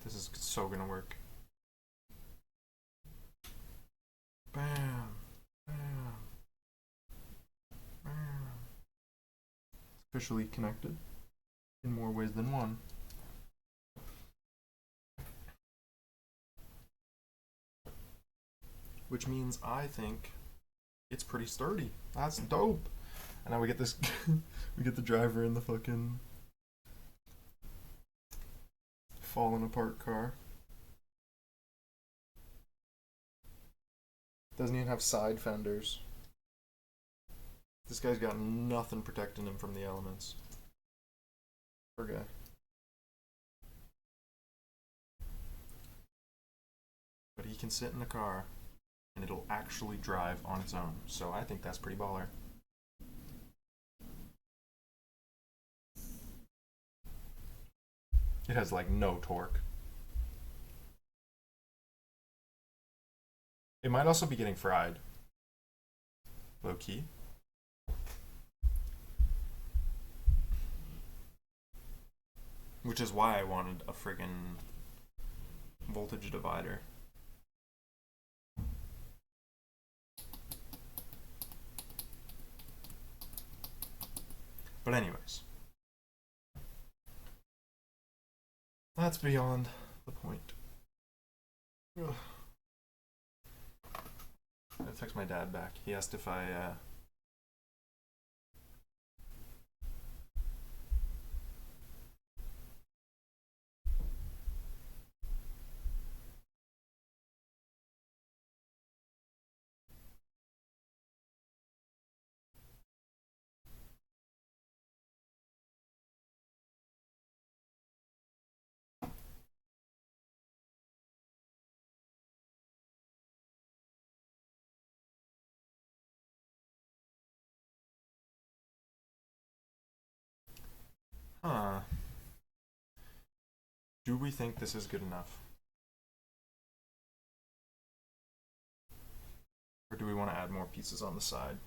This is so gonna work. Bam, bam, bam. It's officially connected in more ways than one. Which means I think it's pretty sturdy. That's dope. And now we get this, we get the driver in the fucking falling apart car. Doesn't even have side fenders. This guy's got nothing protecting him from the elements. Poor guy. But he can sit in the car and it'll actually drive on its own. So I think that's pretty baller. It has like no torque. It might also be getting fried. Low key. Which is why I wanted a friggin' voltage divider. But anyways. That's beyond the point. Ugh. I gotta text my dad back. He asked if I huh. Do we think this is good enough? Or do we want to add more pieces on the side?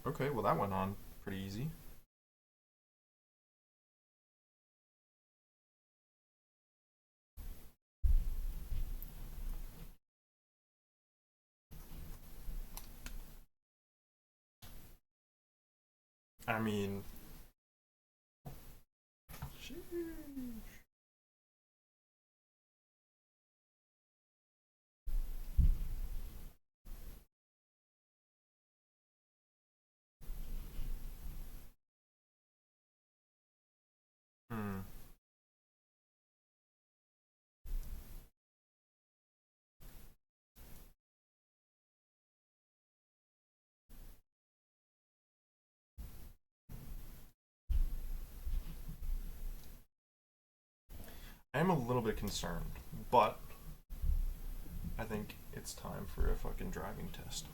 Okay, well that went on pretty easy. I mean, sheesh. Hmm. I am a little bit concerned, but I think it's time for a fucking driving test.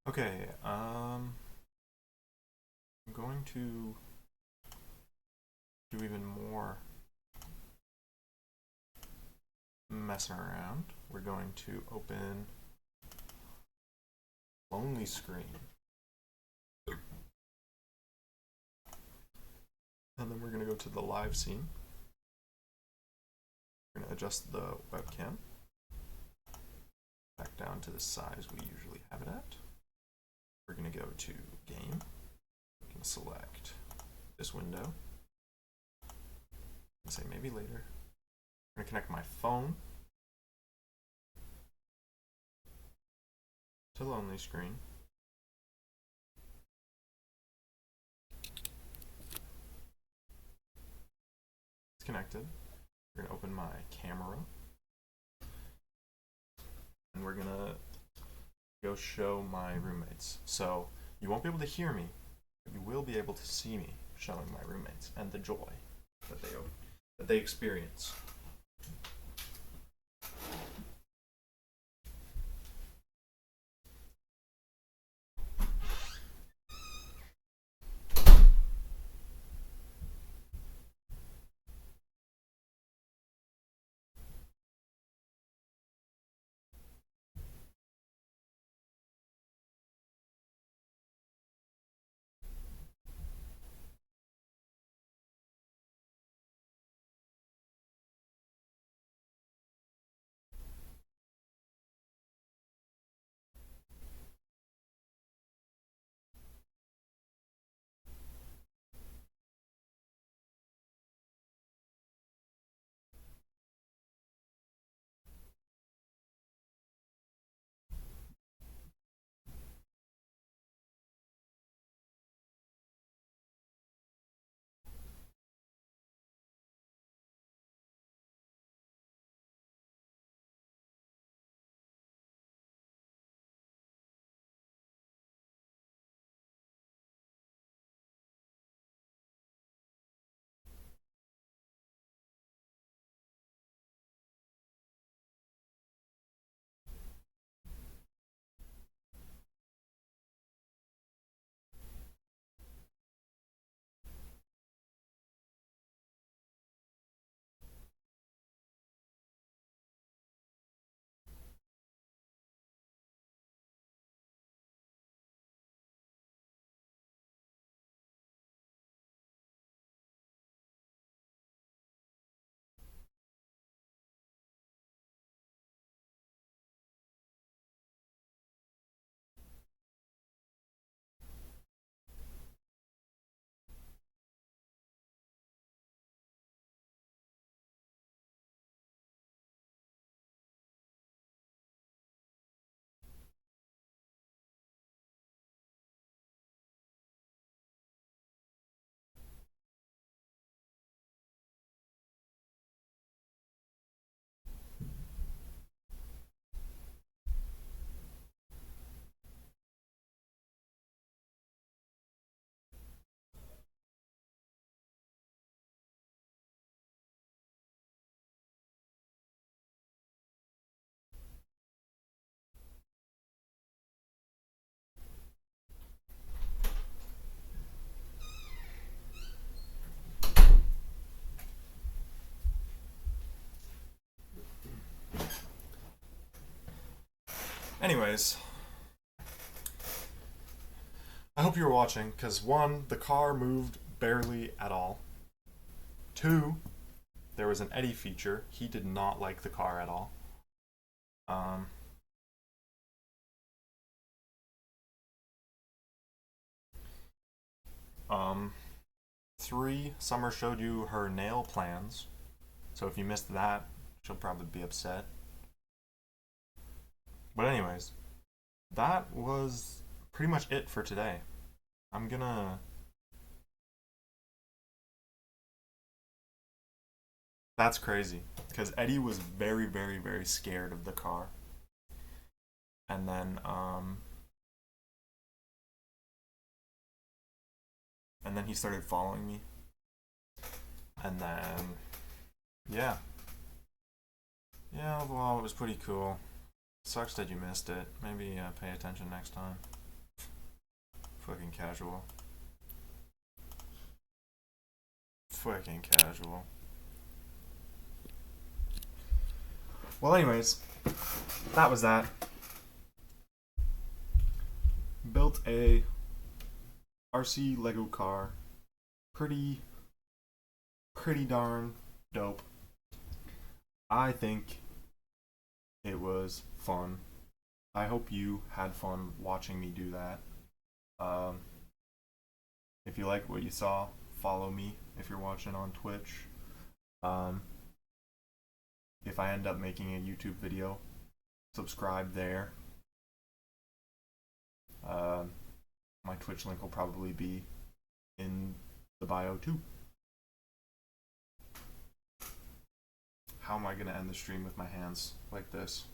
Okay, I'm going to do even more messing around. We're going to open lonely screen. And then we're going to go to the live scene. We're going to adjust the webcam back down to the size we usually have it at. We're going to go to game. We can select this window and say maybe later. I'm going to connect my phone to lonely screen. It's connected. We're going to open my camera. And we're going to go show my roommates. So you won't be able to hear me, but you will be able to see me showing my roommates and the joy that they experience. Anyways, I hope hope you were watching, because 1, the car moved barely at all. 2, there was an Eddie feature. He did not like the car at all. 3, Summer showed you her nail plans. So if you missed that, she'll probably be upset. But anyways, that was pretty much it for today. I'm gonna... That's crazy, because Eddie was very, very, very scared of the car. And then, he started following me. And then, yeah. Yeah, overall it was pretty cool. Sucks that you missed it. Maybe pay attention next time. Fucking casual. Fucking casual. Well, anyways, that was that. Built a RC Lego car. Pretty darn dope. I think it was fun. I hope you had fun watching me do that. If you like what you saw, follow me if you're watching on Twitch. If I end up making a YouTube video, subscribe there. My Twitch link will probably be in the bio too. How am I gonna end the stream with my hands like this?